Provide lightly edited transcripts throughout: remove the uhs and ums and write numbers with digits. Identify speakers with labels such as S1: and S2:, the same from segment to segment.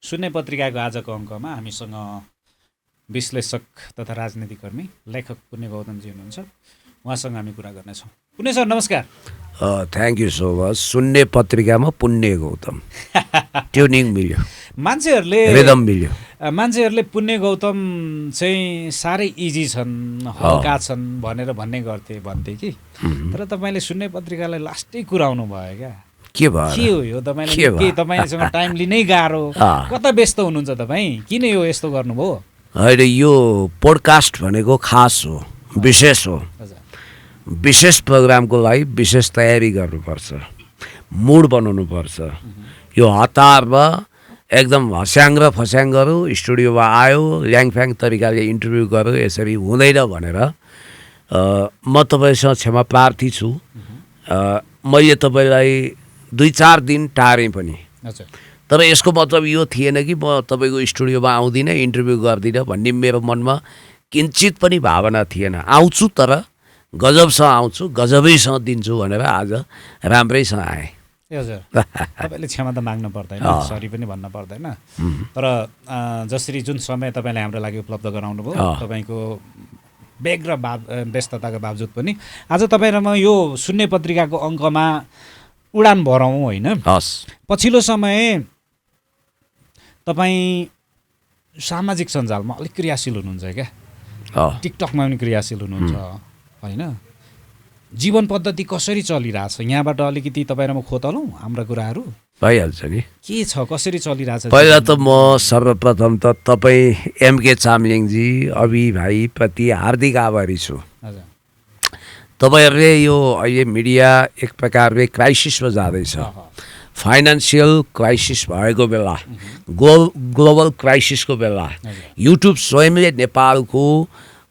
S1: शून्य पत्रिकाको आजको अङ्कमा हामीसँग विश्लेषक तथा राजनीतिकर्मी लेखक पुण्य गौतमजी हुनुहुन्छ। उहाँसँग हामी कुरा गर्नेछौँ। पुण्य सर नमस्कार।
S2: Thank you so much. शून्य पत्रिकामा पुण्य गौतम ट्युनिङ मिल्यो,
S1: मान्छेहरूले
S2: रिदम मिल्यो।
S1: मान्छेहरूले पुण्य गौतम चाहिँ साह्रै इजी छन्, हल्का छन् भनेर भन्थे कि, तर तपाईँले शून्य पत्रिकालाई लास्टै कुराउनु भयो क्या।
S2: के भयो?
S1: के हो यो तपाईँले? तपाईँसँग टाइम लिनै गाह्रो, कता व्यस्त हुनुहुन्छ तपाईँ? किन यो यस्तो गर्नुभयो?
S2: होइन, यो पोडकास्ट भनेको खास हो, विशेष हो। विशेष प्रोग्रामको लागि विशेष तयारी गर्नुपर्छ, मुड बनाउनुपर्छ। यो हतारमा एकदम हस्याङ र फस्याङहरू स्टुडियोमा आयो, ल्याङफ्याङ तरिकाले इन्टरभ्यू गर्यो, यसरी हुँदैन भनेर म तपाईँसँग क्षमा प्रार्थी छु। मैले तपाईँलाई 2-4 दिन टारेँ पनि, तर यसको मतलब यो थिएन कि म तपाईँको स्टुडियोमा आउँदिनँ, इन्टरभ्यू गर्दिनँ भन्ने मेरो मनमा किन्चित पनि भावना थिएन। आउँछु, तर गजबसँग आउँछु, गजबैसँग दिन्छु भनेर आज राम्रैसँग आएँ।
S1: हजुर, तपाईँले क्षमा त माग्नु पर्दैन, सरी पनि भन्न पर्दैन, तर जसरी जुन समय तपाईँले हाम्रो लागि उपलब्ध गराउनु भयो, तपाईँको बेग र व्यस्तताको बावजुद पनि आज तपाईँ र म यो शून्य पत्रिकाको अङ्कमा उडान भरौँ होइन। पछिल्लो समय तपाईँ सामाजिक सञ्जालमा अलिक क्रियाशील हुनुहुन्छ क्या, टिकटकमा पनि क्रियाशील हुनुहुन्छ होइन। जीवन पद्धति कसरी चलिरहेछ यहाँबाट अलिकति तपाईँ र म खोतलौँ हाम्रा कुराहरू?
S2: भइहाल्छ नि।
S1: के छ, कसरी चलिरहेछ?
S2: पहिला त म सर्वप्रथम त तपाईँ एमके चामलिङजी, अभि भाइप्रति हार्दिक आभारी छु। तपाईँहरूले यो अहिले मिडिया एक प्रकारले क्राइसिसमा जाँदैछ। फाइनेन्सियल क्राइसिस भएको बेला, ग्लोबल क्राइसिसको बेला युट्युब स्वयंले नेपालको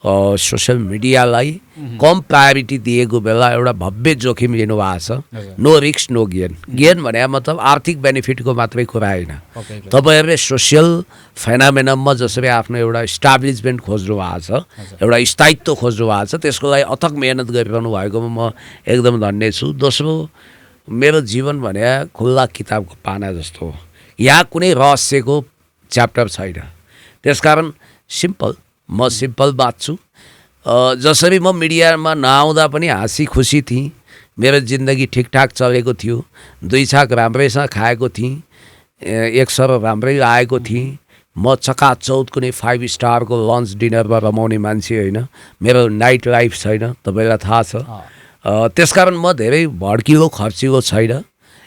S2: सोसियल मिडियालाई कम प्रायोरिटी दिएको बेला एउटा भव्य जोखिम लिनुभएको छ। No risk no gain. Gain भने मतलब आर्थिक बेनिफिटको मात्रै कुरा होइन। तपाईँहरूले सोसियल फेनामेनममा जसरी आफ्नो एउटा इस्टाब्लिसमेन्ट खोज्नु भएको छ, एउटा स्थायित्व खोज्नु भएको छ, त्यसको लागि अथक मेहनत गरिरहनु भएकोमा म एकदम धन्य छु। दोस्रो, मेरो जीवन भने खुल्ला किताबको पाना जस्तो हो, यहाँ कुनै रहस्यको च्याप्टर छैन। त्यसकारण म सिम्पल बाँच्छु। जसरी म मिडियामा नआउँदा पनि हाँसी खुसी थिएँ, मेरो जिन्दगी ठिकठाक चलेको थियो, 2 छाक राम्रैसँग खाएको थिएँ, 1 सर राम्रै आएको थिएँ। म चकाचौध कुनै 5 स्टारको लन्च डिनरमा रमाउने मान्छे होइन, मेरो नाइट लाइफ छैन, तपाईँलाई थाहा छ। त्यसकारण म धेरै भड्किलो खर्चिलो छैन।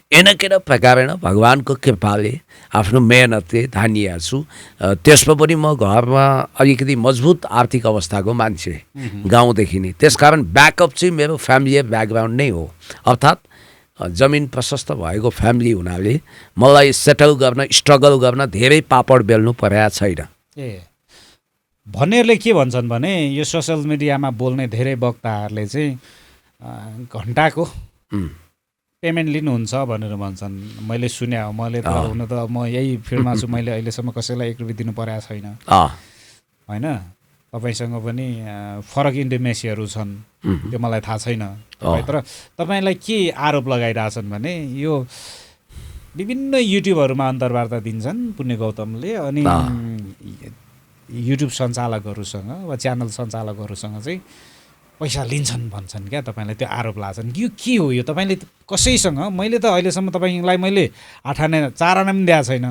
S2: एनकेन प्रकारेण भगवानको कृपाले आफ्नो मेहनतले धानिया छु। त्यसमा पनि म घरमा अलिकति मजबुत आर्थिक अवस्थाको मान्छे, गाउँदेखि नै। त्यसकारण ब्याकअप चाहिँ मेरो फ्यामिली ब्याकग्राउन्ड नै हो, अर्थात् जमिन प्रशस्त भएको फ्यामिली हुनाले मलाई सेटल गर्न, स्ट्रगल गर्न धेरै पापड बेल्नु परेको छैन।
S1: भन्नेहरूले के भन्छन् भने यो सोसियल मिडियामा बोल्ने धेरै वक्ताहरूले चाहिँ घन्टाको पेमेन्ट लिनुहुन्छ भनेर भन्छन्। मैले सुने हो, मैले त हुन त म यही फिल्डमा छु, मैले अहिलेसम्म कसैलाई 1 रुपियाँ दिनु परेको छैन होइन। तपाईँसँग पनि फरक इन्टिमेसीहरू छन्, त्यो मलाई थाहा छैन। तर तपाईँलाई के आरोप लगाइरहेछन् भने यो विभिन्न युट्युबहरूमा अन्तर्वार्ता दिन्छन् पुण्य गौतमले, अनि युट्युब सञ्चालकहरूसँग वा च्यानल सञ्चालकहरूसँग चाहिँ पैसा लिन्छन् भन्छन् क्या। तपाईँलाई त्यो आरोप लाग्छन्। यो के हो? यो तपाईँले कसैसँग, मैले त अहिलेसम्म तपाईँलाई मैले 8 आना 4 आना पनि दिएको छैन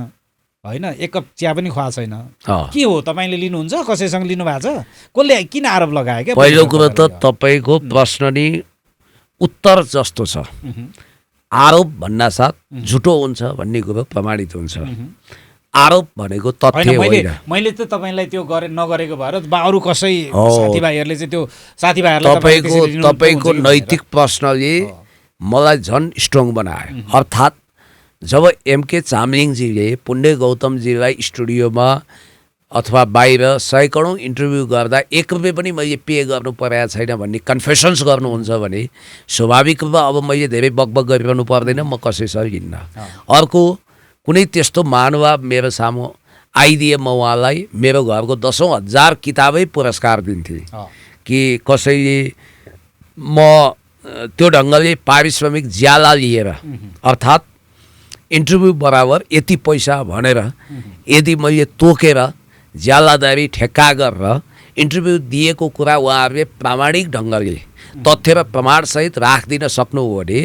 S1: होइन, 1 कप चिया पनि खुवाएको छैन। के हो, तपाईँले लिनुहुन्छ? कसैसँग लिनुभएको छ? कसले किन आरोप लगायो क्या?
S2: पहिलो कुरो त तपाईँको प्रश्न नि उत्तर जस्तो छ। आरोप भन्नासाथ झुटो हुन्छ भन्ने कुरो प्रमाणित हुन्छ। आरोप भनेको तथ्य होइन।
S1: मैले त तपाईँलाई त्यो नगरेको भएर अरू कसै साथीभाइहरूले चाहिँ त्यो साथीभाइहरूले
S2: तपाईँको नैतिक प्रश्नले मलाई झन् स्ट्रङ बनायो। अर्थात् जब एमके चामलिङजीले पुण्य गौतमजीलाई स्टुडियोमा अथवा बाहिर सैकडौँ इन्टरभ्यू गर्दा 1 रुपियाँ पनि मैले पे गर्नु परेको छैन भन्ने कन्फेसन्स गर्नुहुन्छ भने स्वाभाविक रूपमा अब मैले धेरै बकबक गरिरहनु पर्दैन, म कसैसँग हिँड्न। अर्को, कुनै त्यस्तो महानुभाव मेरो सामु आइदिए म उहाँलाई मेरो घरको 10औँ हजार किताबै पुरस्कार दिन्थेँ कि कसैले म त्यो ढङ्गले पारिश्रमिक ज्याला लिएर, अर्थात् इन्टरभ्यू बराबर यति पैसा भनेर यदि मैले तोकेर ज्यालादारी ठेक्का गरेर इन्टरभ्यू दिएको कुरा उहाँहरूले प्रामाणिक ढङ्गले तथ्य र प्रमाणसहित राखिदिन सक्नु हो भने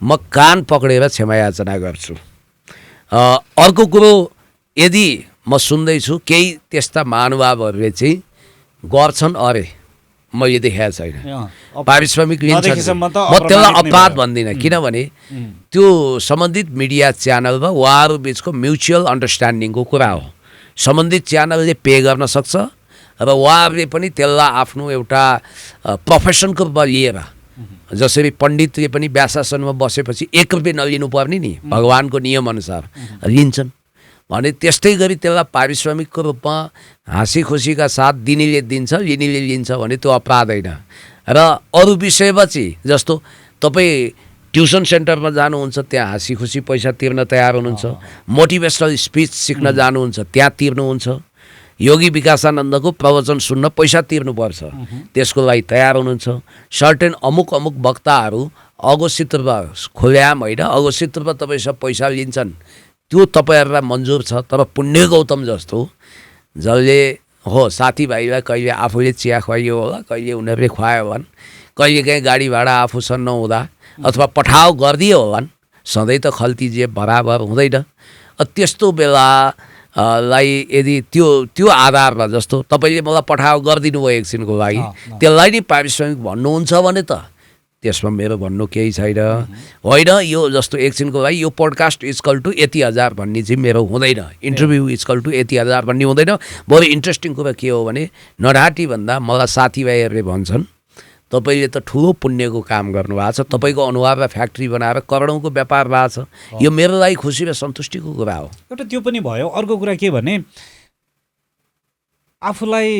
S2: म कान पक्रेर क्षमायाचना गर्छु। अर्को कुरो, यदि म सुन्दैछु केही त्यस्ता महानुभावहरूले चाहिँ गर्छन् अरे मैले देखाएको छैन, पारिश्रमिक लिन्छन्, म त्यसलाई अपराध भन्दिनँ। किनभने त्यो सम्बन्धित मिडिया च्यानल र उहाँहरू बिचको म्युचुअल अन्डरस्ट्यान्डिङको कुरा हो। सम्बन्धित च्यानलले पे गर्न सक्छ र उहाँहरूले पनि त्यसलाई आफ्नो एउटा प्रोफेसनको रूपमा लिएर, जसरी पण्डितले पनि व्यासासनमा बसेपछि 1 रुपियाँ नलिनुपर्ने नि भगवानको नियमअनुसार लिन्छन् भने, त्यस्तै गरी त्यसलाई पारिश्रमिकको रूपमा हाँसी खुसीका साथ दिनेले दिन्छ लिनेले लिन्छ भने त्यो अपराध होइन। र अरू विषयमा चाहिँ जस्तो तपाईँ ट्युसन सेन्टरमा जानुहुन्छ, त्यहाँ हाँसी खुसी पैसा तिर्न तयार हुनुहुन्छ, मोटिभेसनल स्पिच सिक्न जानुहुन्छ, त्यहाँ तिर्नुहुन्छ, योगी विकासानन्दको प्रवचन सुन्न पैसा तिर्नुपर्छ, त्यसको लागि तयार हुनुहुन्छ। सर्टेन अमुक वक्ताहरू अघोषित रूपमा खुल्याम होइन, अघोषित रूपमा तपाईँसँग पैसा लिन्छन्, त्यो तपाईँहरूलाई मन्जुर छ। तर पुण्य गौतम जस्तो जसले हो साथीभाइलाई कहिले आफूले चिया खुवाइयो होला, कहिले उनीहरूले खुवायो होलान्, कहिले काहीँ गाडी भाडा आफूसँग नहुँदा अथवा पठाउ गरिदियो होलान्, सधैँ त खल्ती जे बराबर हुँदैन। त्यस्तो बेला लाई यदि त्यो आधारमा जस्तो तपाईँले मलाई पठाउ गरिदिनु भयो एकछिनको लागि, त्यसलाई नै पारिश्रमिक भन्नुहुन्छ भने त त्यसमा मेरो भन्नु केही छैन। होइन, यो जस्तो एकछिनको लागि यो पोडकास्ट इक्वल टु यति हजार भन्ने चाहिँ मेरो हुँदैन, इन्टरभ्यू इक्वल टु यति हजार भन्ने हुँदैन। बरु इन्ट्रेस्टिङ कुरा के हो भने नडाटी भन्दा मलाई साथीभाइहरूले भन्छन् तपाईँले त ठुलो पुण्यको काम गर्नुभएको छ, तपाईँको अनुहारमा फ्याक्ट्री बनाएर करोडौँको व्यापार भएको छ, यो मेरो लागि खुसी र सन्तुष्टिको कुरा हो।
S1: एउटा त्यो पनि भयो। अर्को कुरा के भने आफूलाई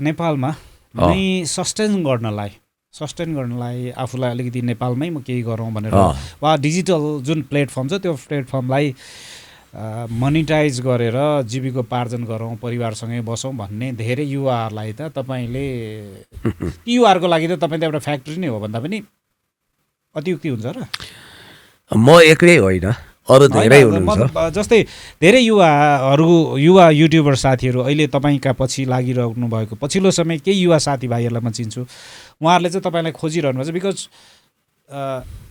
S1: नेपालमा नै सस्टेन गर्नलाई आफूलाई अलिकति नेपालमै म केही गरौँ भनेर वा डिजिटल जुन प्लेटफर्म छ त्यो प्लेटफर्मलाई मोनिटाइज गरेर जीविकोपार्जन गरौँ, परिवारसँगै बसौँ भन्ने धेरै युवाहरूलाई त तपाईँले युवाहरूको लागि त तपाईँ त एउटा फ्याक्ट्री नै हो भन्दा पनि अतियुक्ति हुन्छ र?
S2: म एक्लै होइन, अरू धेरै हुनुहुन्छ।
S1: जस्तै धेरै युवा युट्युबर साथीहरू अहिले तपाईँका पछि लागिरहनु भएको पछिल्लो समय केही युवा साथीभाइहरूलाई म चिन्छु, उहाँहरूले चाहिँ तपाईँलाई खोजिरहनु भएको छ। बिकज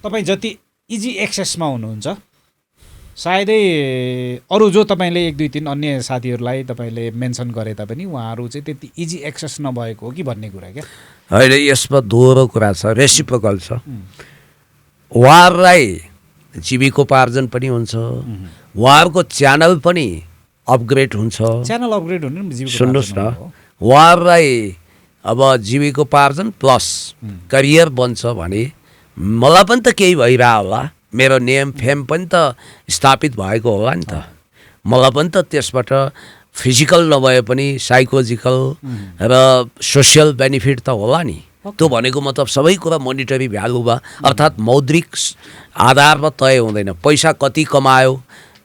S1: तपाईँ जति इजी एक्सेसमा हुनुहुन्छ, सायदै अरू जो तपाईँले 1 2 3 अन्य साथीहरूलाई तपाईँले मेन्सन गरे तापनि उहाँहरू चाहिँ त्यति इजी एक्सेस नभएको हो कि भन्ने कुरा क्या?
S2: होइन, यसमा दोहोरो कुरा छ, रेसिप्रोकल छ। उहाँहरूलाई जीविकोपार्जन पनि हुन्छ, उहाँहरूको च्यानल पनि अपग्रेड हुन्छ।
S1: च्यानल अपग्रेड हुने
S2: सुन्नुहोस् न, उहाँहरूलाई अब जीविकोपार्जन प्लस करियर बन्छ भने मलाई पनि त केही भइरह होला, मेरो नेम फेम पनि त स्थापित भएको होला नि त, मलाई पनि त त्यसबाट फिजिकल नभए पनि साइकोलोजिकल र सोसियल बेनिफिट त होला नि। त्यो भनेको मतलब सबै कुरा मोनिटरी भ्यालु भयो, अर्थात् मौद्रिक आधारमा तय हुँदैन। पैसा कति कमायो,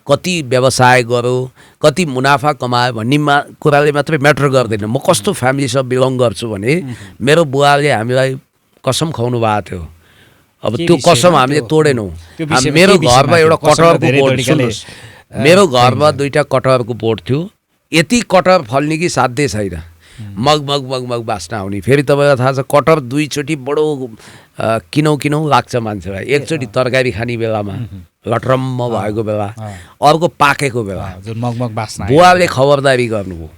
S2: कति व्यवसाय गर्यो, कति मुनाफा कमायो भन्ने कुराले मात्रै म्याटर गर्दैन। म कस्तो फ्यामिलीसँग बिलङ गर्छु भने मेरो बुवाले हामीलाई कसम खुवाउनु भएको थियो, अब त्यो कसम हामीले तोडेनौँ। मेरो घरमा एउटा कटहरको बोट, सुन्नुहोस्, मेरो घरमा 2टा कटहरको बोट थियो, यति कटहर फल्ने कि साध्यै छैन, मग मग मग मग बास्ना आउने। फेरि तपाईँलाई थाहा छ कटहर 2 चोटि बडो किनौँ लाग्छ मान्छेलाई, एकचोटि तरकारी खाने बेलामा लटरम्म भएको बेला, अर्को पाकेको बेला। बुवाले खबरदारी गर्नुभयो,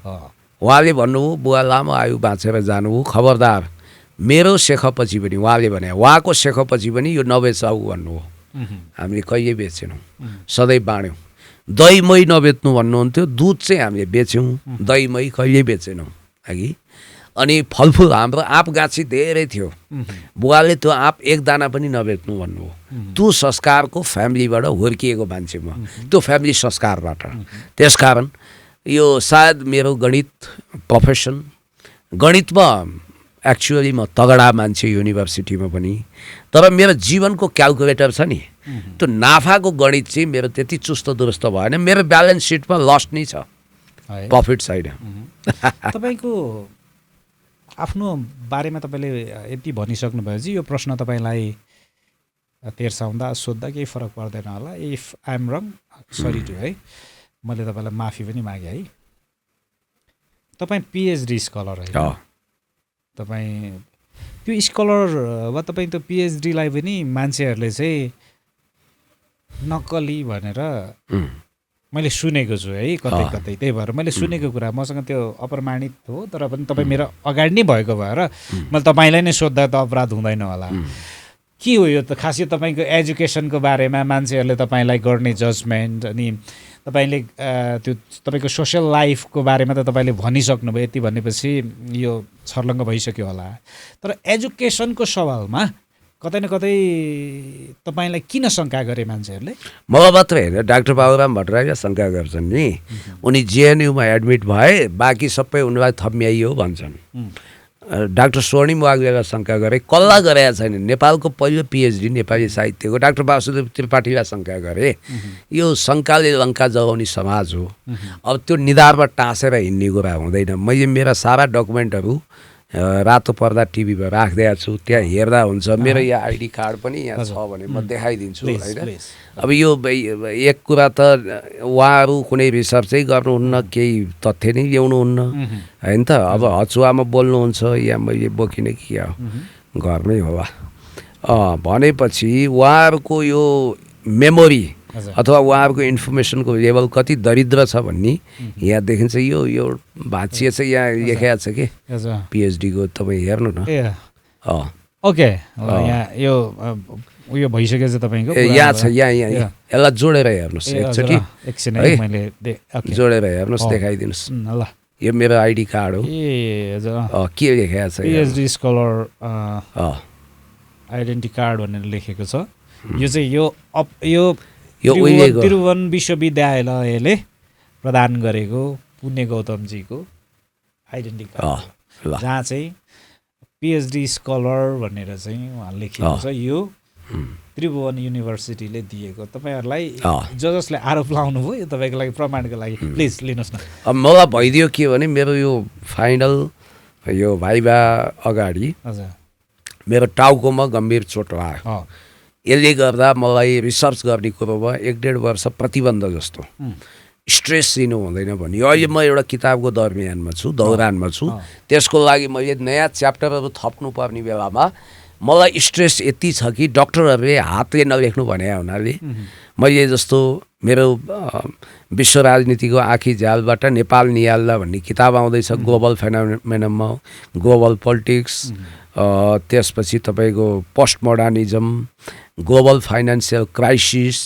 S2: उहाँले भन्नुभयो बुवा लामो आयु बाँचेर जानुभयो, खबरदार मेरो शेखपछि पनि, उहाँले भने उहाँको शेखपछि पनि यो नबेचाऊ भन्नुभयो। हामीले कहिले बेचेनौँ, सधैँ बाँड्यौँ। दही मही नबेच्नु भन्नुहुन्थ्यो, दुध चाहिँ हामीले बेच्यौँ, दही मही कहिले बेचेनौँ अघि। अनि फलफुल हाम्रो आँप गाछी धेरै थियो, बुवाले त्यो आँप 1 दाना पनि नबेच्नु भन्नुभयो। त्यो संस्कारको फ्यामिलीबाट हुर्किएको मान्छे म, त्यो फ्यामिली संस्कारबाट। त्यसकारण यो सायद मेरो गणित प्रोफेसन, गणितमा एक्चुअली म तगडा मान्छे युनिभर्सिटीमा पनि, तर मेरो जीवनको क्यालकुलेटर छ नि, त्यो नाफाको गणित चाहिँ मेरो त्यति चुस्त दुरुस्त भएन। मेरो ब्यालेन्स सिटमा लस नै छ, प्रफिट छैन।
S1: तपाईँको आफ्नो बारेमा तपाईँले यति भनिसक्नुभएपछि यो प्रश्न तपाईँलाई तेर्साउँदा सोद्धा केही फरक पर्दैन होला if I am wrong sorry to है मैले तपाईँलाई माफी पनि मागेँ है तपाईँ पिएचडी स्कलर होइन तपाईँ त्यो स्कलर वा तपाईँ त्यो पिएचडीलाई पनि मान्छेहरूले चाहिँ नक्कली भनेर मैले सुनेको छु है कतै कतै त्यही भएर मैले सुनेको कुरा मसँग त्यो अप्रमाणित हो तर पनि तपाईँ मेरो अगाडि नै भएको भएर मैले तपाईँलाई नै सोद्धा त अपराध हुँदैन होला के हो यो त खास यो तपाईँको एजुकेसनको बारेमा मान्छेहरूले तपाईँलाई गर्ने जजमेन्ट अनि तपाईँले त्यो तपाईँको सोसियल लाइफको बारेमा त तपाईँले भनिसक्नुभयो यति भनेपछि यो छर्लङ्ग भइसक्यो होला तर एजुकेसनको सवालमा कतै न कतै तपाईँलाई किन शङ्का गरे मान्छेहरूले
S2: मलाई मात्र हेरेर डाक्टर बाबुराम भट्टराईले शङ्का गर्छन् नि उनी जेएनयुमा एडमिट भए बाँकी सबै उनीलाई थम्याइयो भन्छन् डाक्टर स्वर्णिम वाग्लेलाई शङ्का गरे कसलाई गरेका छैन नेपालको पहिलो पिएचडी नेपाली साहित्यको डाक्टर वासुदेव त्रिपाठीलाई शङ्का गरे यो शङ्काले लङ्का जगाउने समाज हो अब त्यो निधारमा टाँसेर हिँड्ने कुरा हुँदैन मैले मेरा सारा डकुमेन्टहरू रातो पर्दा टिभीमा राखिदिएको छु त्यहाँ हेर्दा हुन्छ मेरो यहाँ आइडी कार्ड पनि यहाँ छ भने म देखाइदिन्छु होइन अब यो एक कुरा त उहाँहरू कुनै रिसर्चै गर्नुहुन्न केही तथ्य नै ल्याउनुहुन्न होइन त अब हचुवामा बोल्नुहुन्छ या मैले बोकिने कि घरमै होला भनेपछि उहाँहरूको यो मेमोरी अथवा उहाँहरूको इन्फर्मेसनको लेभल कति दरिद्र छ भन्ने यहाँ देखिन्छ यो भाँचिए चाहिँ यहाँ लेखेको छ कि पिएचडीको तपाईँ हेर्नु न
S1: ओके यहाँ यो उयो भइसकेको छ तपाईँको
S2: यहाँ छ यहाँ यसलाई जोडेर हेर्नुहोस् एकचोटि
S1: एकछिन मैले
S2: जोडेर हेर्नुहोस् देखाइदिनुहोस्
S1: ल
S2: यो मेरो आइडी कार्ड हो के लेखेको छ
S1: पिएचडी स्कलर आइडेन्टिटी कार्ड भनेर लेखेको छ यो चाहिँ यो त्रिभुवन विश्वविद्यालयले प्रदान गरेको पुण्य गौतमजीको आइडेन्टिटी कार्ड जहाँ चाहिँ पिएचडी स्कलर भनेर चाहिँ उहाँ लेखेको छ यो त्रिभुवन युनिभर्सिटीले दिएको तपाईँहरूलाई जसले आरोप लाउनुभयो यो तपाईँको लागि प्रमाणको लागि प्लिज लिनुहोस् न
S2: अब मलाई भइदियो के भने मेरो यो फाइनल यो भाइभा अगाडि मेरो टाउकोमा गम्भीर चोट लाग्यो यसले गर्दा मलाई रिसर्च गर्ने कुरोमा 1.5 वर्ष प्रतिबन्ध जस्तो स्ट्रेस दिनु हुँदैन भन्यो अहिले म एउटा किताबको दरमियानमा छु दौरानमा छु त्यसको लागि मैले नयाँ च्याप्टरहरू थप्नु पर्ने बेलामा मलाई स्ट्रेस यति छ कि डक्टरहरूले हातले नलेख्नु भने हुनाले मैले जस्तो मेरो विश्व राजनीतिको आँखी झ्यालबाट नेपाल निहाल्दा भन्ने किताब आउँदैछ ग्लोबल फेनोमेननमा ग्लोबल पोलिटिक्स त्यसपछि तपाईँको पोस्ट मोडर्निजम ग्लोबल फाइनेन्सियल क्राइसिस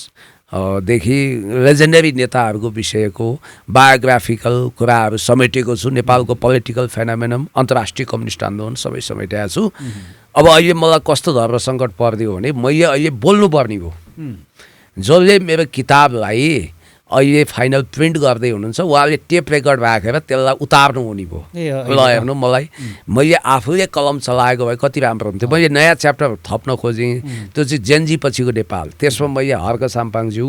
S2: देखि लेजेन्डरी नेताहरूको विषयको बायोग्राफिकल कुराहरू समेटेको छु नेपालको पोलिटिकल फेनोमेनम अन्तर्राष्ट्रिय कम्युनिस्ट आन्दोलन सबै समेटेको छु अब अहिले मलाई कस्तो धर्म सङ्कट परिदियो भने मैले अहिले बोल्नुपर्ने हो जसले मेरो किताबलाई अहिले फाइनल प्रिन्ट गर्दै हुनुहुन्छ उहाँले टेप रेकर्ड राखेर त्यसलाई उतार्नु हुने भयो ल हेर्नु मलाई मैले आफूले कलम चलाएको भए कति राम्रो हुन्थ्यो मैले नयाँ च्याप्टर थप्न खोजेँ त्यो चाहिँ जेनजी पछिको नेपाल त्यसमा मैले हर्क साम्पाङज्यू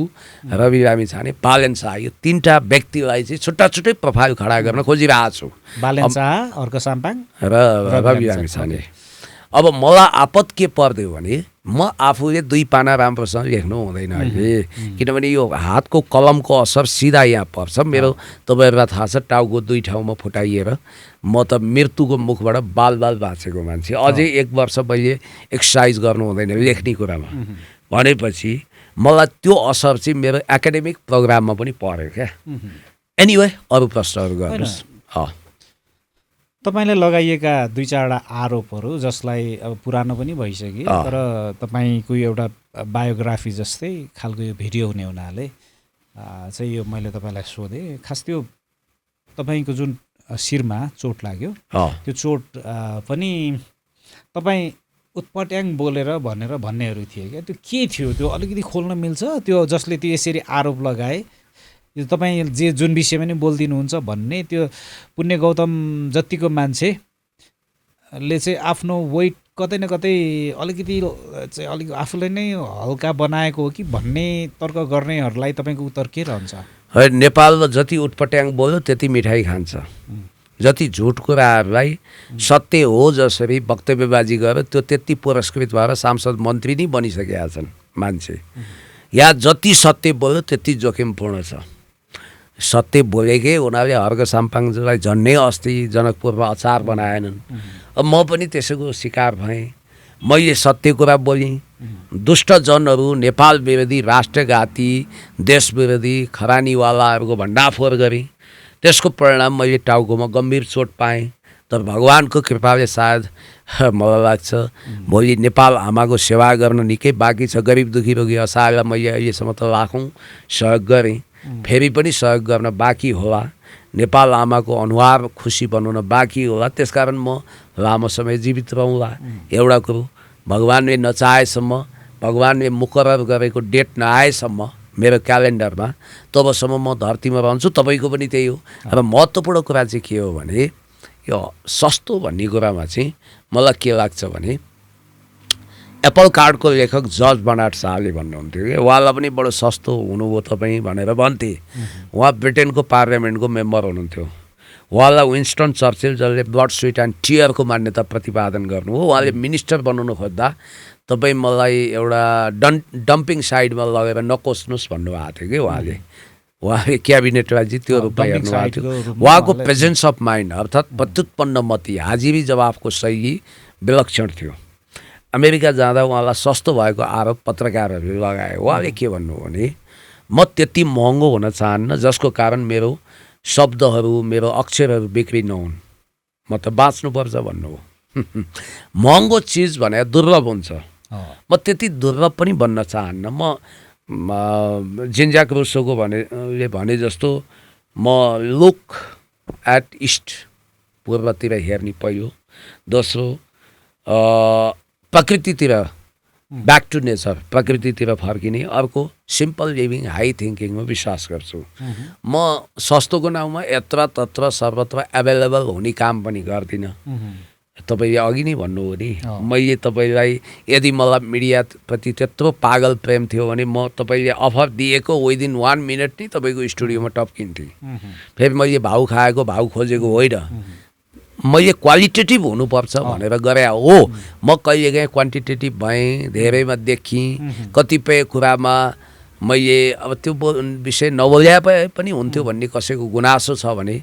S2: रवि लामिछाने बालेन शाह यो 3टा व्यक्तिलाई चाहिँ छुट्टा छुट्टै प्रोफाइल खडा गर्न खोजिरहेको छु
S1: बालेन शाह हर्क साम्पाङ
S2: र रवि लामिछाने अब मलाई आपत के पर्दियो भने म आफूले 2 पाना राम्रोसँग लेख्नु हुँदैन अहिले किनभने यो हातको कलमको असर सिधा यहाँ पर्छ मेरो तपाईँहरूलाई थाहा छ टाउको 2 ठाउँमा फुटाइएर म त मृत्युको मुखबाट बाल बाँचेको मान्छे अझै 1 वर्ष मैले एक्सर्साइज गर्नु हुँदैन लेख्ने कुरामा भनेपछि मलाई त्यो असर चाहिँ मेरो एकाडेमिक प्रोग्राममा पनि पर्यो क्या एनिवे अरू प्रश्नहरू गर्नुहोस्
S1: तपाईँले लगाइएका 2-4वटा आरोपहरू जसलाई अब पुरानो पनि भइसक्यो तर तपाईँको एउटा बायोग्राफी जस्तै खालको यो भिडियो हुने हुनाले चाहिँ यो मैले तपाईँलाई सोधेँ खास त्यो तपाईँको जुन शिरमा चोट लाग्यो त्यो चोट पनि तपाईँ उत्पट्याङ बोलेर भन्नेहरू थिए क्या त्यो के थियो त्यो अलिकति खोल्न मिल्छ त्यो जसले त्यो यसरी आरोप लगाए यो तपाईँ जुन विषयमा नि बोलिदिनुहुन्छ भन्ने त्यो पुण्य गौतम जतिको मान्छेले चाहिँ आफ्नो वेट कतै न कतै अलिकति चाहिँ अलिक आफूलाई नै हल्का बनाएको हो कि भन्ने तर्क गर्नेहरूलाई तपाईँको उत्तर के रहन्छ
S2: नेपालमा जति उटपट्याङ बोल्यो त्यति मिठाई खान्छ जति झुट कुराहरूलाई सत्य हो जसरी वक्तव्यबाजी गरेर त्यो त्यति पुरस्कृत भएर सांसद मन्त्री नै बनिसकेका छन् मान्छे। या जति सत्य बोल्यो त्यति जोखिमपूर्ण छ। सत्य बोलेकै उनीहरूले हर्क साम्पाङलाई झन्नै अस्ति जनकपुरमा अचार बनाएनन्। अब म पनि त्यसैको शिकार भएँ। मैले सत्य कुरा बोलेँ। दुष्टजनहरू, नेपाल विरोधी, राष्ट्रघाती, देश विरोधी, खरानीवालाहरूको भण्डाफोर गरेँ। त्यसको परिणाम मैले टाउकोमा गम्भीर चोट पाएँ। तर भगवानको कृपाले सायद मलाई लाग्छ भोलि नेपाल आमाको सेवा गर्न निकै बाँकी छ। गरिब दुखी रोगी असहायलाई मैले अहिलेसम्म त लाखौँ सहयोग गरेँ, फेरि पनि सहयोग गर्न बाँकी होला। नेपाल आमाको अनुहार खुसी बनाउन बाँकी होला। त्यसकारण म लामो समय जीवित रहँला। एउटा कुरो, भगवानले नचाहेसम्म, भगवानले मुकरर गरेको डेट नआएसम्म मेरो क्यालेन्डरमा, तबसम्म म धरतीमा रहन्छु। तपाईँको पनि त्यही हो। र महत्त्वपूर्ण कुरा चाहिँ के हो भने यो सस्तो भन्ने कुरामा चाहिँ मलाई के लाग्छ भने एप्पल कार्डको लेखक जर्ज बर्नार्ड शाहले भन्नुहुन्थ्यो कि उहाँलाई पनि बडो सस्तो हुनुभयो तपाईँ भनेर भन्थे। उहाँ ब्रिटेनको पार्लियामेन्टको मेम्बर हुनुहुन्थ्यो। उहाँलाई विन्स्टन चर्चिल जसले ब्लड स्वेट एन्ड टियरको मान्यता प्रतिपादन गर्नु हो, उहाँले मिनिस्टर बनाउनु खोज्दा तपाईँ मलाई एउटा डम्पिङ साइडमा लगेर नकोस्नुहोस् भन्नुभएको थियो कि उहाँले क्याबिनेटलाई चाहिँ त्यो रूपमा हेर्नुभएको थियो। उहाँको प्रेजेन्स अफ माइन्ड अर्थात् प्रत्युत्पन्न मती, हाजिरी जवाफको शैली विलक्षण थियो। अमेरिका जाँदा उहाँलाई सस्तो भएको आरोप पत्रकारहरूले लगाए। उहाँले के भन्नुभयो भने म त्यति महँगो हुन चाहन्न जसको कारण मेरो शब्दहरू, मेरो अक्षरहरू बिक्री नहुन्। म त बाँच्नुपर्छ भन्नुभयो। महँगो चिज भने दुर्लभ हुन्छ। म त्यति दुर्लभ पनि बन्न चाहन्न। जेन-ज्याक रुसोको भने जस्तो म लुक एट इस्ट, पूर्वतिर हेर्ने पहिलो। दोस्रो प्रकृतितिर, ब्याक टु नेचर, प्रकृतितिर फर्किने। अर्को सिम्पल लिभिङ, हाई थिङ्किङमा विश्वास गर्छु। म सस्तोको नाउँमा यत्र तत्र सर्वत्र एभाइलेबल हुने काम पनि गर्दिनँ। तपाईँले अघि नै भन्नुभयो नि, मैले तपाईँलाई यदि मलाई मिडियाप्रति त्यत्रो पागल प्रेम थियो भने म तपाईँले अफर दिएको विदिन 1 मिनट नै तपाईँको स्टुडियोमा टप्किन्थेँ। फेरि मैले भाउ खाएको, भाउ खोजेको होइन। मैले क्वालिटेटिभ हुनुपर्छ भनेर गरे हो। म कहिलेकाहीँ क्वान्टिटेटिभ भएँ, धेरैमा देखिएँ। कतिपय कुरामा मैले अब त्यो विषय नबोल्या पनि हुन्थ्यो भन्ने कसैको गुनासो छ भने,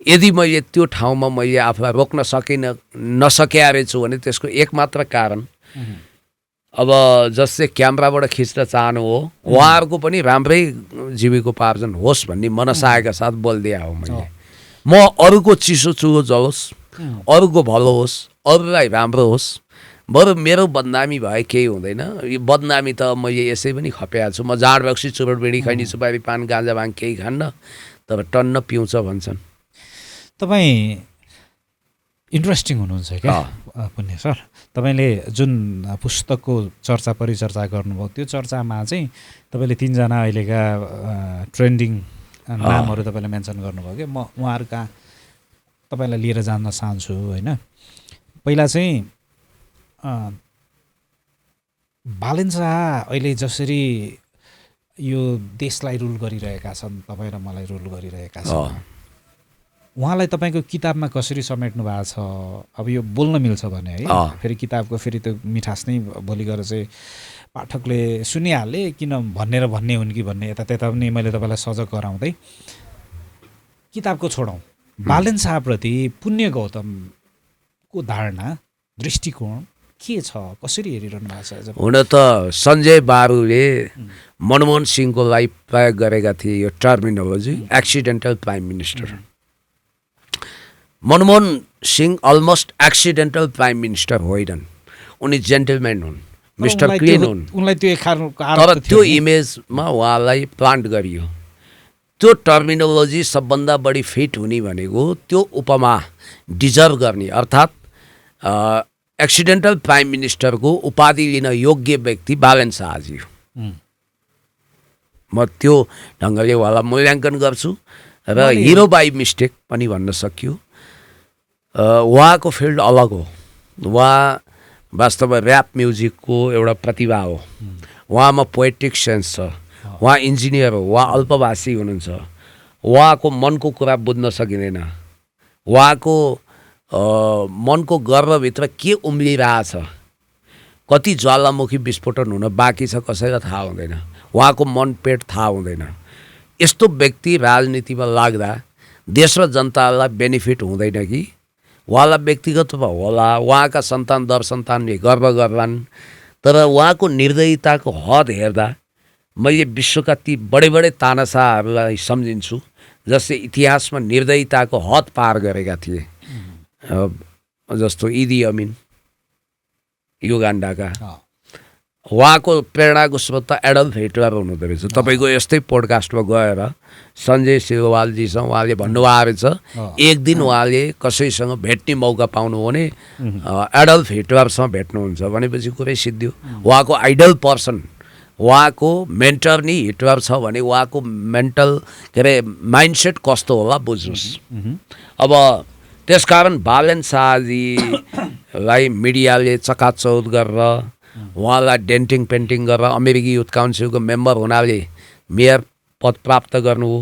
S2: यदि मैले त्यो ठाउँमा मैले आफूलाई रोक्न नसकेका रहेछु भने त्यसको एकमात्र कारण अब जसले क्यामेराबाट खिच्न चाहनु हो उहाँहरूको पनि राम्रै जीविकोपार्जन होस् भन्ने मनसायका साथ बोलिदिया हो मैले। म अरूको चिसो चुलो जलोस्, अरूको भलो होस्, अरूलाई राम्रो होस्, बरु मेरो बदनामी भए केही हुँदैन। यो बदनामी त मैले यसै पनि खपेको छु। म जाँड बक्सी, चुरोट, बिडी, खैनी, सुपारी, पान, गाँजा, भाङ केही खान्न, तर टन्न पिउँछ भन्छन्।
S1: तपाईँ इन्ट्रेस्टिङ हुनुहुन्छ क्या पुण्य सर। तपाईँले जुन पुस्तकको चर्चा परिचर्चा गर्नुभयो त्यो चर्चामा चाहिँ तपाईँले 3 जना अहिलेका ट्रेन्डिङ नामहरू तपाईँले मेन्सन गर्नुभयो कि म उहाँहरूका तपाईँलाई लिएर जान्न चाहन्छु होइन। पहिला चाहिँ बालेन शाह अहिले जसरी यो देशलाई रुल गरिरहेका छन्, तपाईँ र मलाई रुल गरिरहेका छन्, उहाँलाई तपाईँको किताबमा कसरी समेट्नु भएको छ? अब यो बोल्न मिल्छ भने है, फेरि किताबको फेरि त्यो मिठास नै भोलि गएर चाहिँ पाठकले सुनिहाले किन भन्ने हुन् कि भन्ने यता त्यता पनि मैले तपाईँलाई सजग गराउँदै किताबको छोडौँ। बालेन शाहप्रति पुण्य गौतमको धारणा, दृष्टिकोण के छ? कसरी हेरिरहनु भएको छ?
S2: हुन त सञ्जय बारुले मनमोहन सिंहको लागि प्रयोग गरेका थिए यो terminology, accidental prime minister. Manmohan Singh almost accidental prime minister होइनन्, उनी जेन्टलम्यान हुन्, मिस्टर क्लिन हुन्।
S1: उनलाई त्यो
S2: तर त्यो इमेजमा उहाँलाई प्लान्ट गरियो। त्यो टर्मिनोलोजी सबभन्दा बढी फिट हुने भनेको त्यो उपमा डिजर्भ गर्ने, अर्थात् एक्सिडेन्टल प्राइम मिनिस्टरको उपाधि लिन योग्य व्यक्ति बालेन शाहजी हो। म त्यो ढङ्गले उहाँलाई मूल्याङ्कन गर्छु र हिरो बाई मिस्टेक पनि भन्न सकियो। उहाँको फिल्ड अलग हो। उहाँ वास्तवमा ऱ्याप म्युजिकको एउटा प्रतिभा हो। उहाँमा पोएटिक सेन्स छ। उहाँ इन्जिनियर हो। उहाँ अल्पभाषी हुनुहुन्छ। उहाँको मनको कुरा बुझ्न सकिँदैन। उहाँको मनको गर्भभित्र के उम्लिरहेछ, कति ज्वालामुखी विस्फोटन हुन बाँकी छ कसैलाई थाहा हुँदैन, उहाँको मन पेट थाहा हुँदैन। यस्तो व्यक्ति राजनीतिमा लाग्दा देश र जनतालाई बेनिफिट हुँदैन कि उहाँलाई व्यक्तिगत होला, उहाँका सन्तान दर सन्तानले गर्व गर्लान्, तर उहाँको निर्दयताको हद हेर्दा मैले विश्वका ती बडे बडे तानाशाहहरूलाई सम्झिन्छु जसले इतिहासमा निर्दयताको हद पार गरेका थिए, जस्तो इदी अमिन युगान्डाका। उहाँको प्रेरणाको स्रोत त एडल्फ हिटलर हुनुहुँदो रहेछ। तपाईँको यस्तै पोडकास्टमा गएर सञ्जय सिलवालजीसँग उहाँले भन्नुभएको रहेछ एक दिन उहाँले कसैसँग भेट्ने मौका पाउनु हो भने एडल्फ हिटलरसँग भेट्नुहुन्छ भनेपछि कुरै सिद्धियो। उहाँको आइडल पर्सन, उहाँको मेन्टर नि हिटलर छ भने उहाँको मेन्टल के अरे माइन्डसेट कस्तो होला बुझ्नुहोस्। अब त्यसकारण बालेन शाहजीलाई मिडियाले चकाचौध गरेर उहाँलाई डेन्टिङ पेन्टिङ गरेर अमेरिकी युथ काउन्सिलको मेम्बर हुनाले मेयर पद प्राप्त गर्नु हो।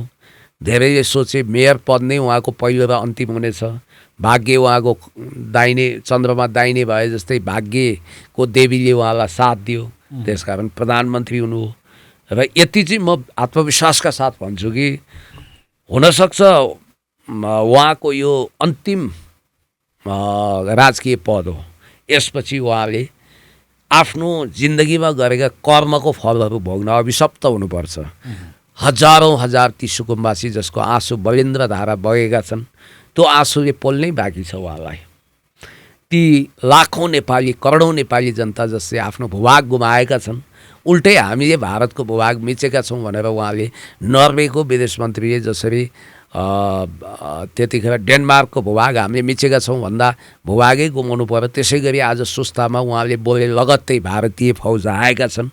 S2: धेरैले सोचे मेयर पद नै उहाँको पहिलो र अन्तिम हुनेछ, भाग्य उहाँको दाहिने चन्द्रमा दाहिने भए जस्तै भाग्यको देवीले उहाँलाई साथ दियो, त्यसकारण प्रधानमन्त्री हुनु हो। र यति चाहिँ म आत्मविश्वासका साथ भन्छु कि हुनसक्छ उहाँको यो अन्तिम राजकीय पद हो। यसपछि उहाँले आफ्नो जिन्दगीमा गरेका कर्मको फलहरू भोग्न अभिशप्त हुनुपर्छ। हजारौँ हजार ती सुकुम्बासी जसको आँसु बलिन्द्र धारा बगेका छन्, त्यो आँसुले पोल्नै बाँकी छ उहाँलाई। ती लाखौँ नेपाली करोडौँ नेपाली जनता जसले आफ्नो भूभाग गुमाएका छन्, उल्टै हामीले भारतको भूभाग मिचेका छौँ भनेर उहाँले नर्वेको विदेश मन्त्रीले जसरी त्यतिखेर डेनमार्कको भूभाग हामीले मिचेका छौँ भन्दा भूभागै गुमाउनु पर्यो, त्यसै गरी आज सुस्तामा उहाँले बोले लगत्तै भारतीय फौज आएका छन्।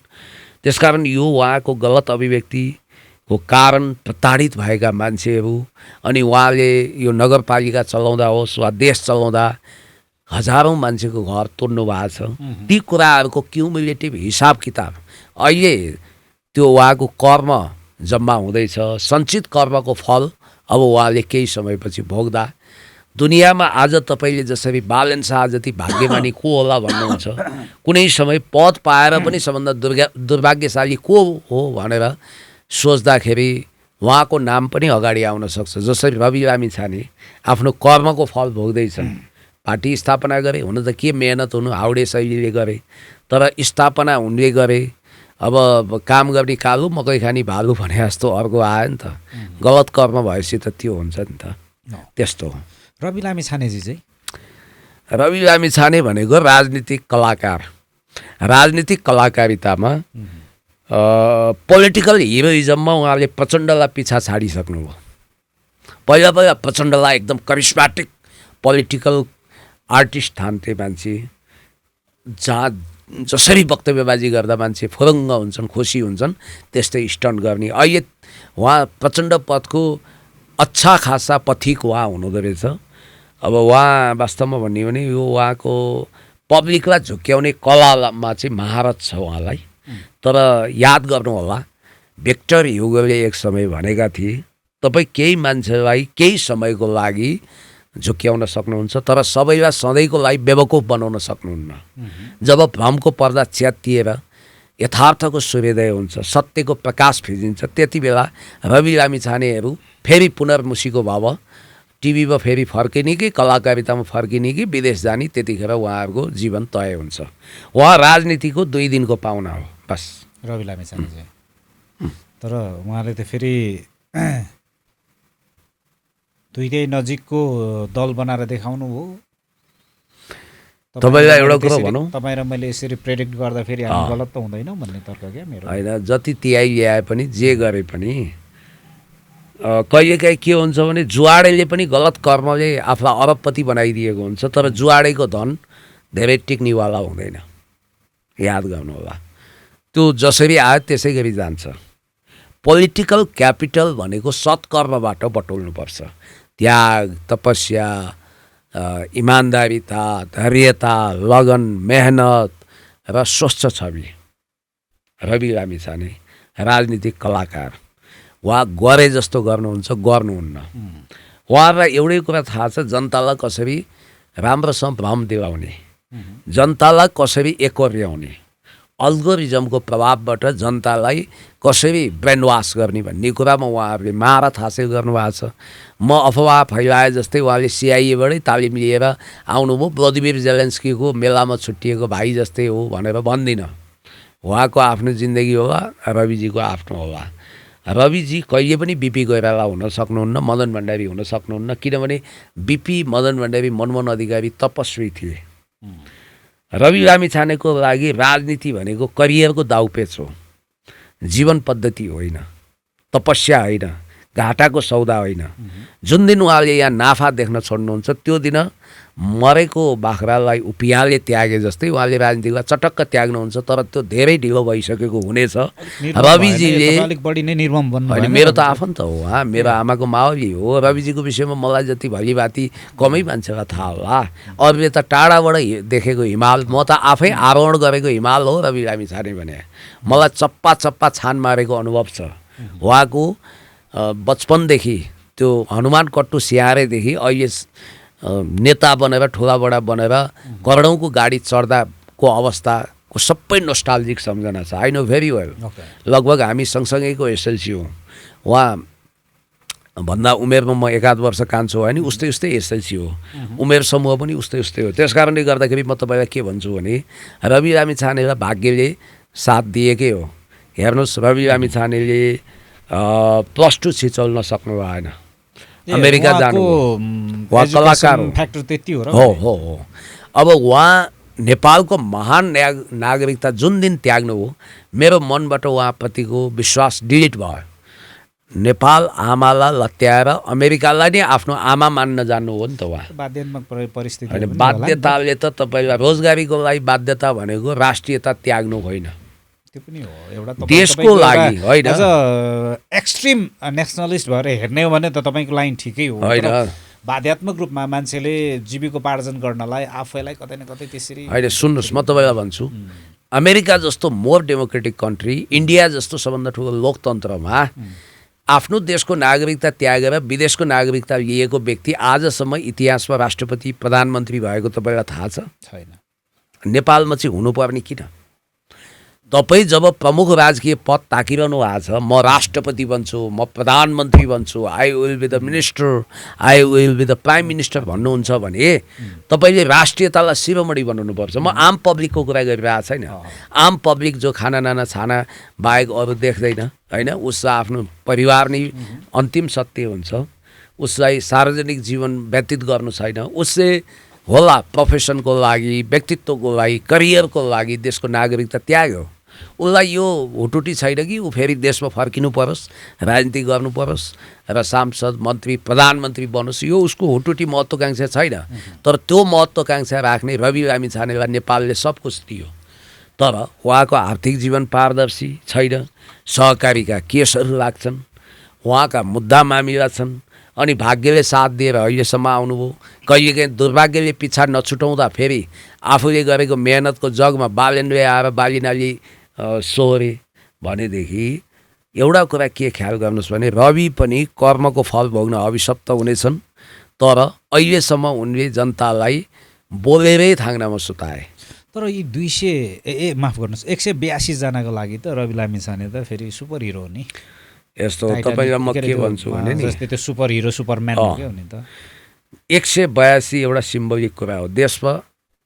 S2: त्यसकारण यो उहाँको गलत अभिव्यक्तिको कारण प्रताडित भएका मान्छेहरू अनि उहाँले यो नगरपालिका चलाउँदा होस् वा देश चलाउँदा हजारौँ मान्छेको घर तोड्नु भएको छ। ती कुराहरूको क्युमुलेटिभ हिसाब किताब अहिले त्यो उहाँको कर्म जम्मा हुँदैछ, सञ्चित कर्मको फल अब उहाँले केही समयपछि भोग्दा दुनियाँमा आज तपाईँले जसरी बालेन शाह जति भाग्यमानी को होला भन्नुहुन्छ, कुनै समय पद पाएर पनि सबभन्दा दुर्भाग्यशाली को हो भनेर सोच्दाखेरि उहाँको नाम पनि अगाडि आउन सक्छ। जसरी रवि लामिछाने आफ्नो कर्मको फल भोग्दैछन्, पार्टी स्थापना गरे, हुन त के मेहनत हुनु, हाउडे शैलीले गरे, तर स्थापना उनले गरे। अब काम गर्ने कालु मकै खाने भालु भने जस्तो अर्को आयो नि त, गलत कर्म भएपछि त त्यो हुन्छ नि त, त्यस्तो हो।
S1: रवि लामिछानेजी चाहिँ
S2: रवि लामिछाने भनेको राजनीतिक कलाकार। राजनीतिक कलाकारितामा पोलिटिकल हिरोइजममा उहाँले प्रचण्डलाई पिछा छाडिसक्नुभयो। पहिला पहिला प्रचण्डलाई एकदम करिस्मेटिक पोलिटिकल आर्टिस्ट ठान्थे मान्छे, जहाँ जसरी वक्तव्यबाजी गर्दा मान्छे फुरुङ्ग हुन्छन्, खुसी हुन्छन्, त्यस्तै स्टन्ट गर्ने। अहिले उहाँ प्रचण्ड पदको अच्छा खासा पथिक उहाँ हुनुहुँदो रहेछ। अब उहाँ वास्तवमा भन्ने हो भने यो उहाँको पब्लिकलाई झुक्क्याउने कलामा चाहिँ महारत छ उहाँलाई। तर याद गर्नु होला, भिक्टर ह्युगोले एक समय भनेका थिए, तपाईँ केही मान्छेलाई केही समयको लागि झुक्क्याउन सक्नुहुन्छ तर सबैलाई सधैँको लागि बेवकुफ बनाउन सक्नुहुन्न। जब भ्रमको पर्दा च्यातिएर यथार्थको सूर्योदय हुन्छ, सत्यको प्रकाश फिजिन्छ, त्यति बेला रवि लामिछानेहरू फेरि पुनर्मुसीको भव टिभीमा फेरि फर्किने कि कलाकारितामा फर्किने कि विदेश जाने, त्यतिखेर उहाँहरूको जीवन तय हुन्छ। उहाँ राजनीतिको 2 दिनको पाहुना हो बस,
S1: रवि लामिछाने चाहिँ। तर उहाँले त फेरि दुईटै नजिकको दल बनाएर देखाउनु हो।
S2: तपाईँलाई एउटा कुरो भनौँ,
S1: तपाईँ र मैले यसरी प्रेडिक्ट गर्दा फेरि हामी गलत त हुँदैनौँ भन्ने तर्क क्या मेरो।
S2: होइन, जति तिहाई ल्याए पनि जे गरे पनि कहिलेकाहीँ के हुन्छ भने जुवाडेले पनि गलत कर्मले आफूलाई अरबपति बनाइदिएको हुन्छ, तर जुवाडेको धन धेरै टिक्नेवाला हुँदैन, याद गर्नु होला। त्यो जसरी आयो त्यसै गरी जान्छ। पोलिटिकल क्यापिटल भनेको सत्कर्मबाट बटुल्नुपर्छ। त्याग, तपस्या, इमान्दारिता, धैर्यता, लगन, मेहनत र स्वच्छ छवि। रवि लामिछाने राजनीतिक कलाकार, उहाँ गरे जस्तो गर्नुहुन्छ, गर्नुहुन्न। उहाँहरूलाई एउटै कुरा थाहा छ, जनतालाई कसरी राम्रोसँग भ्रम दिलाउने, जनतालाई कसरी एकोर्याउने, अल्गोरिजमको प्रभावबाट जनतालाई कसरी ब्रेन वास गर्ने भन्ने कुरामा उहाँहरूले महारत हासिल गर्नुभएको छ। म अफवाह फैलाए जस्तै उहाँले सिआइएबाटै तालिम लिएर आउनुभयो, भ्लादिमिर जेलेन्स्कीको मेलामा छुट्टिएको भाइ जस्तै हो भनेर भन्दिनँ। उहाँको आफ्नो जिन्दगी होला, रविजीको आफ्नो होला। रविजी कहिले पनि बिपी कोइराला हुन सक्नुहुन्न, मदन भण्डारी हुन सक्नुहुन्न, किनभने बिपी मदन भण्डारी मनमोहन अधिकारी तपस्वी थिए। रवि लामिछानेको लागि राजनीति भनेको करियरको दाउपेच हो, जीवन पद्धति होइन, तपस्या होइन, घाटाको सौदा होइन। जुन दिन उहाँले यहाँ नाफा देख्न छोड्नुहुन्छ त्यो दिन मरेको बाख्रालाई उपियाँले त्यागे जस्तै उहाँले राजनीतिलाई चटक्क त्याग्नुहुन्छ। तर त्यो धेरै ढिलो भइसकेको हुनेछ। रविजीले होइन, मेरो त आफन्त हो, मेरो आमाको मावली हो। रविजीको विषयमा मलाई जति भलिभाती कमै मान्छेलाई थाहा होला। अरूले त टाढाबाट देखेको हिमाल, म त आफै आरोहण गरेको हिमाल हो रवि लामिछाने भने। मलाई चप्पा चप्पा छान मारेको अनुभव छ। उहाँको बचपनदेखि त्यो हनुमान कट्टु स्याहारेदेखि अहिले नेता बनेर ठुलाबडा बनेर करोडौँको गाडी चढ्दाको अवस्थाको सबै नोस्टाल्जिक सम्झना छ। I know very well. लगभग हामी सँगसँगैको एसएलसी हो। उहाँ भन्दा उमेरमा म 1 वर्ष कान्छो होइन, उस्तै उस्तै एसएलसी हो। उमेर समूह पनि उस्तै उस्तै हो। त्यस कारणले गर्दाखेरि म तपाईँलाई के भन्छु भने रवि लामिछानेलाई भाग्यले साथ दिएकै हो। हेर्नुहोस्, रवि लामिछानेले +2 छिचल्न सक्नु भएन, अमेरिका जानु, उहाँ कलाकार हो। अब उहाँ नेपालको महान नागरिकता जुन दिन त्याग्नु हो, मेरो मनबाट उहाँप्रतिको विश्वास डिलिट भयो। नेपाल आमालाई लत्याएर अमेरिकालाई नै आफ्नो आमा मान्न जानु हो नि त उहाँ। बाध्यताले त तपाईँलाई रोजगारीको लागि बाध्यता भनेको राष्ट्रियता त्याग्नु होइन, देशको लागि होइन।
S1: एक्सट्रिम नेसनलिस्ट भएर हेर्ने हो भने त तपाईँको लाइन ठिकै हो होइन। बाध्यात्मक रूपमा मान्छेले जीविकोपार्जन गर्नलाई आफैलाई कतै न कतै त्यसरी
S2: होइन। सुन्नुहोस्, म तपाईँलाई भन्छु, अमेरिका जस्तो मोर डेमोक्रेटिक कन्ट्री, इन्डिया जस्तो सबभन्दा ठुलो लोकतन्त्रमा आफ्नो देशको नागरिकता त्यागेर विदेशको नागरिकता लिएको व्यक्ति आजसम्म इतिहासमा राष्ट्रपति प्रधानमन्त्री भएको तपाईँलाई थाहा छैन। नेपालमा चाहिँ हुनुपर्ने किन? तपाईँ जब प्रमुख राजकीय पद ताकिरहनु भएको छ, म राष्ट्रपति बन्छु, म प्रधानमन्त्री बन्छु, I will be the minister, I will be the prime minister भन्नुहुन्छ भने तपाईँले राष्ट्रियतालाई शिरोमणि बनाउनुपर्छ। म आम पब्लिकको कुरा गरिरहेको छैन। आम पब्लिक जो खाना नाना छाना बाहेक अरू देख्दैन होइन, उसलाई आफ्नो परिवार नै अन्तिम सत्य हुन्छ, उसलाई सार्वजनिक जीवन व्यतीत गर्नु छैन, उसले होला प्रोफेसनको लागि, व्यक्तित्वको लागि, करियरको लागि देशको नागरिकता त्याग्यो। उसलाई यो हुटुटी छैन कि ऊ फेरि देशमा फर्किनु परोस्, राजनीति गर्नु परोस् र सांसद, मन्त्री, प्रधानमन्त्री बनोस्, यो उसको हुटुटी महत्त्वकांक्षा छैन। तर त्यो महत्त्वकांक्षा राख्ने रवि लामिछानेलाई नेपालले सब कुछ दियो। तर उहाँको आर्थिक जीवन पारदर्शी छैन, सहकारीका केसहरू लाग्छन्, उहाँका मुद्दा मामिला छन्, अनि भाग्यले साथ दिएर अहिलेसम्म आउनुभयो। कहिलेकाहीँ दुर्भाग्यले पिछा नछुटाउँदा फेरि आफूले गरेको मेहनतको जगमा बालेनले आएर बालिनाले सोरे भनेदेखि एउटा कुरा के ख्याल गर्नुहोस् भने रवि पनि कर्मको फल भोग्न अभिशप्त हुनेछन्। तर अहिलेसम्म उनले जनतालाई बोलेरै थाङ्नामा सुताए।
S1: तर यी 182 जनाको लागि त रवि लामिछाने त फेरि सुपर हिरो हो नि।
S2: यस्तो तपाईँलाई म के भन्छु भने नि,
S1: जस्तै त्यो सुपर हिरो सुपरम्यान हो के हो नि त।
S2: 182 एउटा सिम्बोलिक कुरा हो। देशमा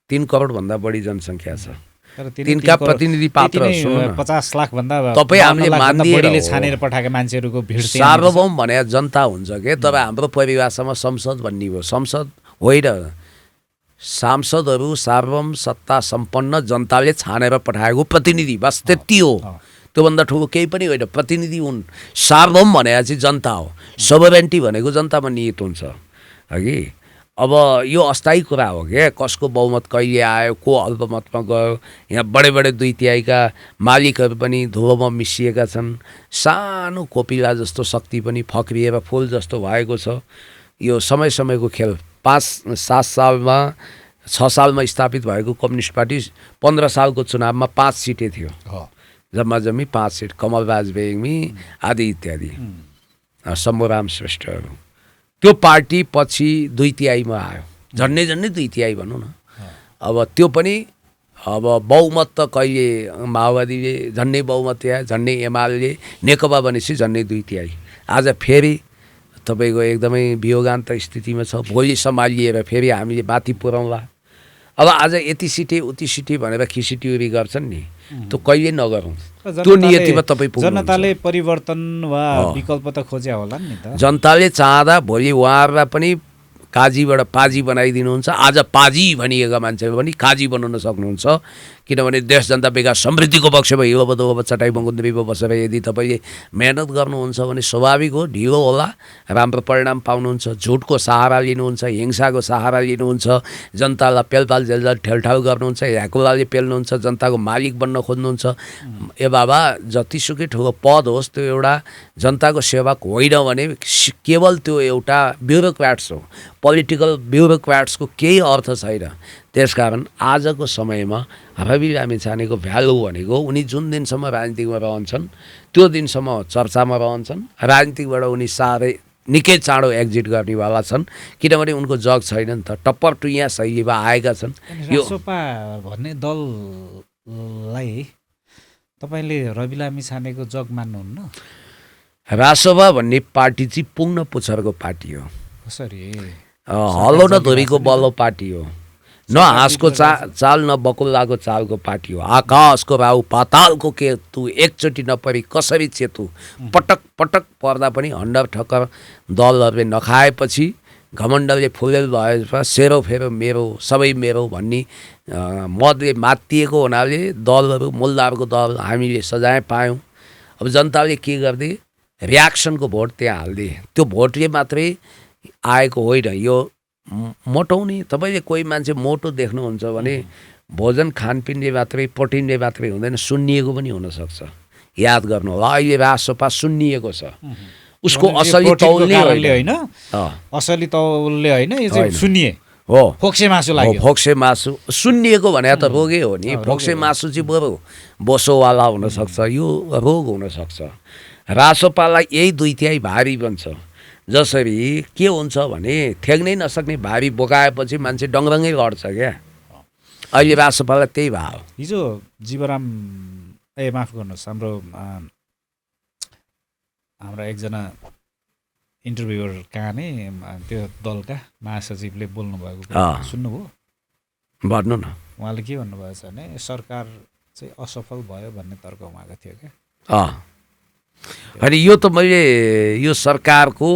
S2: 3 करोडभन्दा बढी जनसङ्ख्या छ। तिनका प्रतिनिधि पात्र
S1: 50 लाख भन्दा
S2: तपाईँ हामीले मान्दिएर
S1: छानेर पठाएका मान्छेहरूको भिड
S2: सार्वभौम भने जनता हुन्छ के। तर हाम्रो परिभाषामा संसद भन्ने भयो। संसद होइन, सांसदहरू सार्वभौम सत्ता सम्पन्न जनताले छानेर पठाएको प्रतिनिधि, बस त्यति हो। त्योभन्दा ठुलो केही पनि होइन। प्रतिनिधि हुन्। सार्वभौम भनेको चाहिँ जनता हो। सोभरेन्टी भनेको जनतामा निहित हुन्छ हगि। अब यो अस्थायी कुरा हो क्या, कसको बहुमत कहिले आयो, को अल्पमतमा गयो। यहाँ बडे बडे 2/3 मालिकहरू पनि धुलोमा मिसिएका छन्। सानो कोपिला जस्तो शक्ति पनि फक्रिएर फुल जस्तो भएको छ। यो समय समयको खेल। 5-7 सालमा 6 सालमा स्थापित भएको कम्युनिस्ट पार्टी 15 सालको चुनावमा 5 सिटै थियो। जम्मा जम्मी 5 सिट, कमलराज बेग्मी आदि इत्यादि, शम्भुराम श्रेष्ठहरू। त्यो पार्टी पछि 2/3 आयो, झन्डै 2/3 भनौँ न। अब त्यो पनि अब बहुमत त कहिले माओवादीले झन्डै बहुमत आयो, झन्डै एमाले, नेकपा भनेपछि झन्डै 2/3। आज फेरि तपाईँको एकदमै वियोगान्त स्थितिमा छ। भोलि सम्हालिएर फेरि हामीले माथि पुऱ्याउँला। अब आज यति सिटे उति सिटे भनेर खिसिटिउरी गर्छन् नि, त्यो कहिले नगरौँ। त्यो नियतिमा तपाईँ पुग्नुहुन्छ।
S1: जनताले परिवर्तन वा विकल्प त खोज्या होला नि त।
S2: जनताले चाहँदा भोलि उहाँहरूलाई पनि काजीबाट पाजी बनाइदिनुहुन्छ। आज पाजी भनिएका मान्छेहरू पनि काजी बनाउन सक्नुहुन्छ, किनभने देश जनता विकास समृद्धिको पक्षमा हिलो बदो चटाइ बङ्गुन्द्रीमा बसेर यदि तपाईँले मेहनत गर्नुहुन्छ भने स्वाभाविक हो ढिलो होला, राम्रो परिणाम पाउनुहुन्छ। झुटको सहारा लिनुहुन्छ, हिंसाको सहारा लिनुहुन्छ, जनतालाई पेलपाल जेलजाल ठेलठाल गर्नुहुन्छ, ह्याकुलाले पेल्नुहुन्छ, जनताको मालिक बन्न खोज्नुहुन्छ। ए बाबा, जतिसुकै ठुलो पद होस् त्यो एउटा जनताको सेवक होइन भने केवल त्यो एउटा ब्युरोक्राट्स हो, पोलिटिकल ब्युरोक्राट्सको केही अर्थ छैन। त्यसकारण आजको समयमा रवि लामिछानेको भ्यालु भनेको उनी जुन दिनसम्म राजनीतिकमा रहन्छन् त्यो दिनसम्म चर्चामा रहन्छन्। राजनीतिकबाट उनी साह्रै निकै चाँडो एक्जिट गर्नेवाला छन्, किनभने उनको जग छैन नि त। टप्पर टुइया शैलीमा आएका छन्।
S1: यो रासोपा भन्ने दललाई तपाईँले रवि लामिछानेको जग मान्नुहुन्न?
S2: रासोपा भन्ने पार्टी चाहिँ पुग्न पुच्छरको पार्टी हो।
S1: कसरी?
S2: हलो न धुरीको बल्लो पार्टी हो। न हाँसको चाल न बकुल्लाको चालको पार्टी हो। आकाशको राहु पातालको केतु एकचोटि नपरी कसरी चेतु, पटक पटक पर्दा पनि हन्डर ठक्कर दलहरूले नखाएपछि घमण्डले फुलेल भएपछि सेरो फेरो मेरो सबै मेरो भन्ने मतले मातिएको हुनाले दलहरू मूलधारको दल हामीले सजाय पायौँ। अब जनताले के गर्दै रियाक्सनको भोट त्यहाँ हाल्दे, त्यो भोटले मात्रै आएको होइन। यो मोटाउने, तपाईँले कोही मान्छे मोटो देख्नुहुन्छ भने भोजन खानपिनले मात्रै प्रोटिनले मात्रै हुँदैन, सुन्निएको पनि हुनसक्छ। याद गर्नु होला, अहिले रासोपा सुन्निएको छ। उसको असली तौलले होइन,
S1: असली तौलले होइन, यो चाहिँ सुन्निए
S2: हो।
S1: फोक्से मासु लाग्यो,
S2: फोक्से मासु सुन्निएको भने त रोगै हो नि। फोक्से मासु चाहिँ बरु बोसोवाला हुनसक्छ, यो रोग हुनसक्छ। रासोपालाई यही 2/3 भारी बन्छ। जसरी के हुन्छ भने ठेक्नै नसक्ने भारी बोकाएपछि मान्छे डङरङ्गै गर्छ क्या। अहिले रासोपालाई त्यही भयो।
S1: हिजो जीवराम माफ गर्नुहोस्, हाम्रो एकजना इन्टरभ्युअर कहाँ नै त्यो दलका महासचिवले बोल्नुभएको सुन्नुभयो?
S2: भन्नु न।
S1: उहाँले के भन्नुभएको छ भने सरकार चाहिँ असफल भयो भन्ने तर्क उहाँको थियो क्या।
S2: अनि यो त मैले यो सरकारको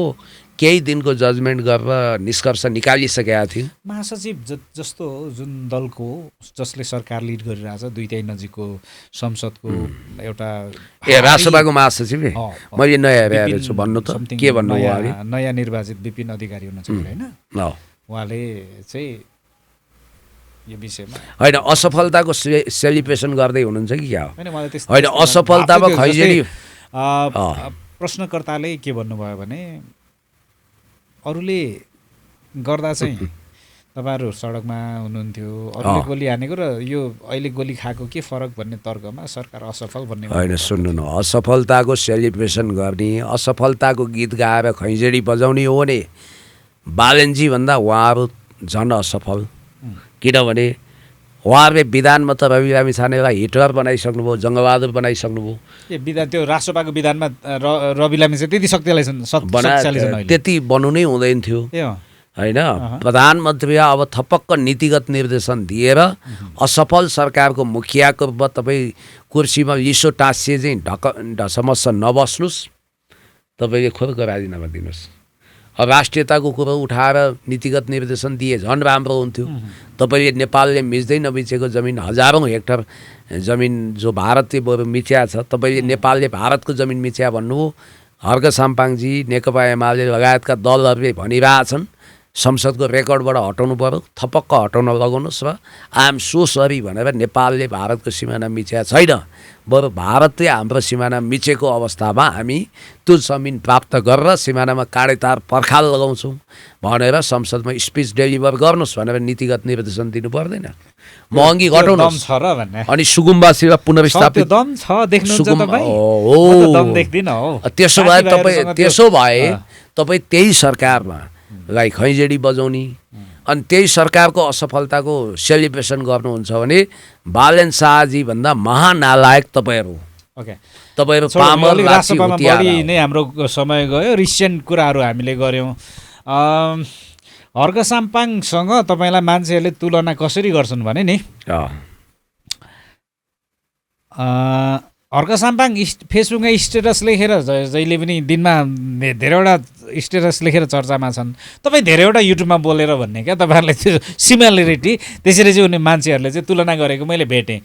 S2: केही दिनको जजमेन्ट गरेर निष्कर्ष निकालिसकेका थिएँ।
S1: महासचिव जस्तो जुन दलको जसले सरकार लिड गरिरहेछ 2/3 नजिकको संसदको एउटा
S2: रासोपाको महासचिव मैले नयाँ हेरेर छु। भन्नु त के भन्नु उहाँले?
S1: नयाँ निर्वाचित विपिन अधिकारी हुनुहुन्छ होइन, उहाँले चाहिँ यो विषयमा
S2: होइन असफलताको सेलिब्रेसन गर्दै हुनुहुन्छ कि क्या? होइन, असफलतामा खैजेडी
S1: प्रश्नकर्ताले के भन्नुभयो भने अरूले गर्दा चाहिँ तपाईँहरू सडकमा हुनुहुन्थ्यो, अरूले गोली हानेको र यो अहिले गोली खाएको के फरक भन्ने तर्कमा सरकार असफल भन्ने।
S2: होइन, सुन्नु न, असफलताको सेलिब्रेसन गर्ने, असफलताको गीत गाएर खैजेडी बजाउने हो भने बालनजी भन्दा उहाँहरू झन् असफल। किनभने उहाँहरूले विधानमा त रवि लामिछानेलाई हिटलर बनाइसक्नुभयो, जङ्गबहादुर बनाइसक्नुभयो।
S1: त्यो रासोपाको विधानमा रवि लामिछाने त्यति शक्तिशाली
S2: त्यति बन्नु नै हुँदैन थियो होइन। प्रधानमन्त्री अब थपक्क नीतिगत निर्देशन दिएर असफल सरकारको मुखियाको रूपमा तपाईँ कुर्सीमा लिसो टाँसिए चाहिँ ढसमस्स नबस्नुहोस्, तपाईँले खुर्क राजीनामा दिनुहोस्। अब राष्ट्रियताको कुरो उठाएर नीतिगत निर्देशन दिए झन् राम्रो हुन्थ्यो। तपाईँले नेपालले मिच्दै नमिचेको जमिन हजारौँ हेक्टर जमिन जो भारतले बरु मिच्या छ, तपाईँले नेपालले भारतको जमिन मिच्या भन्नुभयो। हर्क साम्पाङजी, नेकपा एमाले लगायतका दलहरूले भनिरहेछन् संसदको रेकर्डबाट हटाउनु पर्यो, थपक्क हटाउन लगाउनुहोस् र आइएम सो सरी भनेर नेपालले भारतको सिमाना मिच्या छैन, बरु भारतले हाम्रो सिमाना मिचेको अवस्थामा हामी त्यो जमिन प्राप्त गरेर सिमानामा काँडेतार पर्खाल लगाउँछौँ भनेर संसदमा स्पिच डेलिभर गर्नुहोस् भनेर नीतिगत निर्देशन दिनु पर्दैन? महँगी घटाउनुहोस् अनि सुगुम्बासीलाई पुनर्स्थापित। त्यसो भए तपाईँ त्यही सरकारमा लाई खैँजडी बजाउने अनि त्यही सरकारको असफलताको सेलिब्रेसन गर्नुहुन्छ भने बालेन शाहजी भन्दा महानालायक तपाईँहरू
S1: ओके
S2: तपाईँहरू
S1: छोडौँ,
S2: पामर
S1: अलिक
S2: लाछी
S1: राष्ट्रपामा
S2: हुतियारा
S1: बढी
S2: हो।
S1: नै हाम्रो समय गयो। रिसेन्ट कुराहरू हामीले गऱ्यौँ। हर्क साम्पाङसँग तपाईँलाई मान्छेहरूले तुलना कसरी गर्छन् भने नि हर्क साम्पाङ फेसबुकमा स्टेटस लेखेर जहिले पनि दिनमा धेरैवटा स्टेटस लेखेर चर्चामा छन्। तपाईँ धेरैवटा युट्युबमा बोलेर भन्ने क्या तपाईँहरूले त्यो सिमिलरिटी त्यसरी चाहिँ उनी मान्छेहरूले चाहिँ तुलना गरेको मैले भेटेँ।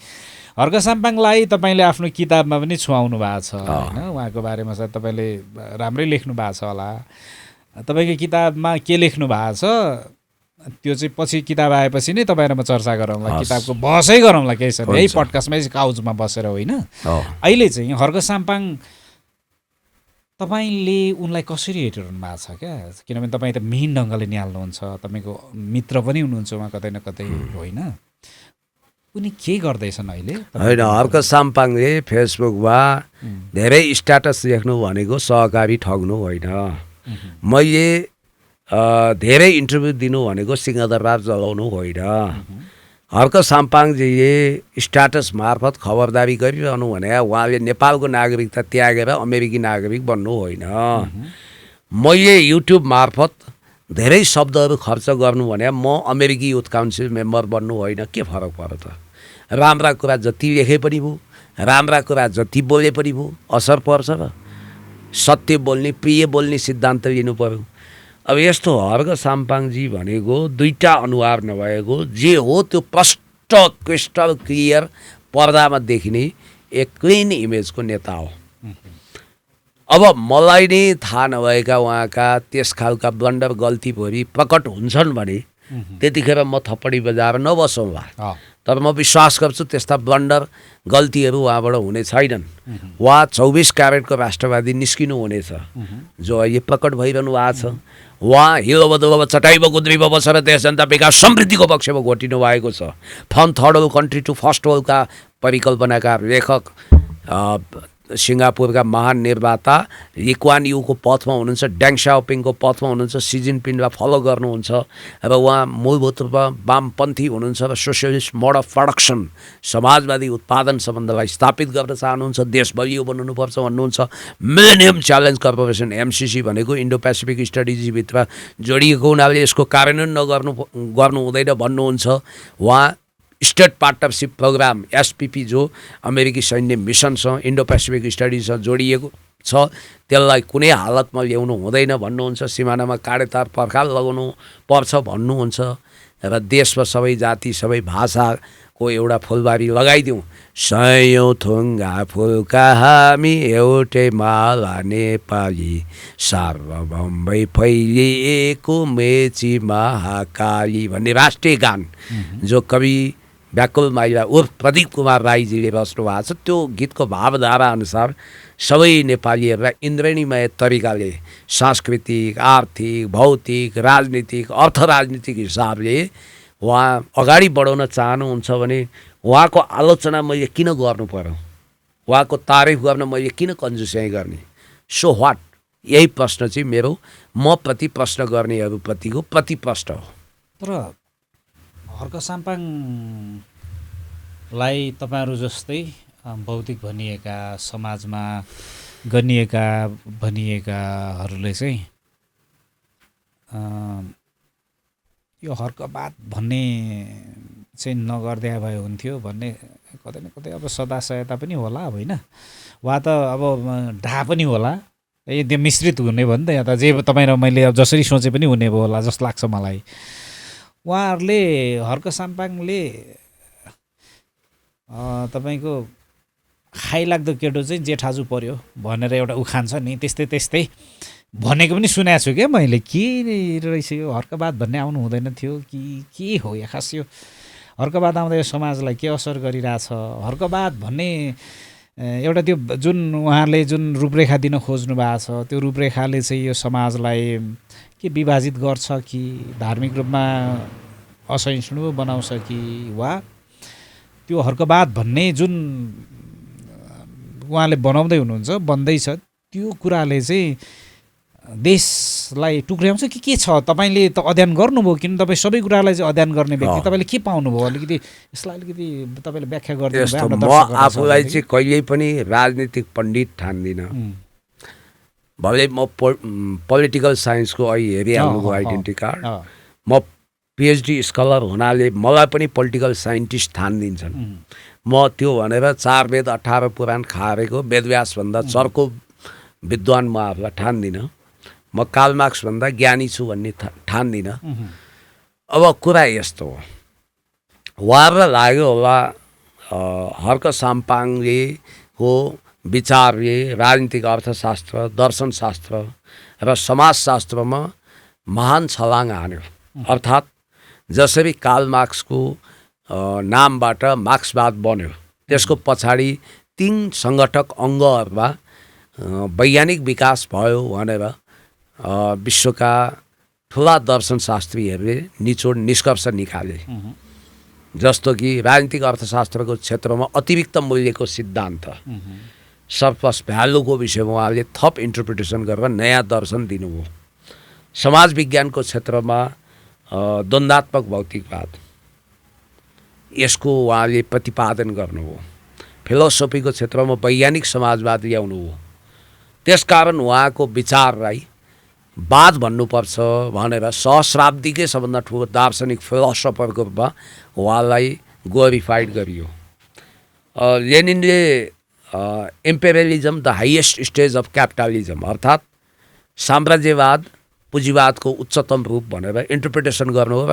S1: हर्क साम्पाङलाई तपाईँले आफ्नो किताबमा पनि छुवाउनु भएको छ होइन, उहाँको बारेमा सायद तपाईँले राम्रै लेख्नु भएको छ होला। तपाईँको किताबमा के लेख्नु भएको छ त्यो चाहिँ पछि किताब आएपछि नै तपाईँ र म चर्चा गरौँला, किताबको बहसै गरौँला, केही छैन, यही पडकास्टमै काउजमा बसेर होइन। अहिले चाहिँ हर्क साम्पाङ तपाईँले उनलाई कसरी हेरिरहनु भएको छ क्या? किनभने तपाईँ त मिहिन ढङ्गले निहाल्नुहुन्छ, तपाईँको मित्र पनि हुनुहुन्छ उहाँ कतै न कतै होइन। उनी के गर्दैछन् अहिले?
S2: होइन, हर्क साम्पाङले फेसबुकमा धेरै स्ट्याटस लेख्नु भनेको सहकारी ठग्नु होइन। मैले धेरै इन्टरभ्यू दिनु भनेको सिंहदरबार जलाउनु होइन। हर्क साम्पाङजीले स्ट्याटस मार्फत खबरदारी गरिरहनु भने उहाँले नेपालको नागरिकता त्यागेर अमेरिकी नागरिक बन्नु होइन। मैले युट्युब मार्फत धेरै शब्दहरू खर्च गर्नु भने म अमेरिकी युथ काउन्सिल मेम्बर बन्नु होइन। के फरक पर्यो त? राम्रा कुरा जति लेखे पनि भयो, राम्रा कुरा जति बोले पनि भयो, असर पर्छ र? सत्य बोल्ने, प्रिय बोल्ने सिद्धान्त लिनु पर्यो। अब यस्तो हर्क साम्पाङजी भनेको दुईटा अनुहार नभएको, जे हो त्यो प्रष्ट क्रिस्टल क्लियर पर्दामा देखिने एक क्लिन इमेजको नेता हो। अब मलाई नै थाहा नभएका उहाँका त्यस खालका ब्लन्डर गल्ती भरि प्रकट हुन्छन् भने त्यतिखेर म थप्पडी बजाएर नबसौँला। तर म विश्वास गर्छु त्यस्ता ब्लन्डर गल्तीहरू उहाँबाट हुने छैनन्। उहाँ 24 क्यारेटको राष्ट्रवादी निस्किनु हुनेछ, जो अहिले प्रकट भइरहनु भएको छ। उहाँ हिलो बदल चटाइब गुद्रीब बसेर देश जनता विकास समृद्धिको पक्षमा घोटिनु भएको छ। From third world country to first वर्ल्डका परिकल्पनाका लेखक, सिङ्गापुरका महान निर्माता ली कुआन यूको पथमा हुनुहुन्छ, ड्याङ साओपिङको पथमा हुनुहुन्छ, सी जिनपिङलाई फलो गर्नुहुन्छ र उहाँ मूलभूत रूपमा वामपन्थी हुनुहुन्छ र सोसियलिस्ट मोड अफ प्रोडक्सन, समाजवादी उत्पादन सम्बन्धलाई स्थापित गर्न चाहनुहुन्छ, देश बलियो बनाउनुपर्छ भन्नुहुन्छ। मिलेनियम च्यालेन्ज कर्पोरेसन एमसिसी भनेको इन्डो पेसिफिक स्ट्राटेजीभित्र जोडिएको हुनाले यसको कार्यान्वयन गर्नु हुँदैन भन्नुहुन्छ। उहाँ स्टेट पार्टनरसिप प्रोग्राम एसपिपी, जो अमेरिकी सैन्य मिसनसँग इन्डो पेसिफिक स्टडीसँग जोडिएको छ, त्यसलाई कुनै हालतमा ल्याउनु हुँदैन भन्नुहुन्छ। सिमानामा काँडेतार पर्खाल लगाउनु पर्छ भन्नुहुन्छ र देशमा सबै जाति सबै भाषाको एउटा फुलबारी लगाइदिउँ। सयौँ थुङ्गा फुलका हामी एउटै माला नेपाली, सार्वभौमै फैलिएको मेची महाकाली भन्ने राष्ट्रिय गान जो कवि व्याकुल माइला उर्फ प्रदीप कुमार राईजीले रच्नु भएको छ, त्यो गीतको भावधारा अनुसार सबै नेपालीहरूलाई इन्द्रणीमय तरिकाले सांस्कृतिक, आर्थिक, भौतिक, राजनीतिक, अर्थराजनीतिक हिसाबले उहाँ अगाडि बढाउन चाहनुहुन्छ भने उहाँको आलोचना मैले किन गर्नु पर्यो? उहाँको तारिफ गर्न मैले किन कन्जुस्याइ गर्ने? So what? यही प्रश्न चाहिँ मेरो म प्रति प्रश्न गर्नेहरूप्रतिको प्रति प्रश्न हो।
S1: तर हर्क साम्पाङलाई तपाईँहरू जस्तै भौतिक भनिएका, समाजमा गनिएका भनिएकाहरूले चाहिँ यो हर्कवाद भन्ने चाहिँ नगर्दै भए हुन्थ्यो भन्ने कतै न कतै अब सदाशयता पनि होला, अब होइन, वा त अब ढा पनि होला, त्यो मिश्रित हुने भयो नि त। यहाँ त जे तपाईँ र मैले अब जसरी सोचे पनि हुने भयो होला जस्तो लाग्छ मलाई। उहाँहरूले हर्क साम्पाङले तपाईँको खाइलाग्दो केटो चाहिँ जेठाजु पर्यो भनेर एउटा उखान छ नि, त्यस्तै भनेको पनि सुनेको छु क्या मैले। के रहेछ यो हर्कवाद भन्ने आउनु हुँदैन थियो कि के हो या खास यो हर्कवाद आउँदा यो समाजलाई के असर गरिरहेछ? हर्कवाद भन्ने एउटा त्यो जुन उहाँले जुन रूपरेखा दिन खोज्नु भएको छ, त्यो रूपरेखाले चाहिँ यो समाजलाई के विभाजित गर्छ कि धार्मिक रूपमा असहिष्णु बनाउँछ कि, वा त्यो हर्कवाद भन्ने जुन उहाँले बनाउँदै हुनुहुन्छ, बन्दैछ, त्यो कुराले चाहिँ देशलाई टुक्र्याउँछ कि के छ? तपाईँले त अध्ययन गर्नुभयो, किन तपाईँ सबै कुरालाई चाहिँ अध्ययन गर्ने व्यक्ति, तपाईँले के पाउनुभयो? अलिकति यसलाई अलिकति तपाईँले व्याख्या गरिदिनु
S2: म आफूलाई चाहिँ कहिल्यै पनि राजनीतिक पण्डित ठान्दिनँ। भले म पोलिटिकल साइन्सको अहिले हेरिहाल्नुको आइडेन्टिटी कार्ड, म पिएचडी स्कलर हुनाले मलाई पनि पोलिटिकल साइन्टिस्ट ठानिदिन्छन्। म त्यो भनेर 4 वेद 18 पुराण खारेको वेदव्यासभन्दा चर्को विद्वान म आफूलाई ठान्दिनँ। म कार्ल मार्क्सभन्दा ज्ञानी छु भन्ने ठान्दिनँ। अब कुरा यस्तो हो, उहाँहरूलाई लाग्यो होला हर्क साम्पाङले हो विचारले राजनीतिक अर्थशास्त्र, दर्शनशास्त्र र समाजशास्त्रमा महान छलाङ हान्यो। अर्थात् जसरी कार्ल मार्क्सको नामबाट मार्क्सवाद बन्यो, त्यसको पछाडि 3 सङ्गठक अङ्गहरूमा वैज्ञानिक विकास भयो भनेर विश्वका ठुला दर्शनशास्त्रीहरूले निष्कर्ष निकाले। जस्तो कि राजनीतिक अर्थशास्त्रको क्षेत्रमा अतिरिक्त मूल्यको सिद्धान्त, सर्प्लस भ्यालुको विषयमा उहाँले थप इन्टरप्रिटेसन गरेर नयाँ दर्शन दिनुभयो। समाज विज्ञानको क्षेत्रमा द्वन्द्वात्मक भौतिकवाद, यसको उहाँले प्रतिपादन गर्नुभयो। फिलोसफीको क्षेत्रमा वैज्ञानिक समाजवाद ल्याउनुभयो। त्यसकारण उहाँको विचारलाई वाद भन्नुपर्छ भनेर सहस्राब्दीकै सबभन्दा ठुलो दार्शनिक फिलोसफरको रूपमा उहाँलाई ग्लोरिफाइड गरियो। लेनिनले imperialism the highest stage of capitalism अर्थात् साम्राज्यवाद पुँजीवादको उच्चतम रूप भनेर इन्टरप्रिटेसन गर्नु र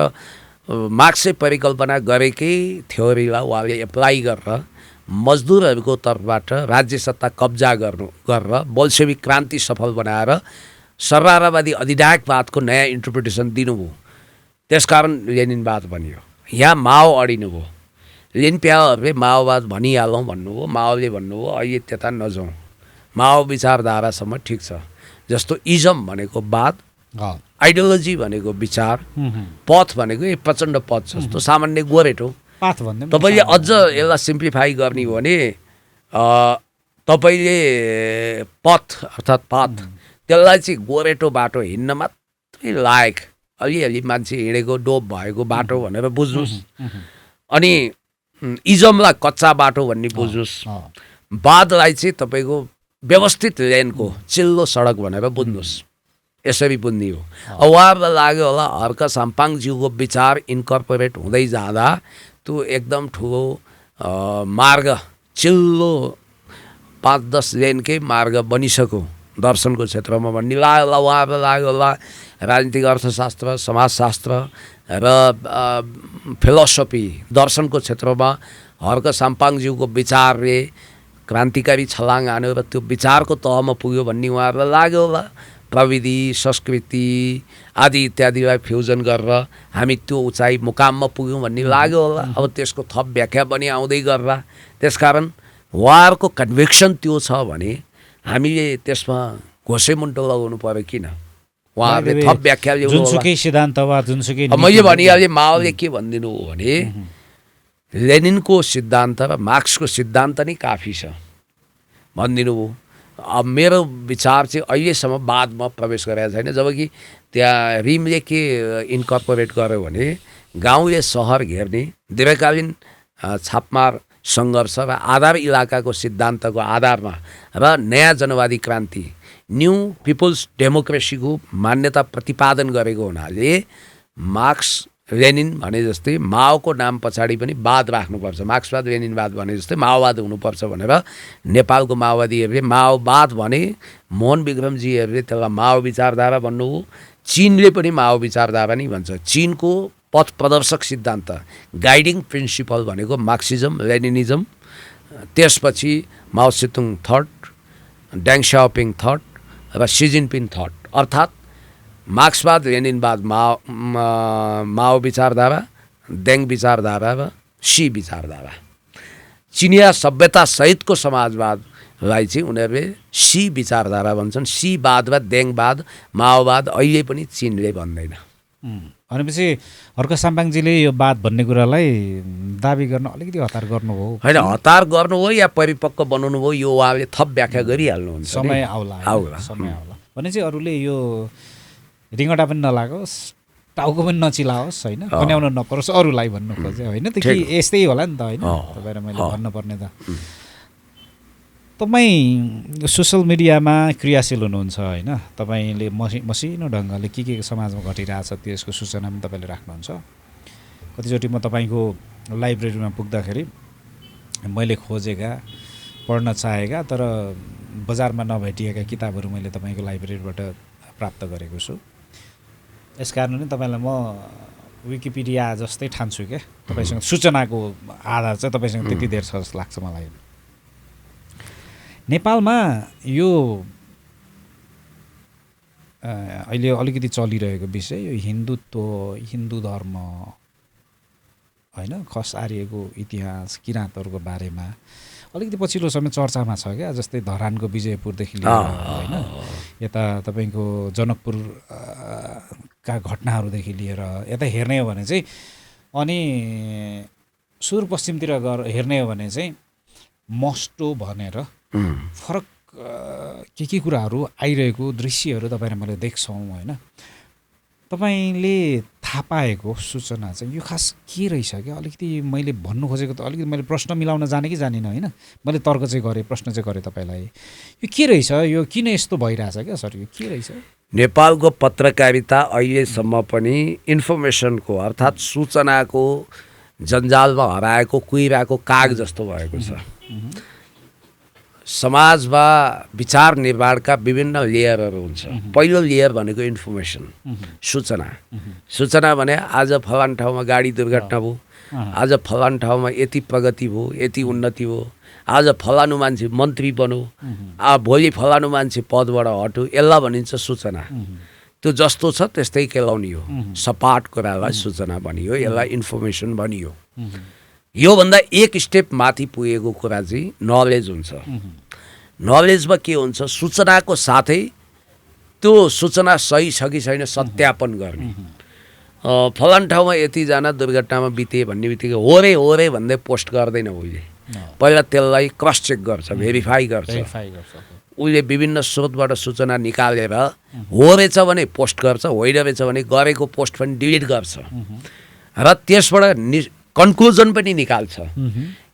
S2: मार्क्सै परिकल्पना गरेकै थ्योरीलाई उहाँले एप्लाई गरेर मजदुरहरूको तर्फबाट राज्य सत्ता कब्जा गरेर बोल्सेविक क्रान्ति सफल बनाएर सररारावादी अधिनायकवादको नयाँ इन्टरप्रिटेसन दिनुभयो। त्यसकारण लेनिनवाद बनियो। यहाँ माओ अडिनुभयो। लेनिनप्याहरूले माओवाद भनिहालौँ भन्नुभयो, माओले भन्नुभयो अहिले त्यता नजाउँ, माओ विचारधारासम्म ठिक छ। जस्तो इजम भनेको वाद, आइडियोलोजी भनेको विचार, पथ भनेको प्रचण्ड पथ जस्तो सामान्य गोरेटो। तपाईँले अझ यसलाई सिम्प्लिफाई गर्ने हो भने तपाईँले पथ अर्थात् पाथ त्यसलाई चाहिँ गोरेटो बाटो हिँड्न मात्रै लायक अलिअलि मान्छे हिँडेको डोप भएको बाटो भनेर बुझ्नुहोस्। अनि इजमलाई कच्चा बाटो भन्ने बुझ्नुहोस्। वादलाई चाहिँ तपाईँको व्यवस्थित लेनको चिल्लो सडक भनेर बुझ्नुहोस्। यसरी बुझ्ने हो। उहाँहरूलाई लाग्यो होला हर्क साम्पाङज्यूको विचार इन्कर्पोरेट हुँदै जाँदा त्यो एकदम ठुलो मार्ग, चिल्लो 5-10 लेनकै मार्ग बनिसक्यो दर्शनको क्षेत्रमा भन्ने लाग्यो होला। उहाँहरूलाई लाग्यो होला राजनीतिक अर्थशास्त्र, समाजशास्त्र र फिलोसफी दर्शनको क्षेत्रमा हर्क साम्पाङज्यूको विचारले क्रान्तिकारी छलाङ हान्यो र त्यो विचारको तहमा पुग्यो भन्ने उहाँहरूलाई लाग्यो होला। प्रविधि, संस्कृति आदि इत्यादिलाई फ्युजन गरेर हामी त्यो उचाइ मुकाममा पुग्यौँ भन्ने लाग्यो होला। अब त्यसको थप व्याख्या पनि आउँदै गर्ला। त्यसकारण उहाँहरूको कन्भिक्सन त्यो छ भने हामीले त्यसमा घोसे मुन्टो लगाउनु पर्यो किन? उहाँहरूले थप व्याख्या ल्याउनु होला।
S1: जुनसुकै सिद्धान्त वा जुनसुकै
S2: मैले भनिहालेँ माओले के भनिदिनु हो भने लेनिनको सिद्धान्त र मार्क्सको सिद्धान्त नै काफी छ भनिदिनु हो। अब मेरो विचार चाहिँ अहिलेसम्म वादमा प्रवेश गरेको छैन। जबकि त्यहाँ रिमले के इन्कर्पोरेट गर्यो भने गाउँले सहर घेर्ने दीर्घकालीन छापमार सङ्घर्ष र आधार इलाकाको सिद्धान्तको आधारमा र नयाँ जनवादी क्रान्ति न्यू पिपुल्स डेमोक्रेसीको मान्यता प्रतिपादन गरेको हुनाले मार्क्स लेनिन भने जस्तै माओको नाम पछाडि पनि वाद राख्नुपर्छ। मार्क्सवाद लेनिनवाद भने जस्तै माओवाद हुनुपर्छ भनेर नेपालको माओवादीहरूले माओवाद भने मोहन विक्रमजीहरूले त्यसलाई माओ विचारधारा भन्नुभयो। चीनले पनि माओ विचारधारा नै भन्छ। चीनको पथ प्रदर्शक सिद्धान्त गाइडिङ प्रिन्सिपल भनेको मार्क्सिजम लेनिनिजम, त्यसपछि माओ सेतुङ थर्ड, ड्याङ साओपिङ थर्ड र सी जिनपिङ थर्ड। अर्थात् मार्क्सवाद लेनिनवाद माओ विचारधारा, देङ विचारधारा र सी विचारधारा। चिनिया सभ्यता सहितको समाजवादलाई चाहिँ उनीहरूले सी विचारधारा भन्छन्। सी वाद र देङवाद माओवाद अहिले पनि चीनले भन्दैन।
S1: भनेपछि हर्क साम्पाङजीले यो वाद भन्ने कुरालाई दाबी गर्न अलिकति हतार गर्नुभयो
S2: होइन? हतार गर्नुभयो या परिपक्व बनाउनु भयो यो उहाँले थप व्याख्या गरिहाल्नुहुन्छ।
S1: समय आउला। भने चाहिँ अरूले यो रिङ्गटा पनि नलागोस् टाउको पनि नचिलाओस् होइन खन्याउन नपरोस् अरूलाई भन्नु खोजे होइन त कि यस्तै होला नि त होइन तपाईँ र मैले भन्नुपर्ने त तपाईँ सोसल मिडियामा क्रियाशील हुनुहुन्छ होइन तपाईँले मसिनो ढङ्गले के समाजमा घटिरहेछ त्यसको सूचना पनि तपाईँले राख्नुहुन्छ कतिचोटि म तपाईँको लाइब्रेरीमा पुग्दाखेरि मैले खोजेका पढ्न चाहेका तर बजारमा नभेटिएका किताबहरू मैले तपाईँको लाइब्रेरीबाट प्राप्त गरेको छु यसकारण तपाईँलाई म विकिपिडिया जस्तै ठान्छु क्या तपाईँसँग सूचनाको आधार चाहिँ तपाईँसँग त्यति धेर छ जस्तो लाग्छ मलाई नेपालमा यो अहिले अलिकति चलिरहेको विषय यो हिन्दू धर्म होइन खस आर्यको इतिहास किराँतहरूको बारेमा अलिकति पछिल्लो समय चर्चामा छ क्या जस्तै धरानको विजयपुरदेखि लिएर होइन यता तपाईँको जनकपुरका घटनाहरूदेखि लिएर यता हेर्ने हो भने चाहिँ अनि सुदूरपश्चिमतिर हेर्ने हो भने चाहिँ मस्टो भनेर फरक के कुराहरू आइरहेको दृश्यहरू तपाईँ र मैले देख्छौँ होइन तपाईँले थाहा पाएको सूचना चाहिँ यो खास के रहेछ क्या अलिकति मैले भन्नु खोजेको त अलिकति मैले प्रश्न मिलाउन जाने कि जानिनँ होइन मैले तर्क चाहिँ गरेँ प्रश्न चाहिँ गरेँ तपाईँलाई यो के रहेछ यो किन यस्तो भइरहेछ क्या सर यो के रहेछ
S2: नेपालको पत्रकारिता अहिलेसम्म पनि इन्फर्मेसनको अर्थात् सूचनाको जन्जालमा हराएको कुहिरहेको काग जस्तो भएको छ समाजमा विचार निर्माणका विभिन्न लेयरहरू हुन्छ पहिलो लेयर भनेको इन्फर्मेसन सूचना भने आज फलान ठाउँमा गाडी दुर्घटना भयो आज फलान ठाउँमा यति प्रगति भयो यति उन्नति भयो आज फलानु मान्छे मन्त्री बन्यो भोलि फलानु मान्छे पदबाट हट्यो यसलाई भनिन्छ सूचना त्यो जस्तो छ त्यस्तै केलाउने हो सपाट कुरालाई सूचना भनियो यसलाई इन्फर्मेसन भनियो योभन्दा एक स्टेप माथि पुगेको कुरा चाहिँ नलेज हुन्छ नलेजमा के हुन्छ सूचनाको साथै त्यो सूचना सही छ कि छैन सत्यापन गर्ने फलान ठाउँमा यतिजना दुर्घटनामा बिते भन्ने बित्तिकै हो रे भन्दै पोस्ट गर्दैन उसले पहिला त्यसलाई क्रस चेक गर्छ भेरिफाई गर्छ उसले विभिन्न स्रोतबाट सूचना निकालेर हो रहेछ भने पोस्ट गर्छ होइन रहेछ भने गरेको पोस्ट पनि डिलिट गर्छ र त्यसबाट कन्क्लुजन पनि निकाल्छ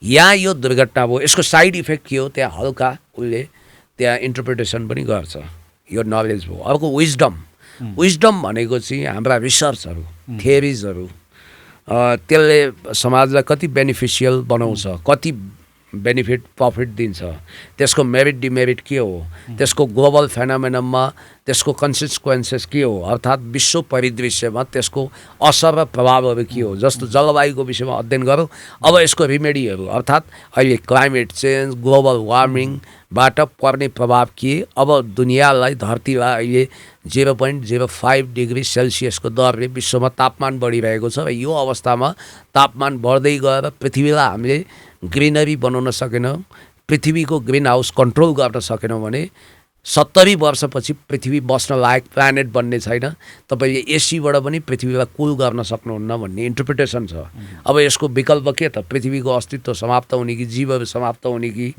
S2: यहाँ यो दुर्घटना भयो यसको साइड इफेक्ट के हो त्यहाँ हल्का उसले त्यहाँ इन्टरप्रिटेसन पनि गर्छ यो नलेज भयो अर्को विजडम भनेको चाहिँ हाम्रा रिसर्चहरू थियरिजहरू त्यसले समाजलाई कति बेनिफिसियल बनाउँछ कति बेनिफिट प्रफिट दिन्छ त्यसको मेरिट डिमेरिट के हो त्यसको ग्लोबल फेनोमेननमा त्यसको कन्सिक्वेन्सेस के हो अर्थात् विश्व परिदृश्यमा त्यसको असर र प्रभावहरू के हो जस्तो जलवायुको विषयमा अध्ययन गरौँ अब यसको रिमेडीहरू अर्थात् अहिले क्लाइमेट चेन्ज ग्लोबल वार्मिङबाट पर्ने प्रभाव के अब दुनियाँलाई धरतीलाई अहिले 0.05 डिग्री सेल्सियसको दरले विश्वमा तापमान बढिरहेको छ र यो अवस्थामा तापमान बढ्दै गएर पृथ्वीलाई हामीले ग्रिनरी बनाउन सकेनौँ पृथ्वीको ग्रिन हाउस कन्ट्रोल गर्न सकेनौँ भने 70 वर्षपछि पृथ्वी बस्न लायक प्लानेट बन्ने छैन तपाईँले एसीबाट पनि पृथ्वीलाई कुल गर्न सक्नुहुन्न भन्ने इन्टरप्रिटेसन छ अब यसको विकल्प के त पृथ्वीको अस्तित्व समाप्त हुने कि जीवहरू समाप्त हुने कि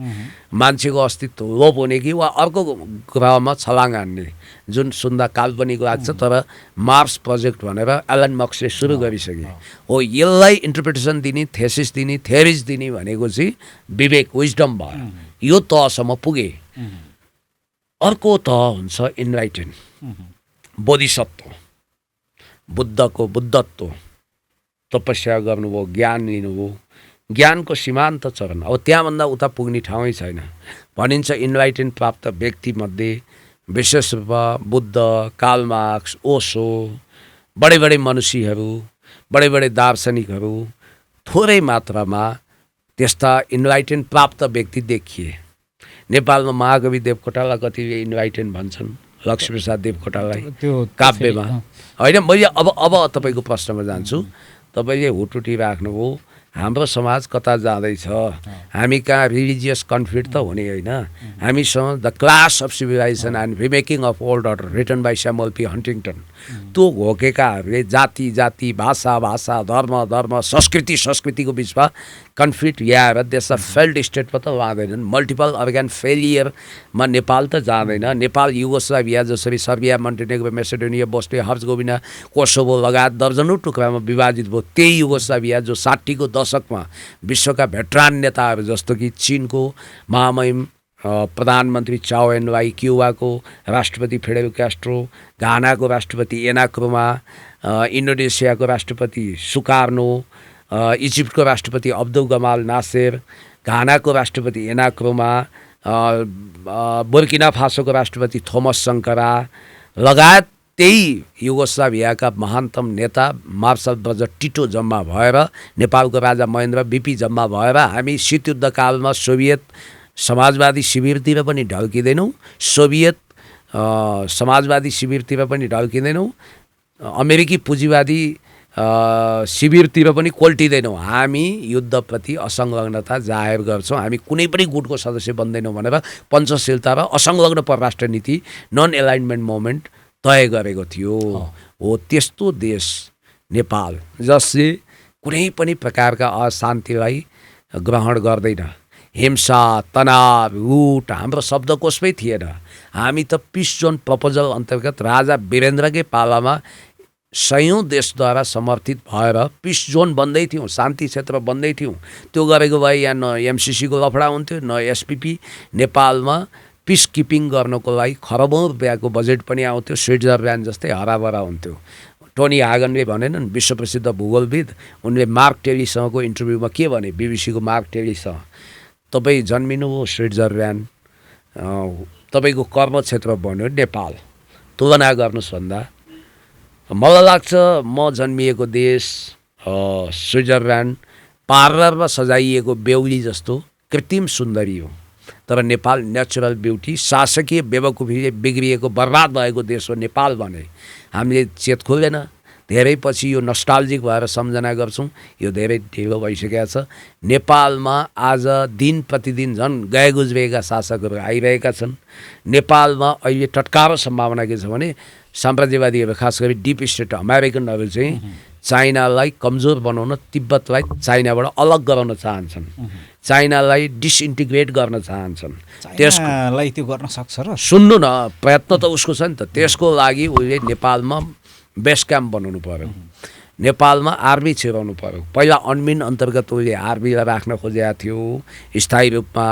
S2: मान्छेको अस्तित्व लोप हुने कि वा अर्को ग्रहमा छलाङ हान्ने जुन सुन्दा काल्पनिक लाग्छ तर मार्स प्रोजेक्ट भनेर एलन मस्कले सुरु गरिसके हो यसलाई इन्टरप्रिटेसन दिने थेसिस दिने थ्योरिज दिने भनेको चाहिँ विवेक विजडम भयो यो तहसम्म पुगे अर्को त हुन्छ इन्लाइटेन बोधिसत्व बुद्धको बुद्धत्व तपस्या गर्नुभयो ज्ञान लिनुभयो ज्ञानको सीमान्त चरण अब त्यहाँभन्दा उता पुग्ने ठाउँै छैन भनिन्छ इन्लाइटेन प्राप्त व्यक्तिमध्ये विशेष रूपमा बुद्ध कार्ल मार्क्स ओशो बडे मनुष्यहरू बडे दार्शनिकहरू थोरै मात्रामा त्यस्ता इन्लाइटेन प्राप्त व्यक्ति देखिए नेपालमा महाकवि देवकोटालाई कतिले इन्लाइटेन भन्छन् लक्ष्मीप्रसाद देवकोटालाई काव्यमा होइन मैले अब तपाईँको प्रश्नमा जान्छु तपाईँले हुटुटी राख्नुभयो हाम्रो समाज कता जाँदैछ हामी कहाँ रिलिजियस कन्फ्लिक्ट त हुने होइन हामीसँग the clash of civilisation and remaking of old order written by Samuel P Huntington त्यो घोकेकाहरूले जाति जाति भाषा भाषा धर्म धर्म संस्कृतिको बिचमा कन्फ्लिक्ट ल्याएर देशलाई फेल्ड स्टेट पो त लाँदैनन्। मल्टिपल अर्गन फेलियरमा नेपाल त जाँदैन। नेपाल युगोस्लाभिया जसरी सर्बिया, मन्टेनेग्रो, मेसेडोनिया, बोस्निया हर्जगोभिना, कोसोभो लगायत दर्जनौँ टुक्रामा विभाजित भयो। त्यही युगोस्लाभिया जो 60 को दशकमा विश्वका भेटरान नेताहरू जस्तो कि चीनको महामहिम प्रधानमन्त्री चाओ एन वाई, क्युबाको राष्ट्रपति फिडेल क्यास्ट्रो, घानाको राष्ट्रपति एना क्रुमा, इन्डोनेसियाको राष्ट्रपति सुकार्नो, इजिप्टको राष्ट्रपति अब्दुल गमाल नासेर, घानाको राष्ट्रपति एना क्रुमा, बुर्किना फासोको राष्ट्रपति थोमस सङ्करा लगायत त्यही युगोस्लाभियाका महानतम नेता मार्शल बजर टिटो जम्मा भएर, नेपालको राजा महेन्द्र बिपी जम्मा भएर हामी शीतयुद्धकालमा सोभियत समाजवादी शिविरतिर पनि ढल्किँदैनौँ, सोभियत समाजवादी शिविरतिर पनि ढल्किँदैनौँ, अमेरिकी पुँजीवादी शिविरतिर पनि कोल्टिँदैनौँ। हामी युद्धप्रति असंलग्नता जाहेर गर्छौँ। हामी कुनै पनि गुटको सदस्य बन्दैनौँ भनेर पञ्चशीलता र असंलग्न परराष्ट्र नीति नन एलाइनमेन्ट मोमेन्ट तय गरेको थियो। हो त्यस्तो देश नेपाल जसले कुनै पनि प्रकारका अशान्तिलाई ग्रहण गर्दैन। हिंसा, तनाव, लुट हाम्रो शब्दकोशमै थिएन। हामी त पिस जोन प्रपोजल अन्तर्गत राजा वीरेन्द्रकै पालामा सयौँ देशद्वारा समर्थित भएर पिस जोन बन्दै थियौँ, शान्ति क्षेत्र बन्दै थियौँ। त्यो गरेको भए यहाँ न एमसिसीको लफडा हुन्थ्यो, न एसपिपी। नेपालमा पिस किपिङ गर्नको लागि खरबौँ रुपियाँको बजेट पनि आउँथ्यो। स्विट्जरल्यान्ड जस्तै हराभरा हुन्थ्यो। टोनी हागनले भनेनन्, विश्वप्रसिद्ध भूगोलविद, उनले मार्क टेलीसँगको इन्टरभ्यूमा के भने, बिबिसीको मार्क टेलीसँग, तपाईँ जन्मिनु हो स्विट्जरल्यान्ड, तपाईँको कर्मक्षेत्र बन्यो नेपाल, तुलना गर्नुहोस् भन्दा मलाई लाग्छ म जन्मिएको देश स्विट्जरल्यान्ड पार्लरमा सजाइएको बेहुली जस्तो कृत्रिम सुन्दरी हो। तर नेपाल नेचुरल ब्युटी, शासकीय बेवकुफीले बिग्रिएको बर्बाद भएको देश हो नेपाल भने हामीले चेत खोलेन। धेरै पछि यो नस्टाल्जिक भएर सम्झना गर्छौँ। यो धेरै ढिलो भइसकेको छ। नेपालमा आज दिन प्रतिदिन झन् गए गुज्रिएका शासकहरू आइरहेका छन्। नेपालमा अहिले टटकारो सम्भावना के छ भने साम्राज्यवादीहरू, खास गरी डिप स्टेट अमेरिकनहरू चाहिँ चाइनालाई कमजोर बनाउन, तिब्बतलाई चाइनाबाट अलग गराउन चाहन्छन्, चाइनालाई डिसइन्टिग्रेट गर्न चाहन्छन्।
S1: चाइनालाई त्यो गर्न सक्छ र?
S2: सुन्नु न, प्रयत्न त उसको छ नि त। त्यसको लागि उसले नेपालमा बेस क्याम्प बनाउनु पर्यो, नेपालमा आर्मी छिराउनु पर्यो। पहिला अन्मिन अन्तर्गत उसले आर्मीलाई राख्न खोजेको थियो स्थायी रूपमा,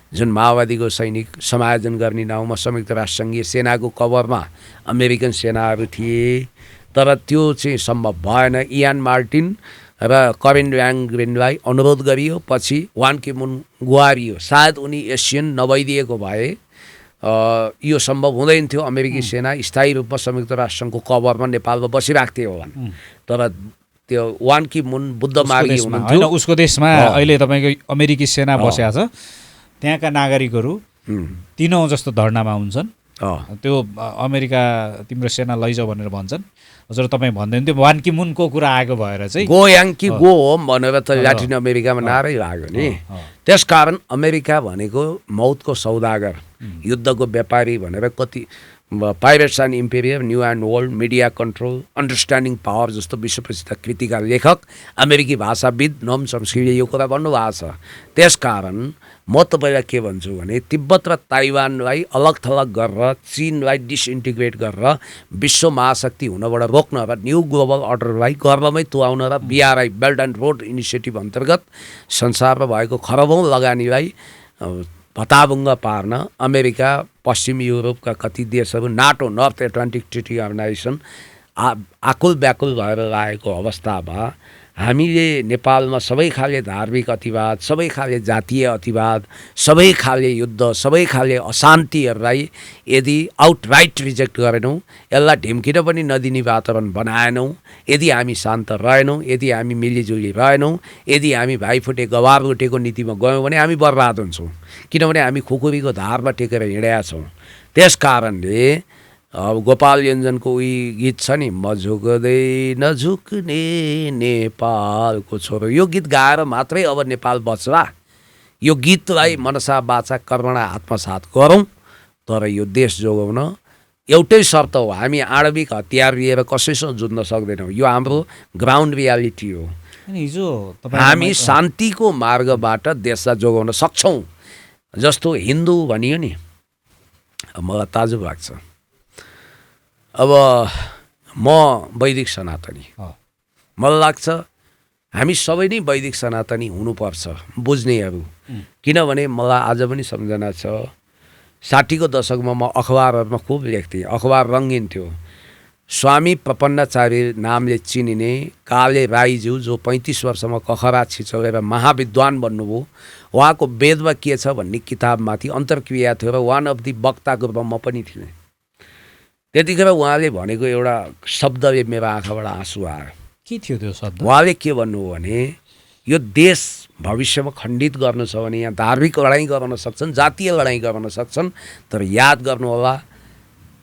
S2: जुन माओवादीको सैनिक समायोजन गर्ने नाउँमा संयुक्त राष्ट्रसङ्घीय सेनाको कभरमा अमेरिकन सेनाहरू थिए। तर त्यो चाहिँ सम्भव भएन। इयान मार्टिन र करेन ल्याङ्ग्रेनलाई अनुरोध गरियो, पछि वान किमुन गुहारियो। सायद उनी एसियन नभइदिएको भए यो सम्भव हुँदैन थियो। अमेरिकी सेना स्थायी रूपमा संयुक्त राष्ट्रसङ्घको कभरमा नेपालमा बसिरहेको थियो होला। तर त्यो वान किमुन बुद्ध मार्गी हुनुहुन्थ्यो।
S1: उसको देशमा अहिले तपाईँको अमेरिकी सेना बसेको छ। त्यहाँका नागरिकहरू तीनौँ जस्तो धर्नामा हुन्छन्। त्यो अमेरिका तिम्रो सेना लैजाऊ भनेर भन्छन्। हजुर तपाईँ भन्दै थियो वान किमुनको कुरा आएको भएर चाहिँ
S2: गो याङ्की गो होम भनेर त ल्याटिन अमेरिकामा नारै लाग्यो नि। त्यसकारण अमेरिका भनेको मौतको सौदागर, युद्धको व्यापारी भनेर कति pirates and emperor, new and world, media control, understanding power जस्तो विश्वप्रसिद्ध कृतिका लेखक अमेरिकी भाषाविद नोम चम्स्कीले यो कुरा भन्नुभएको छ। त्यसकारण म तपाईँलाई के भन्छु भने तिब्बत र ताइवानलाई अलग थलग गरेर, चीनलाई डिसइन्टिग्रेट गरेर विश्व महाशक्ति हुनबाट रोक्न र न्यू ग्लोबल अर्डरलाई गर्वमै तुल्याउन र BRI belt and road initiative अन्तर्गत संसारमा भएको खरबौँ लगानीलाई भताभुङ्ग पार्न अमेरिका, पश्चिमी युरोपका कति देशहरू, NATO, North Atlantic Treaty Organization आकुल व्याकुल भएर लागेको अवस्थामा हामीले नेपालमा सबै खाले धार्मिक अतिवाद, सबै खाले जातीय अतिवाद, सबै खाले युद्ध, सबै खाले अशान्तिहरूलाई यदि आउटराइट रिजेक्ट गरेनौँ, यसलाई ढिम्किन पनि नदिने वातावरण बनाएनौँ, यदि हामी शान्त रहेनौँ, यदि हामी मिलिजुली रहेनौँ, यदि हामी भाइ फुटे गवार लुटेको नीतिमा गयौँ भने हामी बर्बाद हुन्छौँ। किनभने हामी खुकुरीको धारमा टेकेर हिँडेका छौँ। त्यस कारणले अब गोपाल योन्जनको उही गीत छ नि, म झुक्दै नझुक्ने नेपालको छोरो, यो गीत गाएर मात्रै अब नेपाल बच्ला। यो गीतलाई मनसा बाचा कर्मणा आत्मसात गरौँ, तर यो देश जोगाउन एउटै शर्त हो, हामी आणविक हतियार लिएर कसैसँग जुझ्न सक्दैनौँ। यो हाम्रो ग्राउन्ड रियालिटी हो।
S1: हिजो
S2: हामी शान्तिको मार्गबाट देशलाई जोगाउन सक्छौँ। जस्तो हिन्दू भनियो नि, मलाई ताजुब लाग्छ। अब म वैदिक सनातनी, मलाई लाग्छ हामी सबै नै वैदिक सनातनी हुनुपर्छ बुझ्नेहरू। किनभने मलाई आज पनि सम्झना छ, 60 को दशकमा म अखबारहरूमा खुब लेख्थेँ, अखबार रङ्गीन थियो। स्वामी प्रपन्नाचार्य नामले चिनिने काले राईज्यू, जो 35 वर्षमा कखरा छिचोलेर महाविद्वान बन्नुभयो, उहाँको वेदमा के छ भन्ने किताबमाथि अन्तर्क्रिया थियो र वान अफ दि वक्ताको रूपमा म पनि थिएँ। त्यतिखेर उहाँले भनेको एउटा शब्दले मेरो आँखाबाट आँसु आयो।
S1: के थियो त्यो शब्द? उहाँले
S2: के भन्नुभयो भने, यो देश भविष्यमा खण्डित गर्नु छ भने यहाँ धार्मिक लडाइँ गर्न सक्छन्, जातीय लडाइँ गर्न सक्छन्, तर याद गर्नुहोला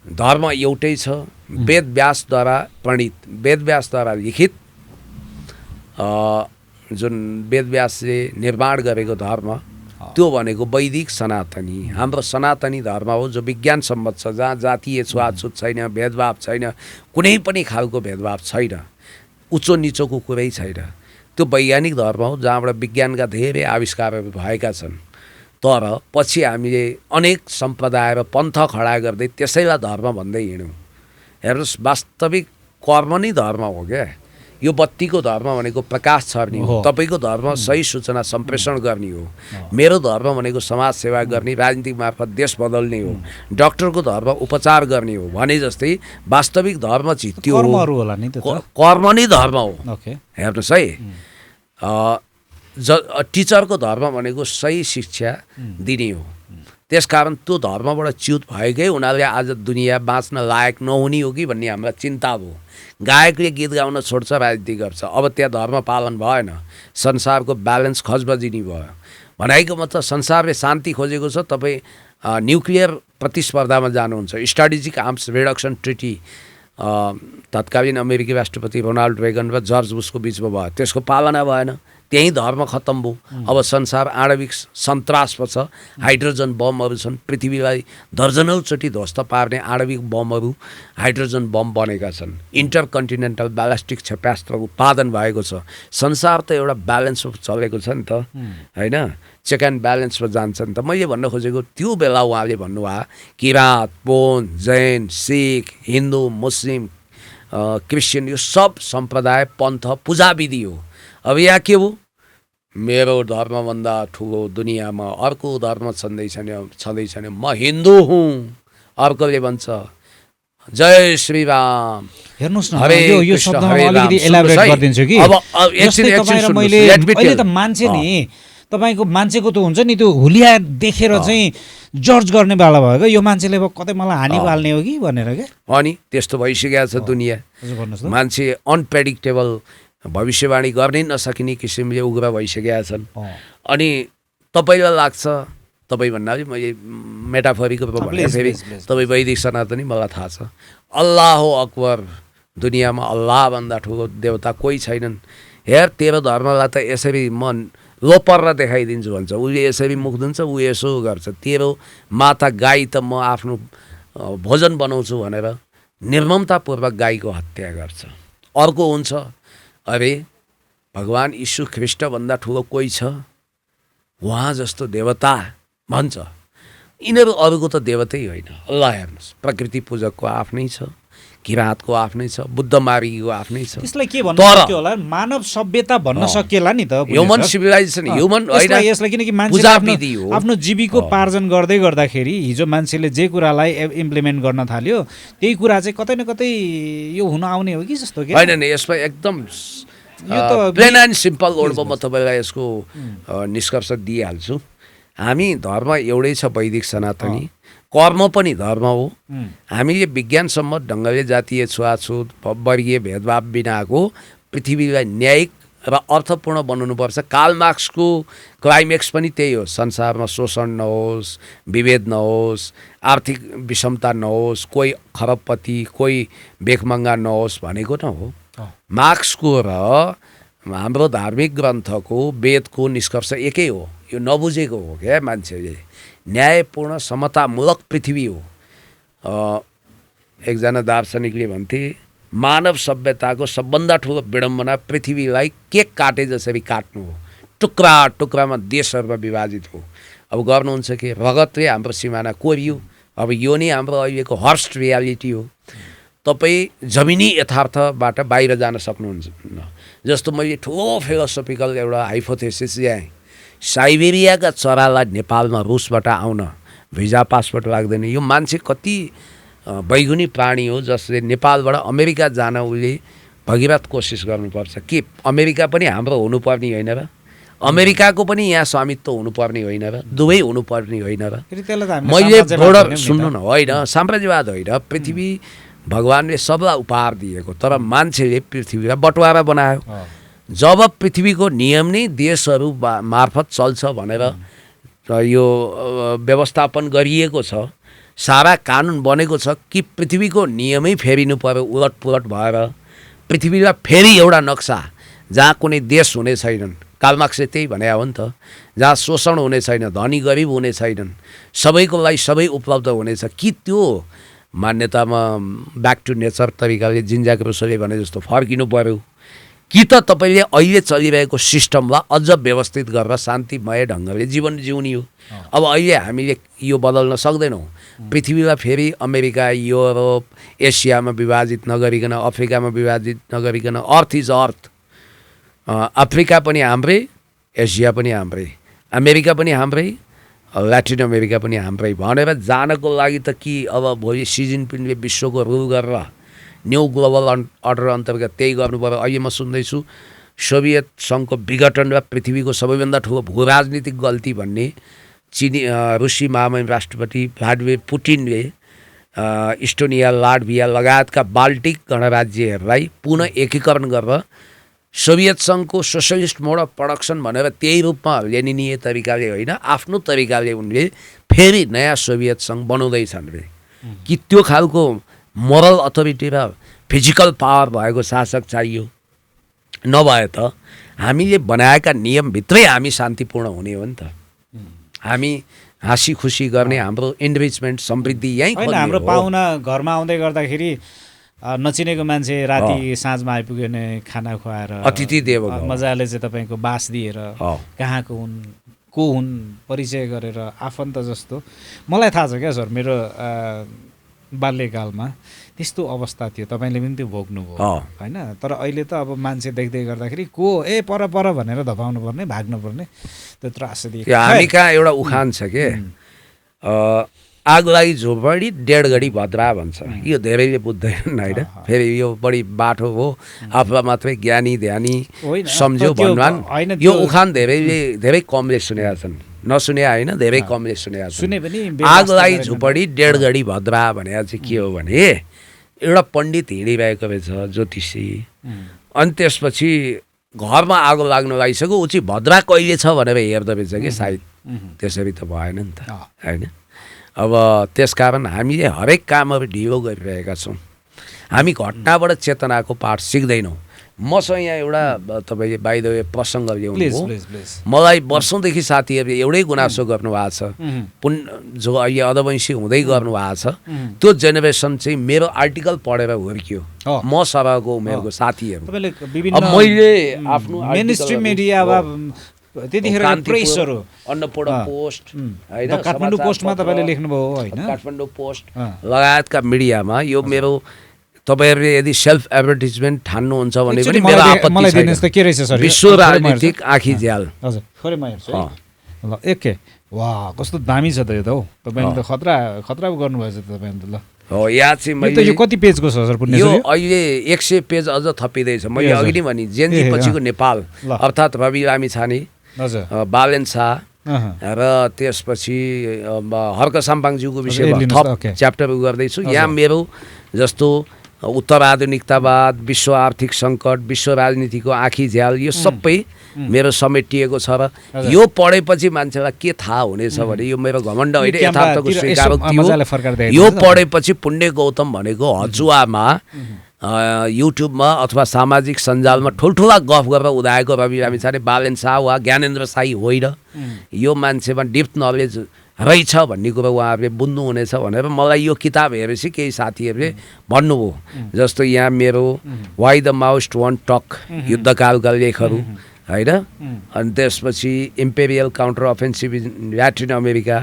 S2: धर्म एउटै छ। वेद व्यासद्वारा प्रणीत, वेद व्यासद्वारा लिखित, जुन वेद व्यासले निर्माण गरेको धर्म, त्यो भनेको वैदिक सनातनी। हाम्रो सनातनी धर्म हो जो विज्ञान सम्मत छ, जहाँ जातीय छुवाछुत छैन, भेदभाव छैन, कुनै पनि खालको भेदभाव छैन, उच्च निचोको कुरै छैन। त्यो वैज्ञानिक धर्म हो जहाँबाट विज्ञानका धेरै आविष्कारहरू भएका छन्। तर पछि हामीले अनेक सम्प्रदाय र पन्थ खडा गर्दै त्यसैलाई धर्म भन्दै हिँड्यौँ। हेर्नुहोस्, वास्तविक कर्म नै धर्म हो क्या। यो बत्तीको धर्म भनेको प्रकाश छर्ने हो, तपाईँको धर्म सही सूचना सम्प्रेषण गर्ने हो, मेरो धर्म भनेको समाज सेवा गर्ने, राजनीतिक मार्फत देश बदल्ने हो, डाक्टरको धर्म उपचार गर्ने हो भने जस्तै वास्तविक धर्म चाहिँ त्यो कर्म नै धर्म हो। हेर्नुहोस् है, टिचरको धर्म भनेको सही शिक्षा दिने हो। त्यसकारण त्यो धर्मबाट च्युत भएकै उनीहरूले आज दुनियाँ बाँच्न लायक नहुने हो कि भन्ने हामीलाई चिन्ता भयो। गायकले गीत गाउन छोड्छ, राजनीति गर्छ, अब त्यहाँ धर्म पालन भएन, संसारको ब्यालेन्स खजबजिनी भयो। भनाइको मतलब संसारले शान्ति खोजेको छ, तपाईँ न्युक्लियर प्रतिस्पर्धामा जानुहुन्छ। स्ट्राटेजिक आर्म्स रिडक्सन ट्रिटी तत्कालीन अमेरिकी राष्ट्रपति रोनाल्ड रेगन र जर्ज बुसको बिचमा भयो, त्यसको पालना भएन, त्यही धर्म खत्तम भयो। अब संसार आणविक सन्तासमा छ, हाइड्रोजन बमहरू छन्, पृथ्वीलाई दर्जनौचोटि ध्वस्त पार्ने आणविक बमहरू, हाइड्रोजन बम बनेका छन्, इन्टरकन्टिनेन्टल ब्यालिस्टिक क्षेपणास्त्र उत्पादन भएको छ। संसार त एउटा ब्यालेन्समा चलेको छ नि त, होइन? चेक एन्ड ब्यालेन्समा जान्छ नि त। मैले भन्न खोजेको त्यो बेला उहाँले भन्नुभयो किराँत, बोन, जैन, सिख, हिन्दू, मुस्लिम, क्रिस्चियन, यो सब सम्प्रदाय पन्थ पूजाविधि हो। अब यहाँ के हो, मेरो धर्मभन्दा ठुलो दुनियाँमा अर्को धर्म छँदैछ, म हिन्दू हुँ। अर्कोले भन्छ जय श्री राम।
S1: हेर्नुहोस् न, यो शब्दमा अलिकति एलाबोरेट गरिदिन्छु कि अब अहिले त मान्छे नि, तपाईँको मान्छेको त हुन्छ नि, त्यो हुलिया देखेर चाहिँ जज गर्ने बेला भयो क्या, यो मान्छेले अब कतै मलाई हानि पाल्ने हो कि भनेर क्या।
S2: अनि त्यस्तो भइसकेको छ दुनियाँ। मान्छे अनप्रेडिक्टेबल, भविष्यवाणी गर्नै नसकिने किसिमले उग्र भइसकेका छन्। अनि तपाईँलाई लाग्छ, तपाईँ भन्नाले मैले मेटाफोरिको रूपमा भने फेरि तपाईँ वैदिक सनातनी, मलाई थाहा छ, अल्लाह अकबर, दुनियाँमा अल्लाहभन्दा ठुलो देवता कोही छैनन्। हेर तेरो धर्मलाई त यसरी म लोपर देखाइदिन्छु भन्छ, उसले यसरी मुख दिन्छ, ऊ यसो गर्छ, तेरो माता गाई त म आफ्नो भोजन बनाउँछु भनेर निर्ममतापूर्वक गाईको हत्या गर्छ। अर्को हुन्छ, अरे भगवान् यीशु ख्रिस्टभन्दा ठुलो कोही छ, उहाँ जस्तो देवता भन्छ। यिनीहरू अरूको त देवतै होइन। अल्लाह हेर्नुहोस्, प्रकृति पूजकको आफ्नै छ, किराँतको आफ्नै छ, बुद्ध मार्गीको आफ्नै छ।
S1: त्यसलाई के भन्नु सक्यो होला, मानव सभ्यता भन्न सकिएला नि त,
S2: ह्युमन सिभिलाइजेसन, ह्युमन
S1: यसलाई, किनकि मान्छे आफ्नो जीविकोपार्जन गर्दै गर्दाखेरि हिजो मान्छेले जे कुरालाई इम्प्लिमेन्ट गर्न थाल्यो त्यही कुरा चाहिँ कतै न कतै यो हुन आउने हो कि जस्तो के
S2: होइन नि। यसमा एकदम प्लेन एन्ड सिम्पल वर्डमा म तपाईँलाई यसको निष्कर्ष दिइहाल्छु। हामी धर्म एउटै छ, वैदिक सनातनी, कर्म पनि धर्म हो। हामीले विज्ञानसम्मत ढङ्गले जातीय छुवाछुत, वर्गीय भेदभाव बिनाको पृथ्वीलाई न्यायिक र अर्थपूर्ण बनाउनुपर्छ। कार्ल मार्क्सको क्लाइमेक्स पनि त्यही हो, संसारमा शोषण नहोस्, विभेद नहोस्, आर्थिक विषमता नहोस्, कोही खरबपति कोही भेखमङ्गा नहोस् भनेको न हो। मार्क्सको र हाम्रो धार्मिक ग्रन्थको वेदको निष्कर्ष एकै हो। यो नबुझेको हो क्या मान्छेले। न्यायपूर्ण समतामूलक पृथ्वी हो। एकजना दार्शनिकले भन्थे मानव सभ्यताको सबभन्दा ठुलो विडम्बना पृथ्वीलाई केक काटे जसरी काट्नु हो, टुक्रा टुक्रामा देशहरूमा विभाजित हो। अब गर्नुहुन्छ के, रगतले हाम्रो सिमाना कोरियो। अब यो नै हाम्रो अहिलेको हर्स्ट रियालिटी हो। तपाईँ जमिनी यथार्थबाट बाहिर जान सक्नुहुन्छ। जस्तो मैले ठुलो फिलोसोफिकल एउटा हाइपोथेसिस ल्याएँ, साइबेरियाका चरालाई नेपालमा रुसबाट आउन भिजा पासपोर्ट लाग्दैन। यो मान्छे कति बैगुनी प्राणी हो जसले नेपालबाट अमेरिका जान उसले भगीरथ कोसिस गर्नुपर्छ। के अमेरिका पनि हाम्रो हुनुपर्ने होइन र? अमेरिकाको पनि यहाँ स्वामित्व हुनुपर्ने होइन र? दुवै हुनुपर्ने होइन र? मैले सुन्नु न, होइन साम्राज्यवाद होइन। पृथ्वी भगवानले सबलाई उपहार दिएको, तर मान्छेले पृथ्वीलाई बटवारा बनायो। जब पृथ्वीको नियम नै देशहरू मार्फत चल्छ भनेर यो व्यवस्थापन गरिएको छ, सारा कानुन बनेको छ कि पृथ्वीको नियमै फेरिनु पर्यो उलटपुलट भएर। पृथ्वीलाई फेरि एउटा नक्सा जहाँ कुनै देश हुने छैनन्, कार्ल मार्क्सले त्यही भने हो नि त, जहाँ शोषण हुने छैन, धनी गरिब हुने छैनन्, सबैको लागि सबै उपलब्ध हुनेछ। कि त्यो मान्यतामा ब्याक टु नेचर तरिकाले जिन ज्याक रुसोले भने जस्तो फर्किनु पर्यो, कि त तपाईँले अहिले चलिरहेको सिस्टमलाई अझ व्यवस्थित गरेर शान्तिमय ढङ्गले जीवन जिउने हो। अब अहिले हामीले यो बदल्न सक्दैनौँ। पृथ्वीलाई फेरि अमेरिका, युरोप, एसियामा विभाजित नगरिकन, अफ्रिकामा विभाजित नगरिकन, अर्थ इज अर्थ। अफ्रिका पनि हाम्रै, एसिया पनि हाम्रै, अमेरिका पनि हाम्रै, ल्याटिन अमेरिका पनि हाम्रै भनेर जानको लागि त कि अब भोलि सी जिनपिङले विश्वको रुल गरेर न्यू ग्लोबल अर्डर अन्तर्गत त्यही गर्नु पर्यो। अहिले म सुन्दैछु सोभियत सङ्घको विघटन र पृथ्वीको सबैभन्दा ठुलो भूराजनीतिक गल्ती भन्ने रुसी महामहिम राष्ट्रपति भ्लादिमिर पुटिनले इस्टोनिया, लाटभिया लगायतका बाल्टिक गणराज्यहरूलाई पुनः एकीकरण गरेर सोभियत सङ्घको सोसलिस्ट मोड अफ प्रडक्सन भनेर त्यही रूपमा लेनिनीय तरिकाले होइन, आफ्नो तरिकाले उनले फेरि नयाँ सोभियत सङ्घ बनाउँदैछन् रे। कि त्यो खालको मोरल अथोरिटी र फिजिकल पावर भएको शासक चाहियो? नभए त हामीले बनाएका नियमभित्रै हामी शान्तिपूर्ण हुने हो नि त। हामी हाँसी खुसी गर्ने, हाम्रो इन्रिचमेन्ट समृद्धि यहीँ
S1: होइन। हाम्रो पाहुना घरमा आउँदै गर्दाखेरि नचिनेको मान्छे राति साँझमा आइपुग्यो भने खाना खुवाएर
S2: अतिथि देव
S1: मजाले चाहिँ तपाईँको बास दिएर कहाँको हुन्, को हुन् परिचय गरेर आफन्त जस्तो। मलाई थाहा छ क्या सर, मेरो बाल्यकालमा त्यस्तो अवस्था थियो, तपाईँले पनि त्यो भोग्नुभयो होइन। तर अहिले त अब मान्छे देख्दै गर्दाखेरि को पर पर भनेर धपाउनु पर्ने, भाग्नु पर्ने, त्यो त्रासदी।
S2: हामी कहाँ एउटा उखान छ के, आग लागि झोपडी डेढ घडी भद्रा भन्छ। यो धेरैले बुझ्दैनन् होइन। फेरि यो बढी बाठो हो, आफूलाई मात्रै ज्ञानी ध्यानी सम्झ्यो भन्नु। यो उखान धेरै कमले सुनेका छन्, नसुने होइन, धेरै कमले सुनेका छन्। आग लागि झुपडी डेढ घडी भद्रा भनेर चाहिँ के हो भने एउटा पण्डित हिँडिरहेको रहेछ, ज्योतिषी, अनि त्यसपछि घरमा आगो लाग्नु लागिसक्यो, ऊ चाहिँ भद्रा कहिले छ भनेर हेर्दो रहेछ कि सायद। त्यसरी त भएन नि त होइन। अब त्यसकारण हामीले हरेक कामहरू ढिलो गरिरहेका छौँ। हामी घटनाबाट चेतनाको पाठ सिक्दैनौँ। मसँग यहाँ एउटा तपाईँले बाइ द वे प्रसङ्ग ल्याउनु। मलाई वर्षौँदेखि साथीहरूले एउटै गुनासो गर्नुभएको छ, जो अहिले अधवंशी हुँदै गर्नुभएको छ। त्यो जेनेरेसन चाहिँ मेरो आर्टिकल पढेर हुर्कियो, म सरहको उमेरको साथीहरू। अब मैले आफ्नो
S1: मेन स्ट्रिम मिडिया त्यतिखेर प्रेसहरू,
S2: अन्नपूर्ण पोस्ट होइन,
S1: काठमाडौँ पोस्टमा तपाईँले लेख्नुभयो होइन,
S2: काठमाडौँ पोस्ट लगायतका मिडियामा यो मेरो तपाईँहरूले यदि सेल्फ एडभर्टिजमेन्ट ठान्नुहुन्छ भने पनि मेरो आपत्ति छैन। विश्व राजनीतिक आँखी झ्याल।
S1: हजुर थोरै म हेर्छु ल। एके वाह कस्तो दामी छ त यो त हौ। तपाईँले त खतरा गर्नुभएछ त तपाईँले त। ल
S2: हो, यहाँ चाहिँ मैले
S1: यो कति पेजको छ सर?
S2: यो अहिले 100 पेज अझ थपिँदैछ। मैले अघि नै भने जेनजी पछिको नेपाल अर्थात् रवि लामिछाने, बालेन शाह र त्यसपछि हर्क साम्पाङज्यूको विषयमा थप च्याप्टर गर्दैछु। यहाँ मेरो जस्तो उत्तर आधुनिकतावाद, विश्व आर्थिक सङ्कट, विश्व राजनीतिको आँखी झ्याल, यो सबै मेरो समेटिएको छ। र यो पढेपछि मान्छेलाई के थाहा हुनेछ भने यो मेरो घमण्ड होइन, यथार्थको स्वीकारोक्ति हो। यो पढेपछि पुण्य गौतम भनेको हचुवामा युट्युबमा अथवा सामाजिक सञ्जालमा ठुल्ठुला गफ गरेर उदाएको रवि लामिछाने, बालेन शाह वा ज्ञानेन्द्र साई होइन। यो मान्छेमा डिप नलेज रहेछ भन्ने कुरो उहाँहरूले बुझ्नुहुनेछ भनेर मलाई यो किताब हेरेपछि केही साथीहरूले भन्नुभयो। जस्तो यहाँ मेरो why the Maoist want talk युद्धकालका लेखहरू होइन, अनि त्यसपछि imperial counter offensive in Latin America,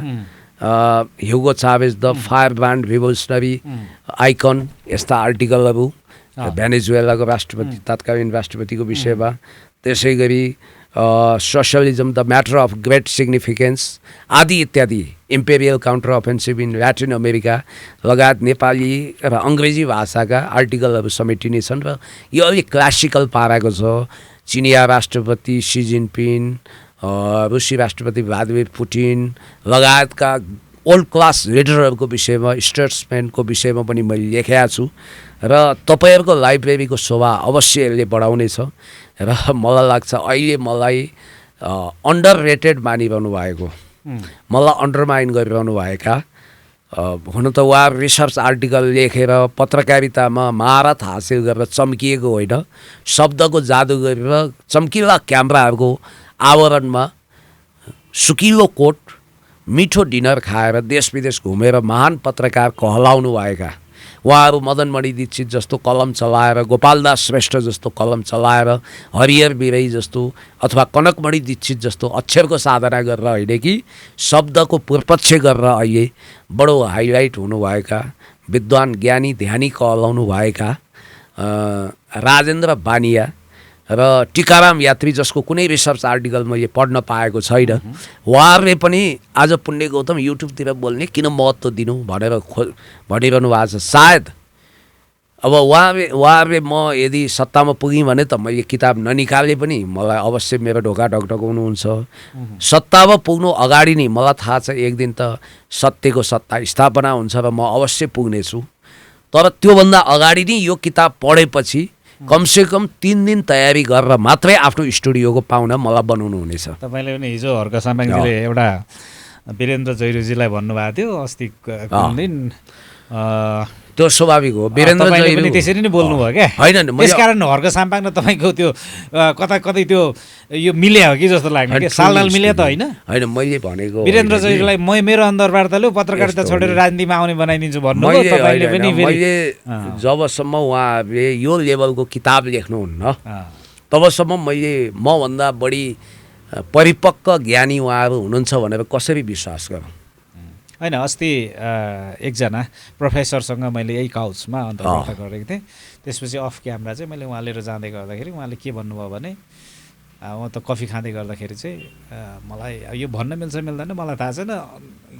S2: Hugo Chavez the fire brand revolutionary icon, यस्ता आर्टिकलहरू भेनेजुएलाको राष्ट्रपति तत्कालीन राष्ट्रपतिको विषयमा। त्यसै गरी socialism the matter of great significance आदि इत्यादि, imperial counter offensive in Latin America लगायत नेपाली र अङ्ग्रेजी भाषाका आर्टिकलहरू समेटिनेछन् र यो अलिक क्लासिकल पाराको छ। चिनिया राष्ट्रपति सी जिनपिङ, रुसी राष्ट्रपति भ्लादिमिर पुटिन लगायतका ओल्ड क्लास लिडरहरूको विषयमा, स्टेट्सम्यानको विषयमा पनि मैले लेखेका छु र तपाईँहरूको लाइब्रेरीको शोभा अवश्य यसले बढाउनेछ र मलाई लाग्छ अहिले मलाई अन्डर रेटेड मानिरहनु भएको, मलाई अन्डरमाइन गरिरहनु भएका, हुन त उहाँ रिसर्च आर्टिकल लेखेर पत्रकारितामा महारत हासिल गरेर चम्किएको होइन, शब्दको जादु गरेर चम्किला क्यामेराहरूको आवरणमा सुकिलो कोट मिठो डिनर खाएर देश विदेश घुमेर महान पत्रकार कहलाउनु भएका उहाँहरू मदनमणि दीक्षित जस्तो कलम चलाएर, गोपालदास श्रेष्ठ जस्तो कलम चलाएर, हरिहर बिरई जस्तो अथवा कनकमणि दीक्षित जस्तो अक्षरको साधना गरेर होइन कि शब्दको पूर्वपक्ष गरेर अहिले बडो हाइलाइट हुनुभएका विद्वान ज्ञानी ध्यानी कहलाउनु भएका राजेन्द्र बानिया र टिकाराम यात्री जसको कुनै रिसर्च आर्टिकल मैले पढ्न पाएको छैन, उहाँहरूले पनि आज पुण्य गौतम युट्युबतिर बोल्ने किन महत्त्व दिनु भनेर भनिरहनु भएको छ। सायद अब उहाँहरूले म यदि सत्तामा पुगेँ भने त मैले किताब ननिकाले पनि मलाई अवश्य मेरो ढोका ढकढकाउनुहुन्छ। सत्तामा पुग्नु अगाडि नै मलाई थाहा छ एक दिन त सत्यको सत्ता स्थापना हुन्छ र म अवश्य पुग्नेछु, तर त्योभन्दा अगाडि नै यो किताब पढेपछि कमसेकम 3 दिन तयारी गरेर मात्रै आफ्नो स्टुडियोको पाहुना मलाई बनाउनु हुनेछ।
S1: तपाईँले पनि हिजो हर्क साम्बाङजीले एउटा वीरेन्द्र जैरूजीलाई भन्नुभएको थियो अस्ति कुन दिन,
S2: त्यो स्वाभाविक हो। वीरेन्द्र जैरू
S1: पनि त्यसरी नै बोल्नुभयो क्या,
S2: होइन
S1: त्यसकारण हर्क साम्बाङ र तपाईँको त्यो कता कतै त्यो यो मिल्या हो कि जस्तो लाग्ने कि सालदाल मिल्या त होइन।
S2: होइन मैले भनेको
S1: वीरेन्द्र जैरूलाई मेरो अन्तर्वार्ताले पत्रकारिता छोडेर राजनीतिमा आउने बनाइदिन्छु भन्नुभयो तपाईँले पनि।
S2: मैले जबसम्म उहाँहरूले यो लेभलको किताब लेख्नुहुन्न तबसम्म मैले मभन्दा बढी परिपक्व ज्ञानी उहाँहरू हुनुहुन्छ भनेर कसरी विश्वास गरौँ।
S1: होइन अस्ति एकजना प्रोफेसरसँग मैले यही काउचमा अन्तर्वार्ता गरेको थिएँ, त्यसपछि अफ क्यामेरा चाहिँ मैले उहाँ लिएर जाँदै गर्दाखेरि उहाँले के भन्नुभयो भने म त कफी खाँदै गर्दाखेरि चाहिँ मलाई यो भन्न मिल्छ मिल्दैन मलाई थाहा छैन,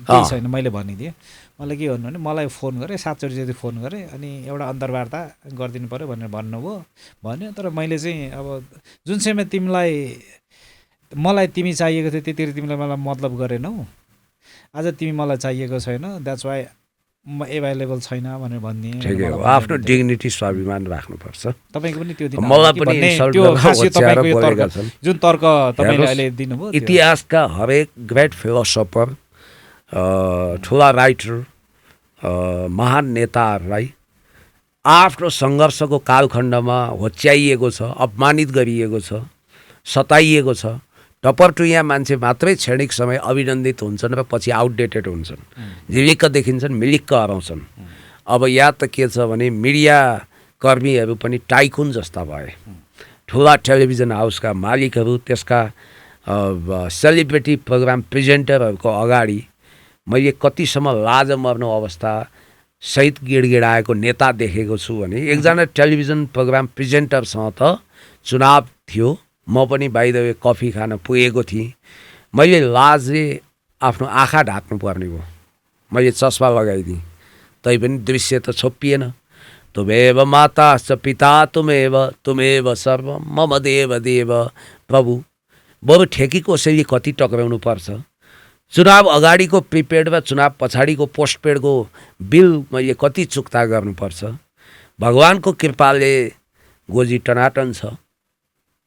S1: केही छैन मैले भनिदिएँ। मलाई के भन्नु भने मलाई फोन गरेँ 7 चोटि जति फोन गरेँ, अनि एउटा अन्तर्वार्ता गरिदिनु पऱ्यो भनेर भन्नुभयो भन्यो। तर मैले चाहिँ अब जुन समयमा मलाई तिमी चाहिएको थियो त्यतिखेर तिमीलाई मलाई मतलब गरेनौ, आज तिमी मलाई चाहिएको छैन, द्याट्स वाइ म एभाइलेबल छैन भनेर भनिदिएँ।
S2: ठिकै हो, आफ्नो डिग्निटी स्वाभिमान राख्नुपर्छ।
S1: तपाईँको पनि त्यो दिन
S2: मलाई पनि
S1: त्यो खासियत तपाईँको यो तर्क जुन तर्क तपाईँले अहिले दिनुभयो,
S2: इतिहासका हरेक ग्रेट फिलोसोफर, ठुला राइटर, महान नेताहरूलाई आफ्नो सङ्घर्षको कालखण्डमा होच्याइएको छ, अपमानित गरिएको छ, सताइएको छ। टपरटुइया मान्छे मात्रै क्षणिक समय अभिनन्दित हुन्छन् र पछि आउटडेटेड हुन्छन्, झिलिक्क देखिन्छन्, मिलिक्क हराउँछन्। अब यहाँ त के छ भने मिडिया कर्मीहरू पनि टाइकुन जस्ता भए, ठुला टेलिभिजन हाउसका मालिकहरू, त्यसका सेलिब्रिटी प्रोग्राम प्रेजेन्टरहरूको अगाडि मैले कतिसम्म लाज मर्नु अवस्था सहित गिडगिडाएको नेता देखेको छु भने एकजना टेलिभिजन प्रोग्राम प्रेजेन्टरसँग त चुनाव थियो, म पनि बाइ द वे कफी खान पुगेको थिएँ। मैले लाजले आफ्नो आँखा ढाक्नु पर्ने भयो, मैले चस्मा लगाइदिएँ, तैपनि दृश्य त छोपिएन। तुमेव माता च पिता तुमेव सर्व मम देव देव प्रभु। बरु ठेकी कसैले कति टक्राउनु पर्छ, चुनाव अगाडिको प्रिपेड र चुनाव पछाडिको पोस्टपेडको बिल मैले कति चुक्ता गर्नुपर्छ। भगवानको कृपाले गोजी टनाटन छ,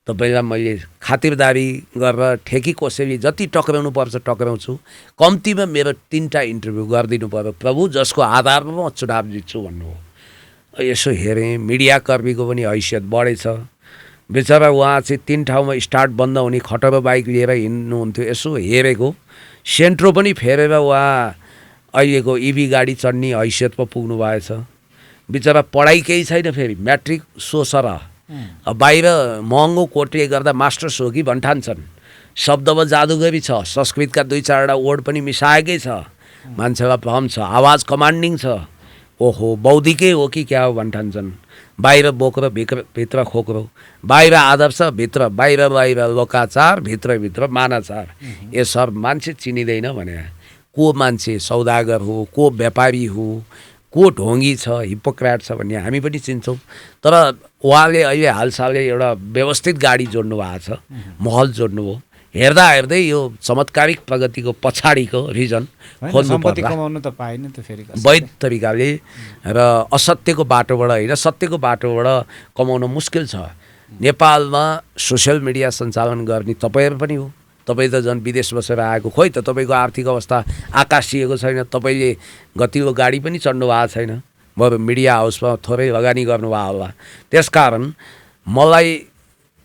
S2: तपाईँलाई मैले खातिरदारी गरेर ठेकी कसैले जति टक्राउनु पर्छ टक्राउँछु। कम्तीमा मेरो 3टा इन्टरभ्यू गरिदिनु पर्यो प्रभु, जसको आधारमा म चुनाव जित्छु भन्नु हो। यसो हेरेँ, मिडियाकर्मीको पनि हैसियत बढेछ। बेचारा उहाँ चाहिँ 3 ठाउँमा स्टार्ट बन्द हुने खटरो बाइक लिएर हिँड्नुहुन्थ्यो, यसो हेरेको सेन्ट्रो पनि फेरेर उहाँ अहिलेको इभी गाडी चढ्ने हैसियतमा पुग्नु भएछ। बिचरा पढाइ केही छैन, फेरि म्याट्रिक सोसर बाहिर महँगो कोर्टले गर्दा मास्टर्स हो कि भन्ठान्छन्। शब्दमा जादुगरी छ, संस्कृतका 2-4वटा वर्ड पनि मिसाएकै छ, मान्छेलाई फर्म छ, आवाज कमान्डिङ छ। ओहो बौद्धिकै हो कि क्या हो भन्ठान्छन्। बाहिर बोक्रो भित्र खोक्रो, बाहिर आदर्श भित्र बाहिर लोकाचार भित्र मानाचार। ए सर मान्छे चिनिँदैन भने को मान्छे सौदागर हो, को व्यापारी हो, को ढोङ्गी छ, हिपोक्रेट छ भन्ने हामी पनि चिन्छौँ। तर उहाँले अहिले हालसालै एउटा व्यवस्थित गाडी जोड्नु भएको छ, महल जोड्नु हो। हेर्दा हेर्दै यो चमत्कारिक प्रगतिको पछाडिको रिजन खोज्नु पर्ला। वैध तरिकाले र असत्यको बाटोबाट होइन, सत्यको बाटोबाट कमाउन मुस्किल छ। नेपालमा सोसियल मिडिया सञ्चालन गर्ने तपाईँहरू पनि हो। तपाईँ त झन् विदेश बसेर आएको, खोइ त तपाईँको आर्थिक अवस्था आकाशिएको छैन, तपाईँले गतिलो गाडी पनि चढ्नु भएको छैन, बरु मिडिया हाउसमा थोरै लगानी गर्नुभयो होला। त्यसकारण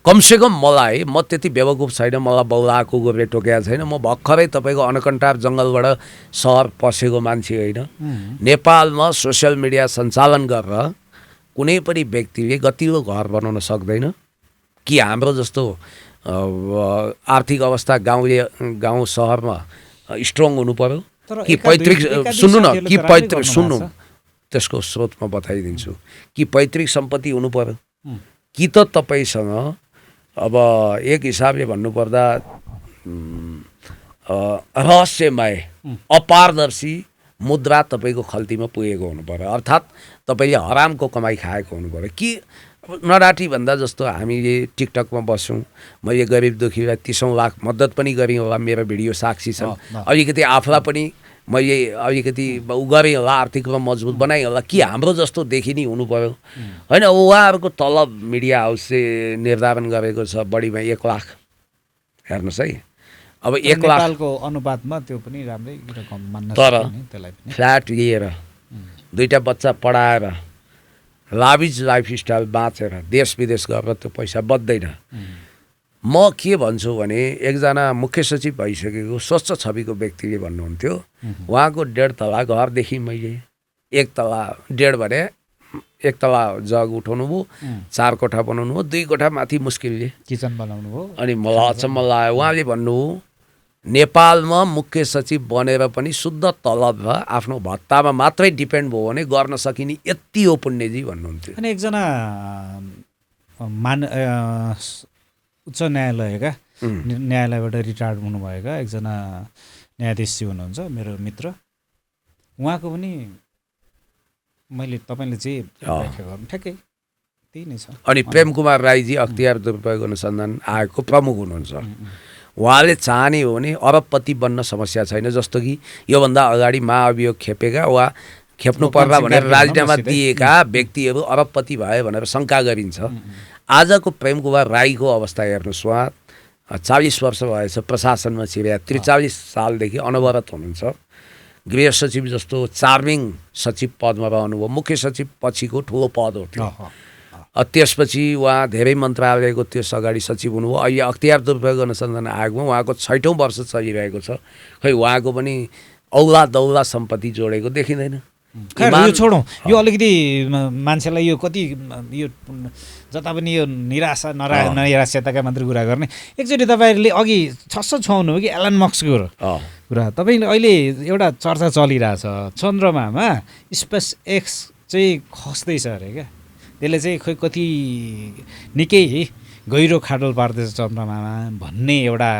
S2: कमसेकम मलाई, म त्यति बेवकुफ छैन, मलाई बौलाको गोब्रे टोकेको छैन। म भर्खरै तपाईँको अनकन्टार जङ्गलबाट सहर पसेको मान्छे होइन। नेपालमा सोसियल मिडिया सञ्चालन गरेर कुनै पनि व्यक्तिले गतिलो घर बनाउन सक्दैन कि हाम्रो जस्तो आर्थिक अवस्था गाउँ सहरमा स्ट्रङ हुनु पर्यो कि पैतृक सुन्नु न कि पैतृक सुन्नु त्यसको स्रोत म बताइदिन्छु कि पैतृक सम्पत्ति हुनु पर्यो कि त तपाईँसँग अब एक हिसाबले भन्नुपर्दा रहस्यमय अपारदर्शी मुद्रा तपाईँको खल्तीमा पुगेको हुनु पर्यो, अर्थात् तपाईँले हरामको कमाइ खाएको हुनु पर्यो। कि नराटी भन्दा जस्तो हामीले टिकटकमा बस्छौँ, मैले गरिब दुखीलाई 30 लाख मद्दत पनि गरेँ होला, मेरो भिडियो साक्षी छन्। अलिकति आफूलाई पनि मैले अलिकति उ गरेँ होला, आर्थिक रूपमा मजबुत बनाएँ होला कि हाम्रो जस्तो देखिने हुनु पर्यो होइन। उहाँहरूको तलब मिडिया हाउसले निर्धारण गरेको छ बढीमा 1 लाख। हेर्नुहोस् है, अब 1 लाखको
S1: अनुपातमा त्यो पनि राम्रै रकम मान्न
S2: तर
S1: त्यसलाई पनि
S2: फ्ल्याट लिएर 2टा बच्चा पढाएर लाभिज लाइफस्टाइल बाँचेर देश विदेश गरेर त्यो पैसा बच्दैन। म के भन्छु भने एकजना मुख्य सचिव भइसकेको स्वच्छ छविको व्यक्तिले भन्नुहुन्थ्यो, उहाँको 1.5 तला घरदेखि मैले 1 तला 1.5 भने 1 तला जग उठाउनु भयो, 4 कोठा बनाउनु भयो, 2 कोठा माथि मुस्किलले
S1: किचन बनाउनु भयो।
S2: अनि मलाई अचम्म लाग्यो, उहाँले भन्नु नेपालमा मुख्य सचिव बनेर पनि शुद्ध तलब र आफ्नो भत्तामा मात्रै डिपेन्ड भयो भने गर्न सकिने यति हो पुण्यजी भन्नुहुन्थ्यो।
S1: अनि एकजना उच्च न्यायालयका न्यायालयबाट रिटायर्ड हुनुभएका एकजना न्यायाधीशजी हुनुहुन्छ मेरो मित्र, उहाँको पनि मैले तपाईँले चाहिँ व्याख्या गर्नु ठ्याक्कै त्यही नै छ।
S2: अनि प्रेम कुमार राईजी अख्तियार दुरुपयोग अनुसन्धान आयोगको प्रमुख हुनुहुन्छ। उहाँले चाहने हो भने अरबपति बन्न समस्या छैन, जस्तो कि योभन्दा अगाडि महाअभियोग खेपेका वा खेप्नु पर्ला भनेर राजीनामा दिएका व्यक्तिहरू अरबपति भए भनेर शङ्का गरिन्छ। आजको प्रेम कुमार राईको अवस्था हेर्नुहोस्, उहाँ 40 वर्ष भएछ प्रशासनमा छिरे, 43 सालदेखि अनवरत हुनुहुन्छ। गृह सचिव जस्तो चार्मिङ सचिव पदमा रहनुभयो, मुख्य सचिव पछिको ठुलो पद हो त्यो। त्यसपछि उहाँ धेरै मन्त्रालयको त्यस अगाडि सचिव हुनुभयो। अहिले अख्तियार दुरुपयोग अनुसन्धान आयोगमा उहाँको 6औं वर्ष चलिरहेको छ। खै उहाँको पनि औला दौला सम्पत्ति जोडेको देखिँदैन।
S1: यो छोडौँ, यो अलिकति मान्छेलाई यो कति यो जता पनि यो निराशाताका मात्रै कुरा गर्ने। एकचोटि तपाईँहरूले अघि छस्स छुवाउनु हो कि एलन मस्कको कुरा। तपाईँले अहिले एउटा चर्चा चलिरहेछ, चन्द्रमामा स्पेस एक्स चाहिँ खस्दैछ अरे क्या, त्यसले चाहिँ खोइ कति निकै गहिरो खाडल पार्दैछ चन्द्रमामा भन्ने एउटा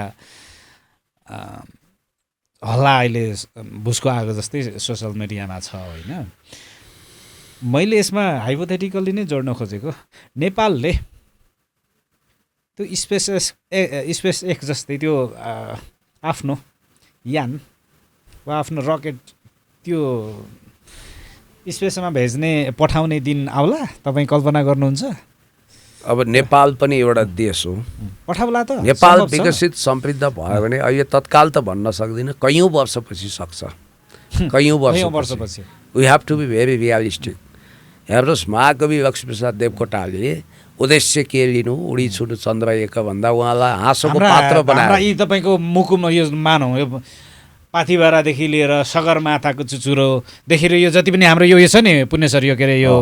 S1: हल्ला अहिले भुसको आएको जस्तै सोसियल मिडियामा छ होइन। मैले यसमा हाइपोथेटिकल्ली नै जोड्न खोजेको, नेपालले त्यो स्पेस एक्स जस्तै त्यो आफ्नो यान वा आफ्नो रकेट त्यो स्पेसमा पठाउने दिन आउला, तपाईँ कल्पना गर्नुहुन्छ?
S2: अब नेपाल पनि एउटा देश हो,
S1: पठाउला त।
S2: नेपाल विकसित समृद्ध भयो भने अहिले तत्काल त भन्न सक्दिनँ, कैयौँ वर्षपछि सक्छ, कैयौँ वर्षपछि। We have to be very realistic. हेर्नुहोस्, महाकवि लक्ष्मीप्रसाद देवकोटाले उद्देश्य के लिनु उडी छुनु चन्द्र एक भन्दा उहाँलाई हाँसोको पात्र बनाएर
S1: तपाईँको मुकुम यो मानौँ, पाथिभरादेखि लिएर सगरमाथाको चुचुरोदेखि यो जति पनि हाम्रो यो छ नि पुण्यसर यो के अरे यो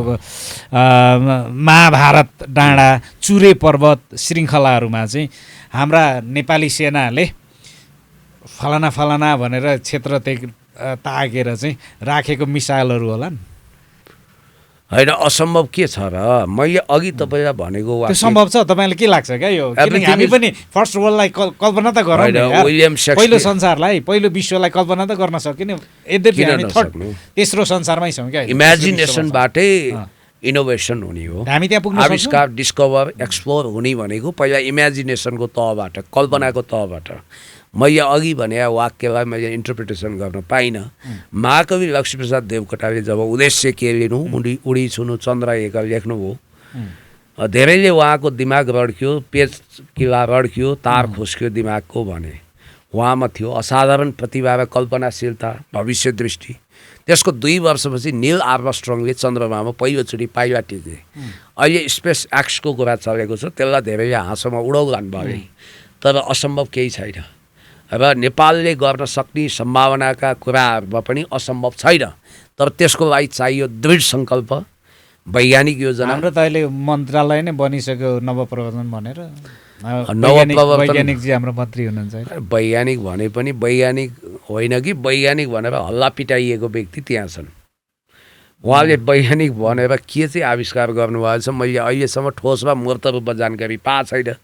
S1: महाभारत डाँडा चुरे पर्वत श्रृङ्खलाहरूमा चाहिँ हाम्रा नेपाली सेनाले फलाना फलाना भनेर क्षेत्र ताकेर चाहिँ राखेको मिसाइलहरू होला नि
S2: होइन असम्भव के छ र मैले अघि तपाईँलाई भनेको
S1: त्यो सम्भव छ तपाईँलाई के लाग्छ क्या यो किनकि हामी पनि फर्स्ट वर्ल्डलाई कल्पना त गरौँ पहिलो संसारलाई पहिलो विश्वलाई कल्पना त गर्न सकिने यद्यपि हामी तेस्रो संसारमै छौँ क्या
S2: इमेजिनेसनबाटै इनोभेसन हुने हो
S1: हामी त्यहाँ पुग्न
S2: आविष्कार डिस्कभर एक्सप्लोर हुने भनेको पहिला इमेजिनेसनको तहबाट कल्पनाको तहबाट मैले अघि भने वाक्यलाई मैले इन्टरप्रिटेसन गर्न पाइनँ महाकवि लक्ष्मीप्रसाद देवकोटाले जब उद्देश्य के लिनु उडी छुनु चन्द्र एका लेख्नुभयो धेरैले उहाँको दिमाग रड्क्यो पेज किला रड्क्यो तार खुस्क्यो दिमागको भने उहाँमा थियो असाधारण प्रतिभा र कल्पनाशीलता भविष्य दृष्टि त्यसको 2 वर्षपछि नील आर्मस्ट्रङले चन्द्रमामा पहिलोचोटि पाइला टिके अहिले स्पेस एक्सको कुरा चलेको छ त्यसलाई धेरैले हाँसोमा उडाउलान् भयो तर असम्भव केही छैन र नेपालले गर्न सक्ने सम्भावनाका कुराहरूमा पनि असम्भव छैन तर त्यसको लागि चाहियो दृढ सङ्कल्प वैज्ञानिक योजना
S1: हाम्रो त अहिले मन्त्रालय नै बनिसक्यो नवप्रवर्तन भनेर
S2: नवप्रवर्तन
S1: जी हाम्रो मन्त्री हुनुहुन्छ
S2: वैज्ञानिक भने पनि वैज्ञानिक होइन कि वैज्ञानिक भनेर हल्ला पिटाइएको व्यक्ति त्यहाँ छन् उहाँले वैज्ञानिक भनेर के चाहिँ आविष्कार गर्नुभएको छ मैले अहिलेसम्म ठोसमा मूर्त रूपमा जानकारी पाएको छैन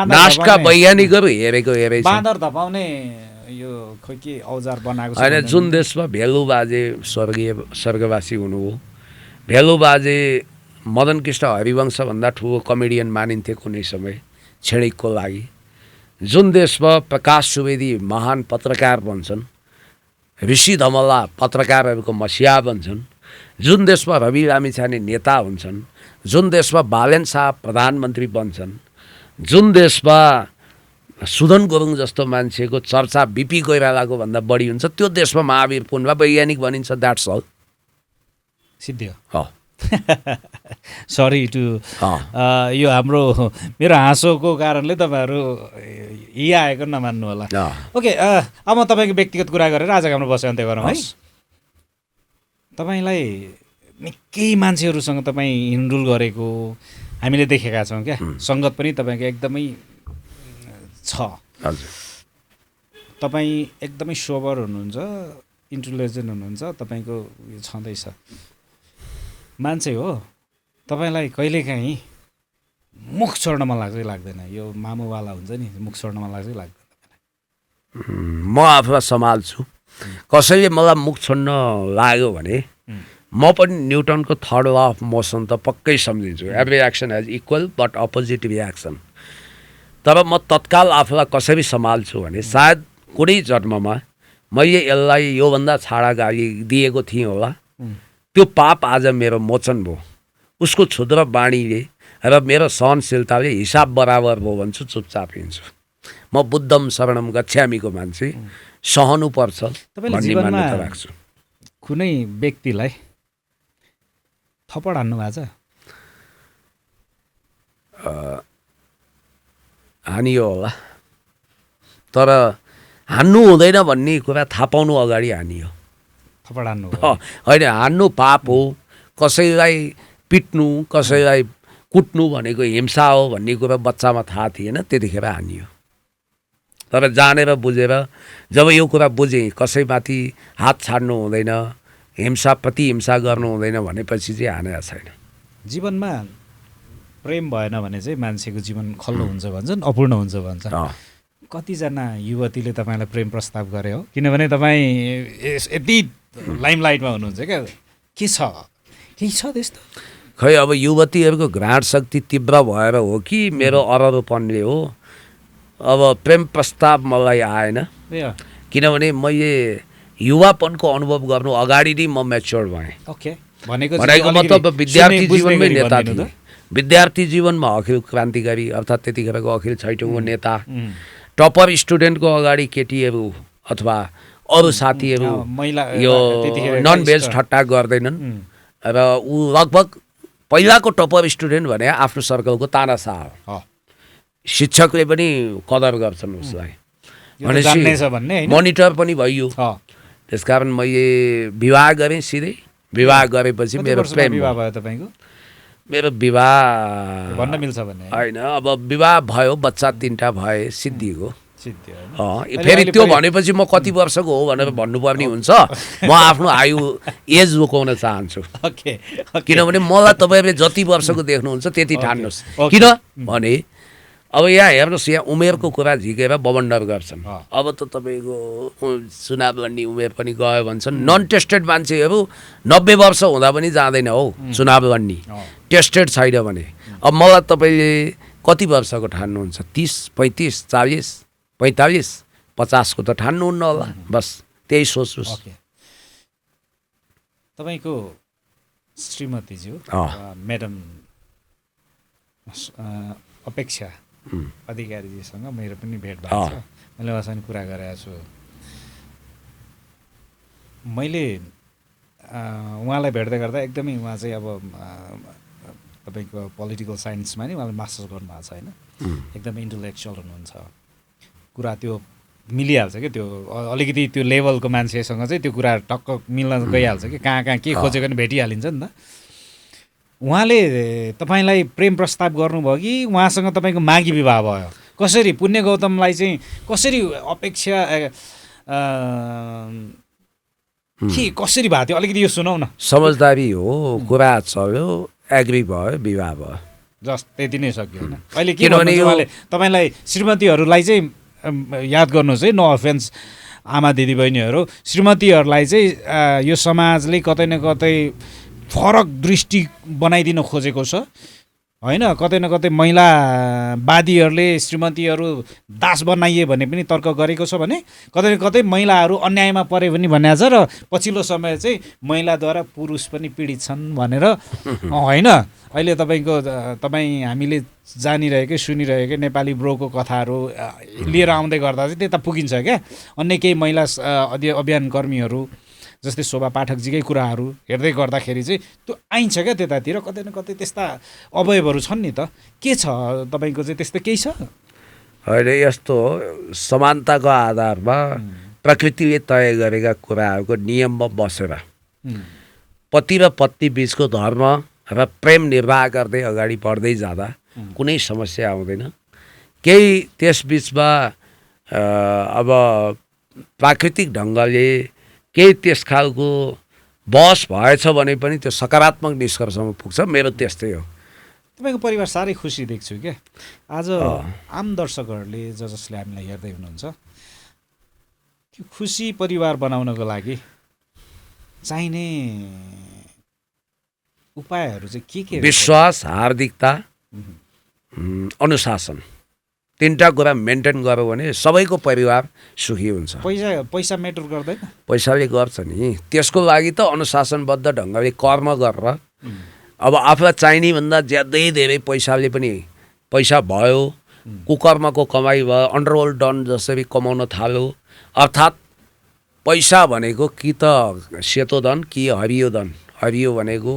S2: नासका वैज्ञानिकहरू हेरेको
S1: बाँदर धपाउने यो खोइ के औजार बनाएको छ
S2: होइन जुन देशमा भेलु बाजे स्वर्गवासी हुनुभयो भेलु बाजे मदन कृष्ण हरिवंशभन्दा ठुलो कमेडियन मानिन्थे कुनै समय क्षणिकको लागि जुन देशमा प्रकाश सुवेदी महान पत्रकार बन्छन् ऋषि धमला पत्रकारहरूको मसिया बन्छन् जुन देशमा रवि लामिछाने नेता हुन्छन् जुन देशमा बालेन शाह प्रधानमन्त्री बन्छन् जुन देशमा सुदन गुरुङ जस्तो मान्छेको चर्चा बिपी कोइरालाको भन्दा बढी हुन्छ त्यो देशमा महावीर पुनमा वैज्ञानिक भनिन्छ द्याट्स अल
S1: सिद्धियो सरी टु यो हाम्रो मेरो हाँसोको कारणले तपाईँहरू आएको नमान्नु होला ओके अब म तपाईँको व्यक्तिगत कुरा गरेर आजको हाम्रो बस अन्त्य गरौँ है तपाईँलाई निकै मान्छेहरूसँग तपाईँ हिँडडुल गरेको हामीले देखेका छौँ क्या सङ्गत पनि तपाईँको एकदमै छ तपाईँ एकदमै सोबर हुनुहुन्छ इन्टेलिजेन्ट हुनुहुन्छ तपाईँको यो छँदैछ मान्छे हो तपाईँलाई कहिलेकाहीँ मुख छोड्न मन लाग्छ कि लाग्दैन यो मामुवाला हुन्छ नि मुख छोड्न मन लाग्छ कि लाग्दैन
S2: म आफूलाई सम्हाल्छु कसैले मलाई मुख छोड्न लाग्यो भने म पनि न्युटनको थर्ड ल अफ मोसन त पक्कै सम्झिन्छु every action has equal but opposite reaction तर म तत्काल आफूलाई कसरी सम्हाल्छु भने सायद कुनै जन्ममा मैले यसलाई योभन्दा छाडा गाली दिएको थिएँ होला त्यो पाप आज मेरो मोचन भयो उसको क्षुद्र बाणीले र मेरो सहनशीलताले हिसाब बराबर भयो भन्छु चुपचाप हिँड्छु म बुद्धम शरणम गच्छामीको मान्छे सहनुपर्छ भन्ने मान्यता राख्छु
S1: कुनै व्यक्तिलाई थप्पड हान्नु भएको छ
S2: हानियो होला तर हान्नु हुँदैन भन्ने कुरा थाहा पाउनु अगाडि हानियो
S1: थप्पड हान्नु
S2: होइन हान्नु पाप हो कसैलाई पिट्नु कसैलाई कुट्नु भनेको हिंसा हो भन्ने कुरा बच्चामा थाहा थिएन त्यतिखेर हानियो तर जानेर बुझेर जब यो कुरा बुझेँ कसैमाथि हात छाड्नु हुँदैन हिंसा प्रतिहिंसा गर्नु हुँदैन भनेपछि चाहिँ हानेको छैन
S1: जीवनमा प्रेम भएन भने चाहिँ मान्छेको जीवन खल्लो हुन्छ भन्छन् अपूर्ण हुन्छ भन्छ कतिजना युवतीले तपाईँलाई प्रेम प्रस्ताव गरे हो किनभने तपाईँ यति लाइमलाइटमा हुनुहुन्छ क्या के छ केही छ त्यस्तो
S2: खै अब युवतीहरूको घ्राण शक्ति तीव्र भएर हो कि मेरो अररोपनले हो अब प्रेम प्रस्ताव मलाई आएन किनभने मैले युवापनको अनुभव गर्नु अगाडि नै म म्याच्योर भएँ भनेको मतलब विद्यार्थी जीवनमै नेता थिएँ विद्यार्थी जीवनमा अखिल क्रान्तिकारी अर्थात् त्यतिखेरको अखिल छैटौँको नेता टपर स्टुडेन्टको अगाडि केटीहरू अथवा अरू साथीहरू यो नन भेज ठट्टा गर्दैनन् र ऊ लगभग पहिलाको टपर स्टुडेन्ट भने आफ्नो सर्कलको तानाशाह हो शिक्षकले पनि कदर गर्छन् उसलाई
S1: यो त जान्नेछ भन्ने हैन
S2: मोनिटर पनि भइयो त्यसकारण मैले विवाह गरेँ सिधै विवाह गरेपछि मेरो प्रेम
S1: विवाह भयो तपाईको
S2: मेरो विवाह
S1: भन्न मिल्छ भन्ने
S2: हैन अब विवाह भयो बच्चा 3टा भए सिद्धिको
S1: सिद्धि
S2: फेरि त्यो भनेपछि म कति वर्षको हो भनेर भन्नुपर्ने हुन्छ म आफ्नो आयु एज जोगाउन चाहन्छु किनभने मलाई तपाईँले जति वर्षको देख्नुहुन्छ त्यति ठान्नुहोस् किन भने अब यहाँ हेर्नुहोस् यहाँ उमेरको कुरा झिकेर बबन्डर गर्छन् अब त तपाईँको चुनाव लड्ने उमेर पनि गयो भन्छन् नन टेस्टेड मान्छेहरू 90 वर्ष हुँदा पनि जाँदैन हौ चुनाव लड्ने टेस्टेड छैन भने अब मलाई तपाईँले कति वर्षको ठान्नुहुन्छ 30 35 40 45 50 को त ठान्नुहुन्न होला बस त्यही सोच्नुहोस्
S1: तपाईँको श्रीमतीज्यू म्याडम अपेक्षा अधिकारीजीसँग मेरो पनि भेट भएको छ मैले उहाँसँग कुरा गरेको छु मैले उहाँलाई भेट्दै गर्दा एकदमै उहाँ चाहिँ अब तपाईँको पोलिटिकल साइन्समा नि उहाँले मास्टर्स गर्नुभएको छ होइन एकदमै इन्टेलेक्चुअल हुनुहुन्छ कुरा त्यो मिलिहाल्छ कि त्यो अलिकति त्यो लेभलको मान्छेसँग चाहिँ त्यो कुरा टक्क मिल्न गइहाल्छ कि कहाँ कहाँ के खोजेको नि भेटिहालिन्छ नि त उहाँले तपाईँलाई प्रेम प्रस्ताव गर्नुभयो कि उहाँसँग तपाईँको मागी विवाह भयो कसरी पुण्य गौतमलाई चाहिँ कसरी अपेक्षा के कसरी भएको थियो अलिकति यो सुनाउ न
S2: समझदारी हो कुरा चल्यो एग्री भयो विवाह भयो
S1: जस्ट त्यति नै सक्यो होइन अहिले के भन्नुहुन्छ उहाँले तपाईँलाई श्रीमतीहरूलाई चाहिँ याद गर्नुहोस् है नो अफेन्स आमा दिदीबहिनीहरू श्रीमतीहरूलाई चाहिँ यो समाजले कतै न कतै फरक दृष्टि बनाइदिन खोजेको छ होइन कतै न कतै महिलावादीहरूले श्रीमतीहरू दास बनाइए भने पनि तर्क गरेको छ भने कतै न कतै महिलाहरू अन्यायमा परे पनि भनेको छ र पछिल्लो समय चाहिँ महिलाद्वारा पुरुष पनि पीडित छन् भनेर होइन अहिले तपाईँ हामीले जानिरहेकै सुनिरहेकै नेपाली ब्रोको कथाहरू लिएर आउँदै गर्दा चाहिँ त्यता पुगिन्छ क्या अन्य केही महिला अभियान कर्मीहरू जस्तै शोभा पाठकजीकै कुराहरू हेर्दै गर्दाखेरि चाहिँ त्यो आइन्छ क्या त्यतातिर कतै न कतै त्यस्ता अवयवहरू छन् नि त के छ तपाईँको चाहिँ त्यस्तो केही छ
S2: होइन यस्तो समानताको आधारमा प्रकृतिले तय गरेका कुराहरूको नियममा बसेर पति र पत्नी बिचको धर्म र प्रेम निर्वाह गर्दै अगाडि बढ्दै जाँदा कुनै समस्या आउँदैन केही त्यस बिचमा अब प्राकृतिक ढङ्गले केही त्यस खालको बहस भएछ भने पनि त्यो सकारात्मक निष्कर्षमा पुग्छ मेरो त्यस्तै हो
S1: तपाईँको परिवार साह्रै खुसी देख्छु क्या आज आम दर्शकहरूले जसले हामीलाई हेर्दै हुनुहुन्छ त्यो खुसी परिवार बनाउनको लागि चाहिने उपायहरू चाहिँ के
S2: विश्वास हार्दिकता अनुशासन 3टा कुरा मेन्टेन गर्यो भने सबैको परिवार सुखी हुन्छ
S1: पैसा मेटर गर्दैन
S2: पैसाले गर्छ नि त्यसको लागि त अनुशासनबद्ध ढङ्गले कर्म गरेर अब आफूलाई चाहिने भन्दा ज्यादै धेरै पैसाले पनि पैसा भयो कुकर्मको कमाइ भयो अन्डरवर्ल्ड डन जसरी कमाउन थाल्यो अर्थात् पैसा भनेको कि त सेतो धन कि हरियो धन हरियो भनेको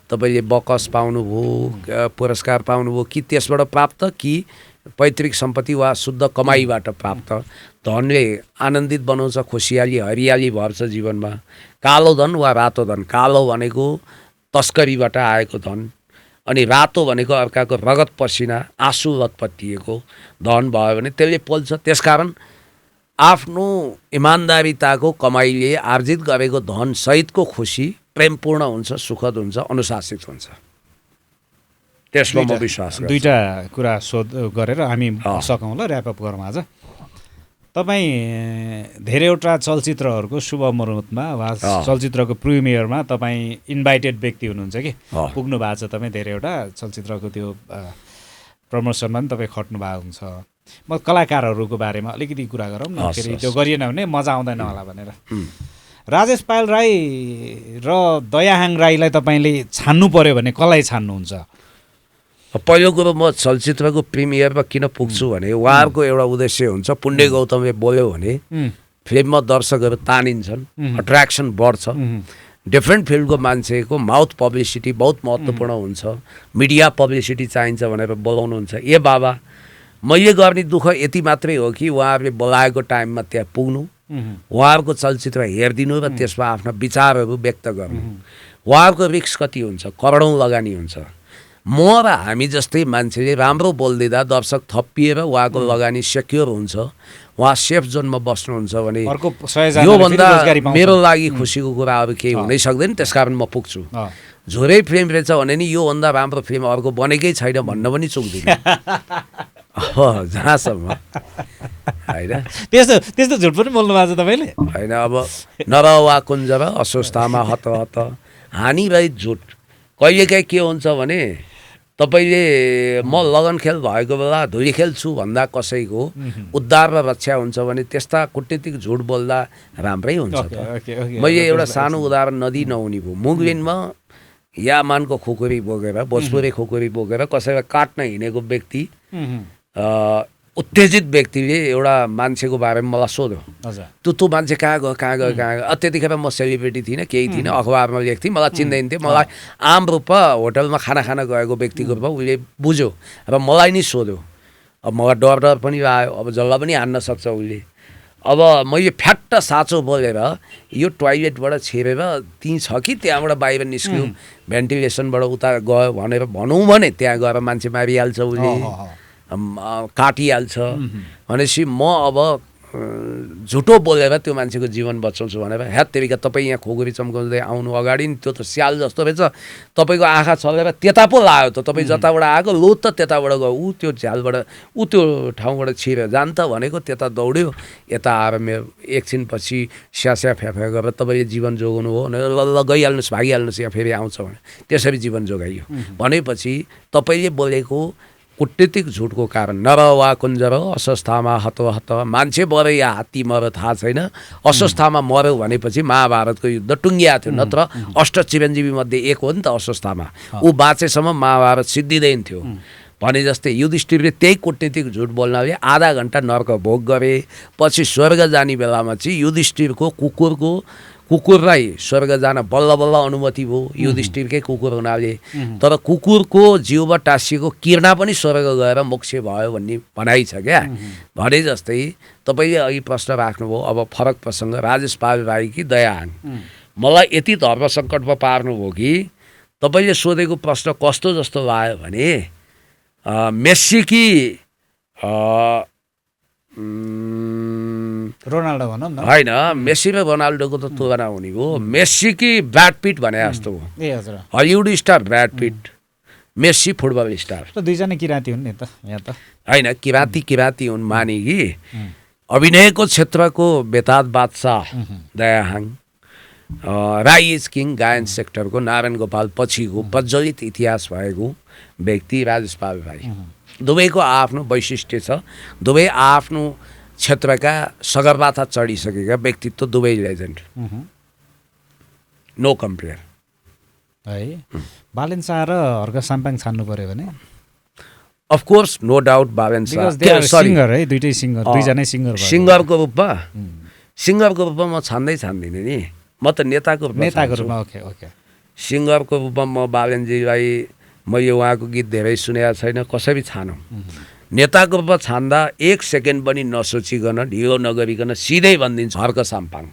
S2: तपाईँले बकस पाउनुभयो पुरस्कार पाउनुभयो कि त्यसबाट प्राप्त कि पैतृक सम्पत्ति वा शुद्ध कमाइबाट प्राप्त धनले आनन्दित बनाउँछ खुसियाली हरियाली भर्छ जीवनमा कालो धन वा रातो धन कालो भनेको तस्करीबाट आएको धन अनि रातो भनेको अर्काको रगत पसिना आँसु लतपतिएको धन भयो भने त्यसले पोल्छ त्यसकारण आफ्नो इमान्दारिताको कमाइले आर्जित गरेको धन सहितको खुसी प्रेमपूर्ण हुन्छ सुखद हुन्छ अनुशासित हुन्छ त्यसमा म विश्वास गर्छु
S1: 2टा कुरा गरेर हामी सकौँला ऱ्यापअप गरौँ आज तपाईँ धेरैवटा चलचित्रहरूको शुभ मुहुर्तमा वा चलचित्रको प्रिमियरमा तपाईँ इन्भाइटेड व्यक्ति हुनुहुन्छ कि पुग्नु भएको छ तपाईँ धेरैवटा चलचित्रको त्यो प्रमोसनमा पनि तपाईँ खट्नु भएको हुन्छ म कलाकारहरूको बारेमा अलिकति कुरा गरौँ न फेरि त्यो गरिएन भने मजा आउँदैन होला भनेर राजेश पायल राई र दयाहाङ राईलाई तपाईँले छान्नु पर्यो भने कसलाई छान्नुहुन्छ
S2: पहिलो कुरो म चलचित्रको प्रिमियरमा किन पुग्छु भने उहाँहरूको एउटा उद्देश्य हुन्छ पुण्य गौतमले बोल्यो भने फिल्ममा दर्शकहरू तानिन्छन् अट्र्याक्सन बढ्छ डिफ्रेन्ट फिल्डको मान्छेको माउथ पब्लिसिटी बहुत महत्त्वपूर्ण हुन्छ मिडिया पब्लिसिटी चाहिन्छ भनेर बोलाउनुहुन्छ ए बाबा मैले गर्ने दुःख यति मात्रै हो कि उहाँहरूले बोलाएको टाइममा त्यहाँ पुग्नु, उहाँहरूको चलचित्र हेरिदिनु र त्यसमा आफ्ना विचारहरू व्यक्त गर्नु। उहाँहरूको रिस्क कति हुन्छ, करोडौँ लगानी हुन्छ। म र हामी जस्तै मान्छेले राम्रो बोलिदिँदा दर्शक थपिएर उहाँको लगानी सेक्योर हुन्छ, उहाँ सेफ जोनमा बस्नुहुन्छ भने योभन्दा मेरो लागि खुसीको कुराहरू केही हुनै सक्दैन। त्यसकारण म पुग्छु। झोरै फिल्म रहेछ भने नि योभन्दा राम्रो फिल्म अर्को बनेकै छैन भन्न पनि चुक्दिनँ जहाँसम्म होइन।
S1: त्यस्तो झुट पनि बोल्नु भएको छ तपाईँले
S2: होइन। अब नरवा कुञ्जर अस्वस्थतामा हत हत हानिरहित झुट कहिलेकाहीँ के हुन्छ भने तपाईँले म लगन खेल भएको बेला धुरी खेल्छु भन्दा कसैको उद्धार र रक्षा हुन्छ भने त्यस्ता कुटनीतिक झुट बोल्दा राम्रै हुन्छ। मैले एउटा सानो उदाहरण नदी नहुने भयो। मुगलिनमा यामानको खुकुरी बोकेर भोजपुरी खुकुरी बोकेर कसैलाई काट्न हिँडेको व्यक्ति उत्तेजित व्यक्तिले एउटा मान्छेको बारेमा मलाई सोध्यो, तँ मान्छे कहाँ गयो। त्यतिखेर म सेलिब्रेटी थिइनँ, केही थिइनँ, अखबारमा लेख्थेँ, मलाई चिन्दैन थियो। मलाई आम रूपमा होटलमा खाना खान गएको व्यक्तिको रूपमा उसले बुझ्यो र मलाई नि सोध्यो। अब मलाई डर पनि आयो, अब जसलाई पनि हान्न सक्छ उसले। अब मैले फ्याट्ट साँचो बोलेर यो टोइलेटबाट छिरेर ती छ कि त्यहाँबाट बाहिर निस्क्यो, भेन्टिलेसनबाट उता गयो भनेर भनौँ भने त्यहाँ गएर मान्छे मारिहाल्छ, उसले काटिहाल्छ भनेपछि म अब झुटो बोलेर त्यो मान्छेको जीवन बचाउँछु भनेर ह्यात्तेरिका तपाईँ यहाँ खोगुरी चम्काउँदै आउनु अगाडि नि त्यो त स्याल जस्तो रहेछ, तपाईँको आँखा चलेर त्यता पो लाग्यो त, तपाईँ जताबाट आएको लो त त्यताबाट गयो, ऊ त्यो झ्यालबाट ऊ त्यो ठाउँबाट छिरेर जान्छ भनेको त्यता दौड्यो, यता आएर मेरो एकछिनपछि स्यास्या फ्याफ्या गरेर तपाईँले जीवन जोगाउनु हो भनेर ल गइहाल्नुहोस् भागिहाल्नुहोस् यहाँ फेरि आउँछ भने त्यसरी जीवन जोगाइयो भनेपछि तपाईँले बोलेको कुटनीतिक झुटको कारण नरवा कुञ्जर अस्वस्थतामा हत हत मान्छे मऱ्यो या हात्ती मऱ्यो थाहा छैन, अस्वस्थतामा मऱ्यो भनेपछि महाभारतको युद्ध टुङ्गिएको थियो। नत्र अष्ट चिरञ्जीवी मध्ये एक हो नि त अस्वस्थतामा, ऊ बाँचेसम्म महाभारत सिद्धिँदैन थियो भने जस्तै युधिष्ठिरले त्यही कुटनीतिक झुट बोल्नाले आधा घन्टा नर्क भोग गरे। पछि स्वर्ग जाने बेलामा चाहिँ युधिष्ठिरको कुकुरलाई स्वर्ग जान बल्ल बल्ल अनुमति भयो, युधिष्ठिरकै कुकुर हुनाले। तर कुकुरको जिउमा टाँसिएको किर्ना पनि स्वर्ग गएर मोक्ष भयो भन्ने भनाइ छ क्या। भने जस्तै तपाईँले अघि प्रश्न राख्नुभयो, अब फरक प्रसङ्ग राजेश पालराई कि दयाहाङ, मलाई यति धर्म सङ्कटमा पार्नुभयो कि तपाईँले सोधेको प्रश्न कस्तो जस्तो लाग्यो भने मेस्सी कि
S1: रोनाल्डो भनौँ न,
S2: होइन मेस्सी र रोनाल्डोको त तुलना हुने हो। मेस्सी कि ब्राड पिट भने जस्तो हो। हलिउड स्टार ब्राड पिट, मेस्सी फुटबल स्टार।
S1: दुईजना किराँती हुन् नि त यहाँ त
S2: होइन, किराँती हुन् माने कि अभिनयको क्षेत्रको बेताज बादशाह दयाहाङ, राई इज किङ गायन सेक्टरको नारायण गोपाल पछिको प्रज्वलित इतिहास भएको व्यक्ति राजेश पालराई। दुवैको आफ्नो वैशिष्ट्य छ, दुवै आफ्नो क्षेत्रका सगरमाथा चढिसकेका व्यक्तित्व, दुवै लेजेन्ड, नो कम्पेयर
S1: है। बालेन शाह र हर्क साम्पाङ छान्नु पर्यो भने
S2: of course no doubt Balen Shah
S1: singer है, दुइटै सिङ्गर, दुईजनै सिङ्गर।
S2: सिङ्गरको रूपमा म छान्दिनँ नि, म त नेताको रूपमा।
S1: ओके।
S2: सिङ्गरको रूपमा म बालेनजीलाई मैले उहाँको गीत धेरै सुनेको छैन, कसरी छानौँ। नेताको रूपमा छान्दा एक सेकेन्ड पनि नसोचिकन ढिलो नगरिकन सिधै भनिदिन्छ हर्क साम्पाङ,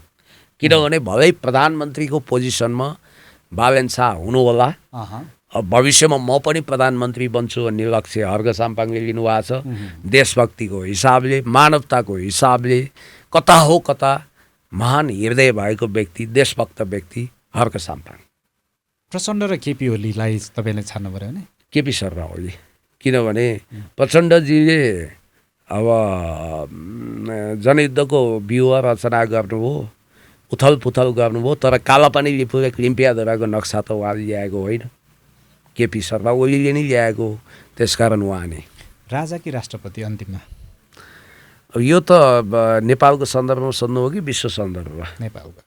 S2: किनभने भलै प्रधानमन्त्रीको पोजिसनमा बालेन शाह हुनु होला, अब भविष्यमा म पनि प्रधानमन्त्री बन्छु भन्ने लक्ष्य हर्क साम्पाङले लिनुभएको छ। देशभक्तिको हिसाबले, मानवताको हिसाबले कता हो कता महान हृदय भएको व्यक्ति, देशभक्त व्यक्ति हर्क साम्पाङ।
S1: प्रचण्ड र केपी ओलीलाई तपाईँले छान्नु पऱ्यो भने
S2: केपी शर्मा ओली, किनभने प्रचण्डजीले अब जनयुद्धको व्यूह रचना गर्नुभयो, उथलपुथल गर्नुभयो, तर कालापानी लिम्पियाधराको नक्सा त उहाँले ल्याएको होइन, केपी शर्मा ओलीले नै ल्याएको, त्यसकारण उहाँ नै
S1: राजा कि राष्ट्रपति अन्तिममा।
S2: यो त नेपालको सन्दर्भमा सोध्नु हो कि विश्व सन्दर्भमा?
S1: नेपालको।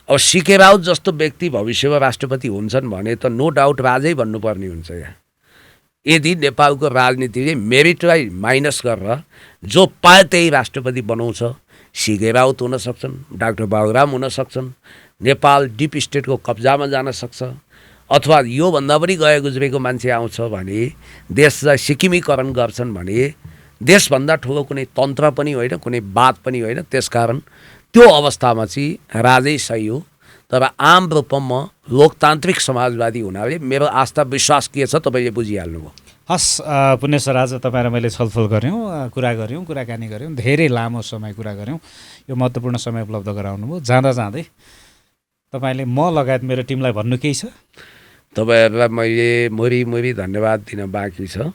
S2: अब सिके राउत जस्तो व्यक्ति भविष्यमा राष्ट्रपति हुन्छन् भने त नो डाउट राजै भन्नुपर्ने हुन्छ यहाँ। यदि नेपालको राजनीतिले मेरिटलाई माइनस गरेर जो पाए त्यही राष्ट्रपति बनाउँछ, सिके राउत हुन सक्छन्, डाक्टर बाबुराम हुन सक्छन्, नेपाल डिप स्टेटको कब्जामा जान सक्छ, अथवा योभन्दा पनि गए गुज्रेको मान्छे आउँछ भने देशलाई सिक्किमीकरण गर्छन् भने देशभन्दा ठुलो कुनै तन्त्र पनि होइन, कुनै वाद पनि होइन। त्यसकारण त्यो अवस्थामा चाहिँ राजै सही हो। तर आम रूपमा म लोकतान्त्रिक समाजवादी हुनाले मेरो आस्था विश्वास के छ तपाईँले बुझिहाल्नुभयो।
S1: हस् पुण्यश्वर, आज तपाईँ र मैले छलफल गऱ्यौँ, कुराकानी गऱ्यौँ, धेरै लामो समय कुरा गऱ्यौँ। यो महत्त्वपूर्ण समय उपलब्ध गराउनुभयो। जाँदा जाँदै तपाईँले म लगायत मेरो टिमलाई भन्नु केही छ?
S2: तपाईँहरूलाई मैले मुरी धन्यवाद दिन बाँकी छ।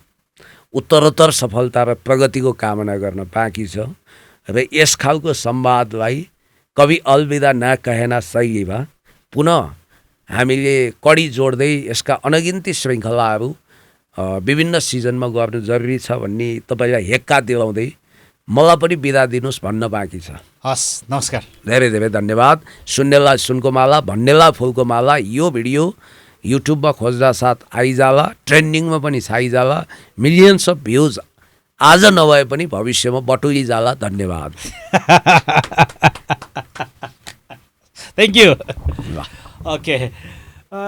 S2: उत्तरोत्तर सफलता र प्रगतिको कामना गर्न बाँकी छ र यस खालको संवादलाई कवि अलविदा नकहेना शैलीमा पुनः हामीले कडी जोड्दै यसका अनगिन्ती श्रृङ्खलाहरू विभिन्न सिजनमा गर्नु जरुरी छ भन्ने तपाईँलाई हेक्का दिलाउँदै मलाई पनि बिदा दिनुहोस् भन्न बाँकी छ।
S1: हस्, नमस्कार।
S2: धेरै धेरै धन्यवाद। सुन्नेलाई सुनको माला, भन्नेलाई फुलको माला। यो भिडियो युट्युबमा खोज्दा साथ आइजाला, ट्रेन्डिङमा पनि छाइजाला, मिलियन्स अफ भ्युज आज नभए पनि भविष्यमा बटुली जाला। धन्यवाद।
S1: Thank you. ओके।